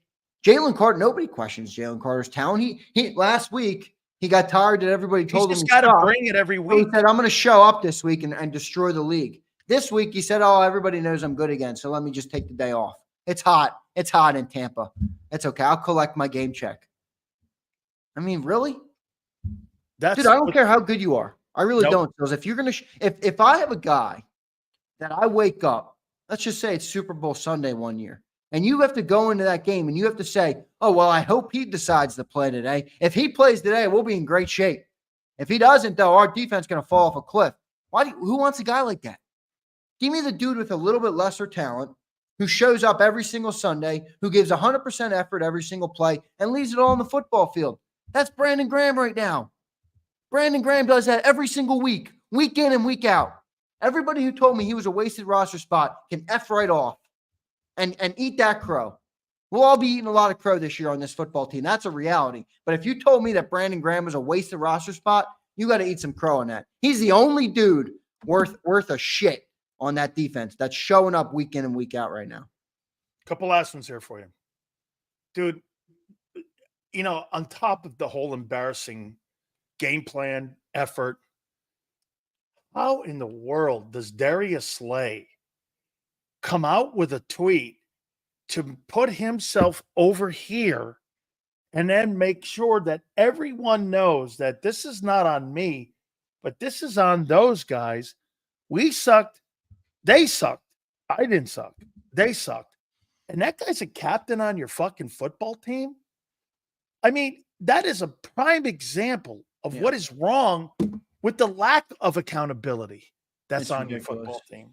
Jalen Carter, nobody questions Jalen Carter's talent. He last week he got tired that everybody told him he's got to bring it every So week. he said, "I'm going to show up this week and destroy the league." This week he said, "Oh, everybody knows I'm good again, so let me just take the day off. It's hot. It's hot in Tampa. It's okay. I'll collect my game check." I mean, really? Dude, I don't care how good you are. I really don't. Because if you're going to, if I have a guy that I wake up, let's just say it's Super Bowl Sunday one year, and you have to go into that game and you have to say, "Oh, well, I hope he decides to play today. If he plays today, we'll be in great shape. If he doesn't, though, our defense is going to fall off a cliff." Who wants a guy like that? Give me the dude with a little bit lesser talent who shows up every single Sunday, who gives 100% effort every single play, and leaves it all on the football field. That's Brandon Graham right now. Brandon Graham does that every single week in and week out. Everybody who told me he was a wasted roster spot can F right off and eat that crow. We'll all be eating a lot of crow this year on this football team. That's a reality. But if you told me that Brandon Graham was a wasted roster spot, you got to eat some crow on that. He's the only dude worth a shit on that defense that's showing up week in and week out right now. Couple last ones here for you. Dude, you know, on top of the whole embarrassing game plan effort, how in the world does Darius Slay come out with a tweet to put himself over here and then make sure that everyone knows that this is not on me, but this is on those guys? We sucked. They sucked. I didn't suck. They sucked. And that guy's a captain on your fucking football team? I mean, that is a prime example of what is wrong with the lack of accountability that's on your football team.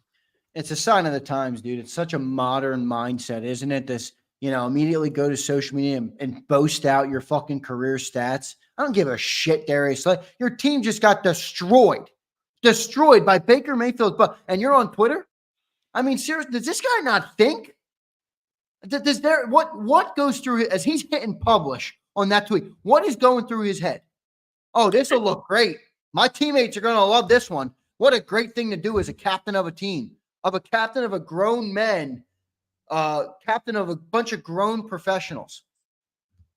It's a sign of the times, dude. It's such a modern mindset, isn't it? This, you know, immediately go to social media and boast out your fucking career stats. I don't give a shit, Darius. Your team just got destroyed by Baker Mayfield. And you're on Twitter? I mean, seriously, does this guy not think? What goes through as he's hitting publish on that tweet? What is going through his head? Oh, this will look great. My teammates are going to love this one. What a great thing to do as a captain of a team, of a captain of a grown men, captain of a bunch of grown professionals.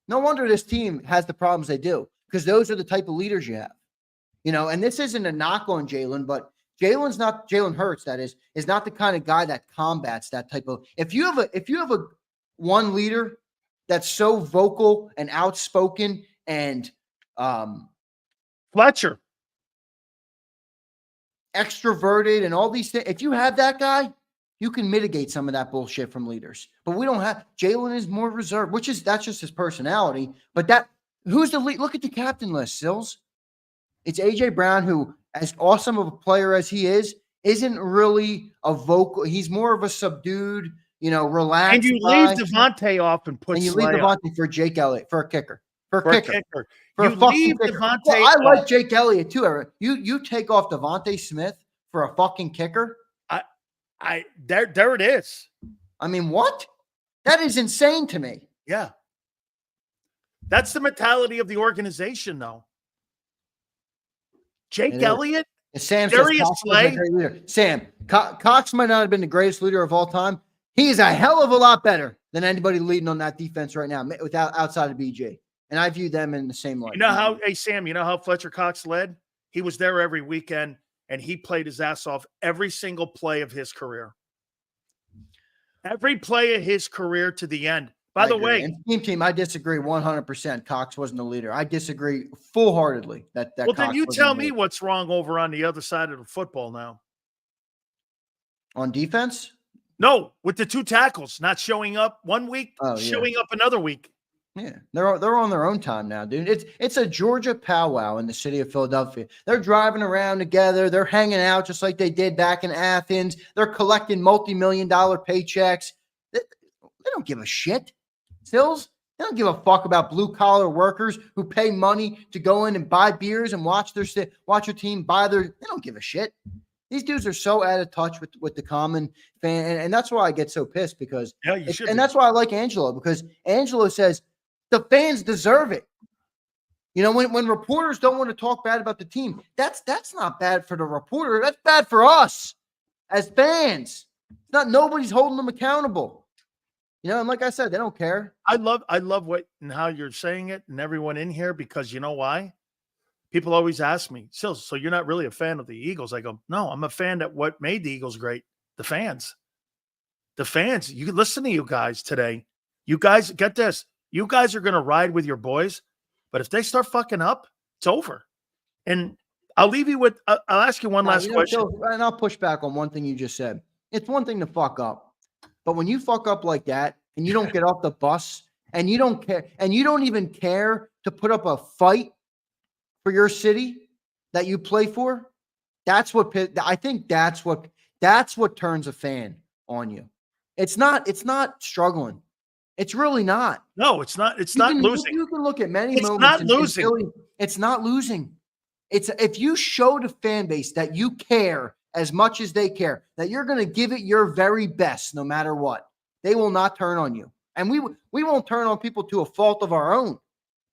No wonder this team has the problems they do, because those are the type of leaders you have. You know, and this isn't a knock on Jalen, but Jalen Hurts, that is not the kind of guy that combats that type of. If you have a one leader that's so vocal and outspoken and Fletcher, extroverted and all these things, if you have that guy, you can mitigate some of that bullshit from leaders. But we don't have. Jalen is more reserved, that's just his personality. But who's the lead? Look at the captain list, Sills. It's AJ Brown, who, as awesome of a player as he is, isn't really a vocal. He's more of a subdued, you know, relaxed. And you leave Devontae off and put. And you leave Devontae for Jake Elliott, for a kicker. For a kicker. You leave Devontae. Well, I like Jake Elliott too. You take off Devontae Smith for a fucking kicker. There it is. I mean, what? That is insane to me. Yeah. That's the mentality of the organization, though. Jake Elliott, Sam Darius Slay. Sam, Cox might not have been the greatest leader of all time. He is a hell of a lot better than anybody leading on that defense right now, outside of BJ. And I view them in the same light. You know how, hey, Sam, you know how Fletcher Cox led? He was there every weekend, and he played his ass off every single play of his career. Every play of his career to the end. By the way, and team, I disagree 100%. Cox wasn't the leader. I disagree full-heartedly that well, Cox then you wasn't tell the me leader. what's wrong over on the other side of the football now. On defense? No, with the 2 tackles, not showing up one week, Oh, yeah. showing up another week. Yeah, they're on their own time now, dude. It's a Georgia powwow in the city of Philadelphia. They're driving around together. They're hanging out just like they did back in Athens. They're collecting multi-million-dollar paychecks. They don't give a shit. Sills, they don't give a fuck about blue-collar workers who pay money to go in and buy beers and watch their team buy their. They don't give a shit. These dudes are so out of touch with the common fan, and that's why I get so pissed because. Yeah, you should. And that's why I like Angelo, because Angelo says the fans deserve it. You know, when reporters don't want to talk bad about the team, that's not bad for the reporter. That's bad for us as fans. It's not, nobody's holding them accountable. You know, and like I said, they don't care. I love what and how you're saying it, and everyone in here, because you know why? People always ask me, so you're not really a fan of the Eagles? I go, no, I'm a fan of what made the Eagles great. The fans. The fans. You listen to you guys today. You guys get this. You guys are going to ride with your boys, but if they start fucking up, it's over. And I'll leave you with, I'll ask you one last question. And I'll push back on one thing you just said. It's one thing to fuck up, but when you fuck up like that and you don't get off the bus and you don't care, and you don't even care to put up a fight for your city that you play for, that's what I think that's what turns a fan on you. It's not struggling. It's really not. No, it's not. It's not losing. You can look at many it's moments. Not losing. Philly, it's not losing. It's if you show the fan base that you care as much as they care, that you're going to give it your very best, no matter what, they will not turn on you. And we won't turn on people to a fault of our own.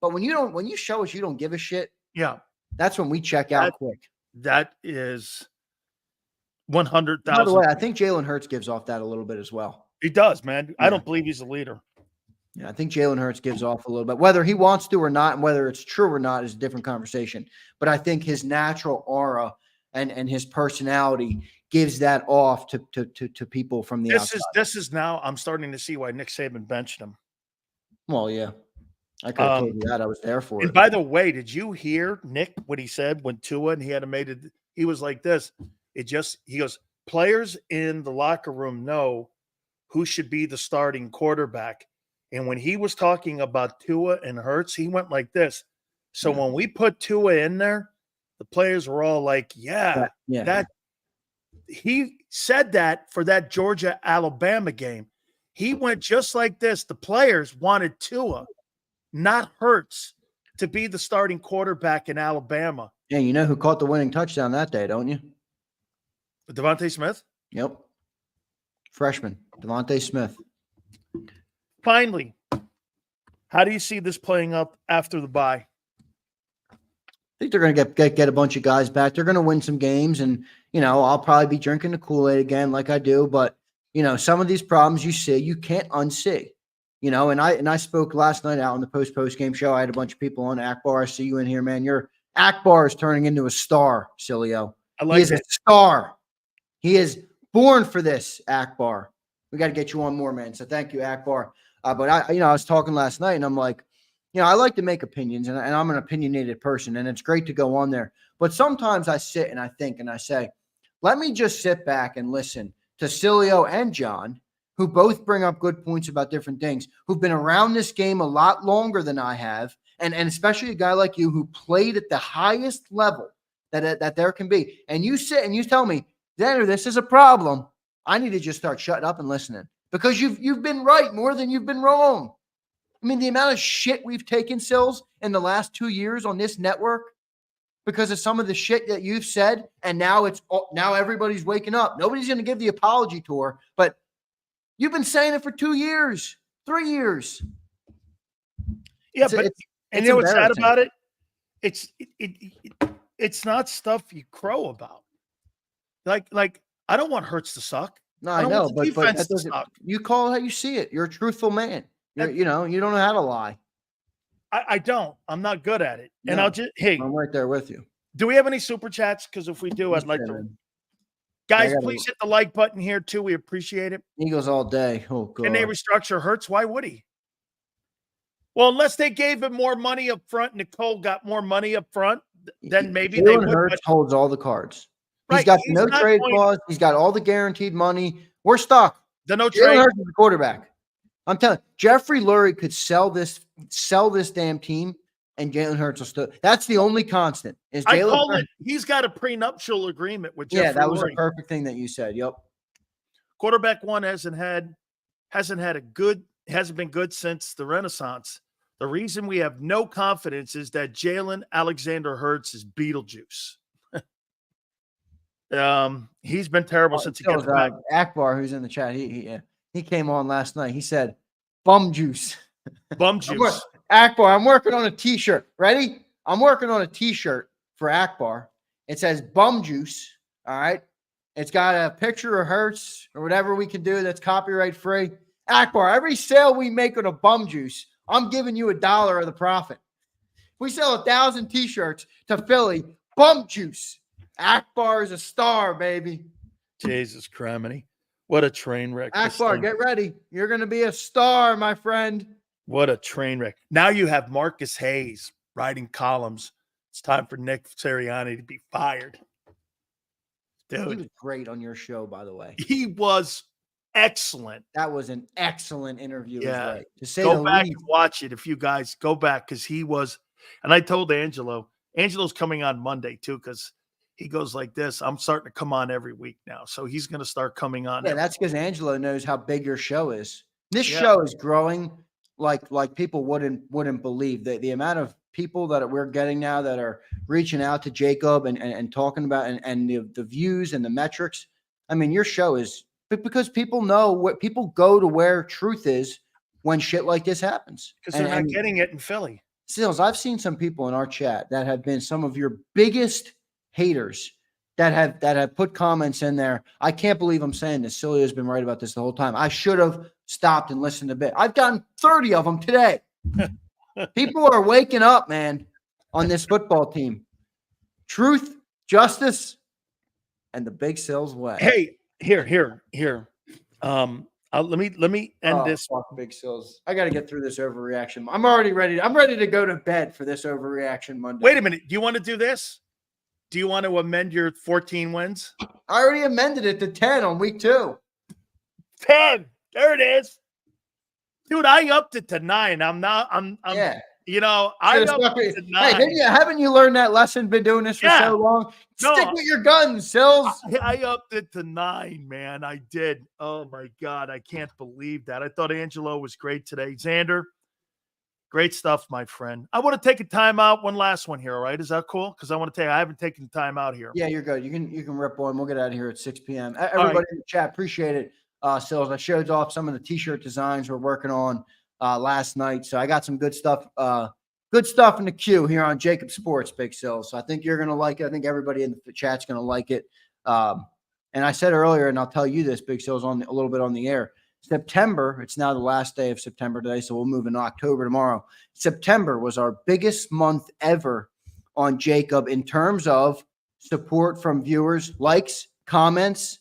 But when you show us you don't give a shit, yeah, that's when we check out quick. That is 100,000. By the way, I think Jalen Hurts gives off that a little bit as well. He does, man. Yeah. I don't believe he's a leader. Yeah, I think Jalen Hurts gives off a little bit. Whether he wants to or not, and whether it's true or not is a different conversation. But I think his natural aura and his personality gives that off to people from the outside. This is now I'm starting to see why Nick Saban benched him. Well, yeah. I could have told you that. I was there for it. And by the way, did you hear Nick what he said when Tua and he had made it? He was like this. He goes, players in the locker room know who should be the starting quarterback. And when he was talking about Tua and Hurts, he went like this. So when we put Tua in there, the players were all like, yeah. That he said that for that Georgia-Alabama game. He went just like this. The players wanted Tua, not Hurts, to be the starting quarterback in Alabama. Yeah, you know who caught the winning touchdown that day, don't you? Devontae Smith? Yep. Freshman, Devontae Smith. Finally, how do you see this playing up after the bye? I think they're going to get a bunch of guys back. They're going to win some games, and I'll probably be drinking the Kool-Aid again, like I do. But some of these problems you see, you can't unsee. And I spoke last night out on the post game show. I had a bunch of people on. Akbar, I see you in here, man. Your Akbar is turning into a star, Sileo. He is a star. He is born for this, Akbar. We got to get you on more, man. So thank you, Akbar. But I was talking last night, and I'm like, I like to make opinions, and I'm an opinionated person, and it's great to go on there. But sometimes I sit and I think and I say, let me just sit back and listen to Sileo and John, who both bring up good points about different things, who've been around this game a lot longer than I have, and especially a guy like you who played at the highest level that there can be. And you sit and you tell me, Xander, this is a problem. I need to just start shutting up and listening because you've been right more than you've been wrong. I mean, the amount of shit we've taken, Sills, in the last 2 years on this network because of some of the shit that you've said, and now everybody's waking up. Nobody's going to give the apology tour, but you've been saying it for 2 years, 3 years. Yeah, and you know what's sad about it? It's not stuff you crow about. Like I don't want Hurts to suck. No, I know, but that doesn't. You call it how you see it. You're a truthful man. You don't know how to lie. I don't. I'm not good at it. No, and I'll just I'm right there with you. Do we have any super chats? Because if we do, I'd like to. Guys, please hit the like button here too. We appreciate it. Eagles all day. Oh, God. Can they restructure Hurts? Why would he? Well, unless they gave him more money up front, Nicole got more money up front, then maybe they would. Hurts holds all the cards. He's got no trade clause. He's got all the guaranteed money. We're stuck. The no Jalen trade. Hurts is the quarterback. I'm telling you, Jeffrey Lurie could sell this damn team, and Jalen Hurts will still. That's the only constant. Is I Jalen call Hurts? it. He's got a prenuptial agreement with Yeah, Jeffrey that was a Lurie. perfect thing that you said. Yep. Quarterback one hasn't been good since the Renaissance. The reason we have no confidence is that Jalen Alexander Hurts is Beetlejuice. He's been terrible since he got back. Akbar, who's in the chat, he came on last night. He said, "Bum juice." Bum juice. Akbar, I'm working on a T-shirt. Ready? I'm working on a T-shirt for Akbar. It says "Bum juice." All right. It's got a picture of Hurts or whatever we can do that's copyright free. Akbar, every sale we make on a bum juice, I'm giving you $1 of the profit. We sell 1,000 T-shirts to Philly. Bum juice. Akbar is a star, baby. Jesus criminy. What a train wreck. Akbar, get ready. You're going to be a star, my friend. What a train wreck. Now you have Marcus Hayes writing columns. It's time for Nick Sirianni to be fired. Dude. He was great on your show, by the way. He was excellent. That was an excellent interview. Yeah. Right. To say go the back least. and watch it if you guys go back, because he was, and I told Angelo's coming on Monday too, because he goes like this. I'm starting to come on every week now. So he's going to start coming on. Yeah, that's because Angelo knows how big your show is. This show is growing like people wouldn't believe. The amount of people that we're getting now that are reaching out to JAKIB and talking about and the views and the metrics. I mean, your show is because people know what people go to where truth is when shit like this happens. Because they're not getting it in Philly. Sills, I've seen some people in our chat that have been some of your biggest haters that have put comments in there. I can't believe I'm saying this. Sileo has been right about this the whole time. I should have stopped and listened a bit. I've gotten 30 of them today. People are waking up, man, on this football team. Truth, justice, and the big Sills way. Hey, here. Let me end this. Fuck Big Sills. I got to get through this overreaction. I'm already ready. I'm ready to go to bed for this overreaction Monday. Wait a minute. Do you want to do this? Do you want to amend your 14 wins? I already amended it to 10 on week 2. 10. There it is. Dude, I upped it to 9. I'm yeah. You know, I upped it to 9. Hey, haven't you learned that lesson? Been doing this for so long. Stick with your guns, Sills. I upped it to 9, man. I did. Oh my God, I can't believe that. I thought Angelo was great today. Xander, great stuff, my friend. I want to take a timeout. One last one here. All right, is that cool? Because I haven't taken time out here. Yeah, you're good. You can rip one. We'll get out of here at 6 p.m. Everybody in the chat, appreciate it. Sills, I showed off some of the T-shirt designs we're working on last night, so I got some good stuff. Good stuff in the queue here on JAKIB Sports, Big Sills. So I think you're gonna like it. I think everybody in the chat's gonna like it. And I said earlier, and I'll tell you this, Big Sills, on a little bit on the air. September, it's now the last day of September today, so we'll move into October tomorrow. September was our biggest month ever on JAKIB in terms of support from viewers, likes, comments,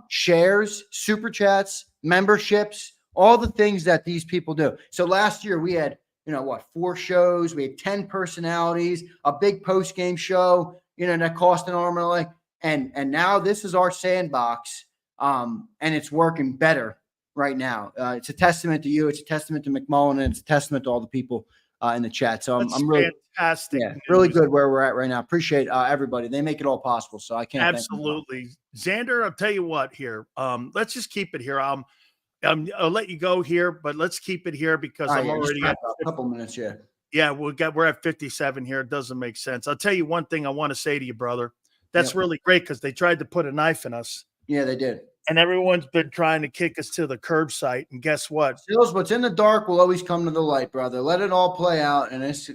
shares, super chats, memberships, all the things that these people do. So last year we had, 4 shows, we had 10 personalities, a big post-game show, that cost an arm and a leg. And now this is our sandbox, and it's working better right now. It's a testament to you. It's a testament to McMullen, and it's a testament to all the people in the chat. So I'm really fantastic. Yeah, really good where we're at right now. Appreciate everybody. They make it all possible. So I can't. Absolutely. Xander, I'll tell you what here. Let's just keep it here. I'll let you go here, but let's keep it here because I'm already at a couple minutes. Yeah. Yeah, we're at 57 here. It doesn't make sense. I'll tell you one thing I want to say to you, brother. That's really great because they tried to put a knife in us. Yeah, they did. And everyone's been trying to kick us to the curb site. And guess what? Sills, what's in the dark will always come to the light, brother. Let it all play out. And it's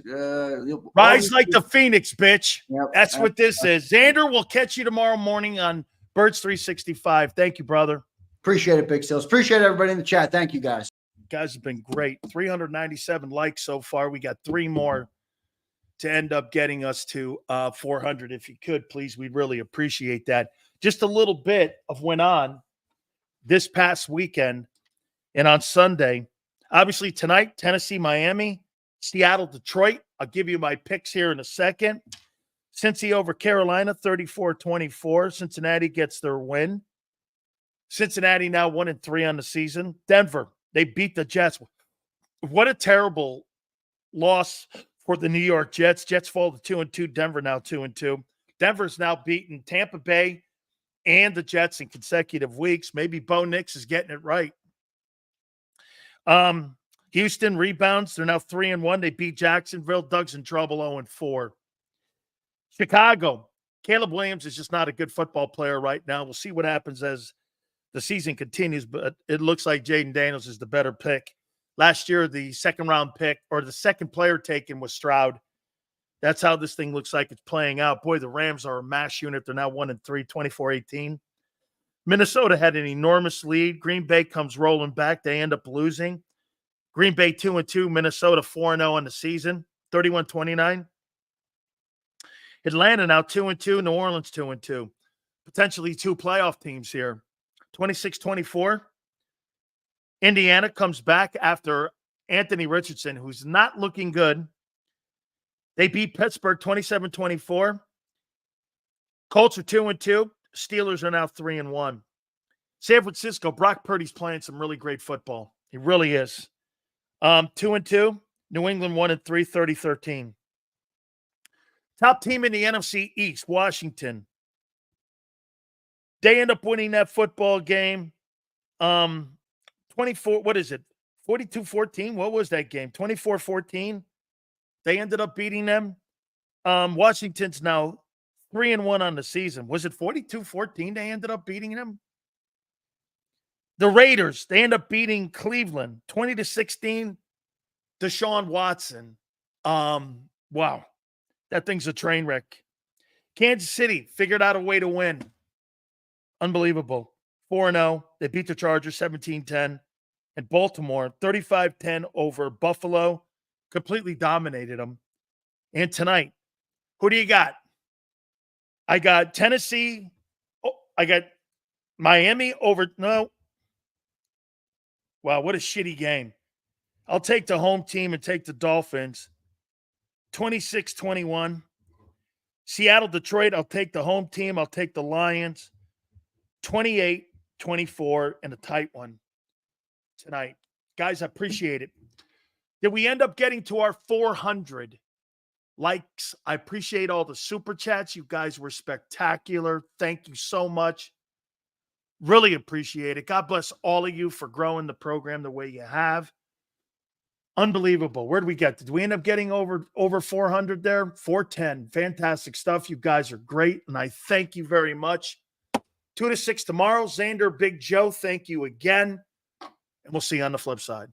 rise like the Phoenix, bitch. Yep, that's what this is. Xander, we'll catch you tomorrow morning on Birds 365. Thank you, brother. Appreciate it, Big Sills. Appreciate everybody in the chat. Thank you, guys. You guys have been great. 397 likes so far. We got 3 more to end up getting us to 400. If you could, please, we'd really appreciate that. Just a little bit of went on this past weekend and on Sunday. Obviously, tonight, Tennessee, Miami, Seattle, Detroit. I'll give you my picks here in a second. Cincy over Carolina, 34-24. Cincinnati gets their win. Cincinnati now 1-3 on the season. Denver, they beat the Jets. What a terrible loss for the New York Jets. Jets fall to 2-2. Denver now 2-2. Denver's now beaten Tampa Bay and the Jets in consecutive weeks. Maybe Bo Nix is getting it right. Houston rebounds. They're now 3-1. They beat Jacksonville. Doug's in trouble 0-4. Chicago. Caleb Williams is just not a good football player right now. We'll see what happens as the season continues, but it looks like Jaden Daniels is the better pick. Last year, the second-round pick or the second player taken was Stroud. That's how this thing looks like it's playing out. Boy, the Rams are a mash unit. They're now 1-3, 24-18. Minnesota had an enormous lead. Green Bay comes rolling back. They end up losing. Green Bay 2-2. Minnesota 4-0 on the season, 31-29. Atlanta now 2-2. New Orleans 2-2. Potentially two playoff teams here. 26-24. Indiana comes back after Anthony Richardson, who's not looking good. They beat Pittsburgh 27-24. Colts are 2-2. Steelers are now 3-1. San Francisco, Brock Purdy's playing some really great football. He really is. 2-2. New England 1-3, 30-13. Top team in the NFC East, Washington. They end up winning that football game. 24, what is it? 42-14. What was that game? 24-14. They ended up beating them. Washington's now 3-1 on the season. Was it 42-14 they ended up beating them? The Raiders, they end up beating Cleveland 20-16. Deshaun Watson. Wow. That thing's a train wreck. Kansas City figured out a way to win. Unbelievable. 4-0. They beat the Chargers 17-10. And Baltimore 35-10 over Buffalo. Completely dominated them. And tonight, who do you got? I got Tennessee. Oh, I got Miami over. No. Wow, what a shitty game. I'll take the home team and take the Dolphins. 26-21. Seattle, Detroit, I'll take the home team. I'll take the Lions. 28-24 and a tight one tonight. Guys, I appreciate it. Did we end up getting to our 400 likes? I appreciate all the super chats. You guys were spectacular. Thank you so much. Really appreciate it. God bless all of you for growing the program the way you have. Unbelievable. Where did we get? Did we end up getting over 400 there? 410. Fantastic stuff. You guys are great, and I thank you very much. 2 to 6 tomorrow. Xander, Big Joe, thank you again, and we'll see you on the flip side.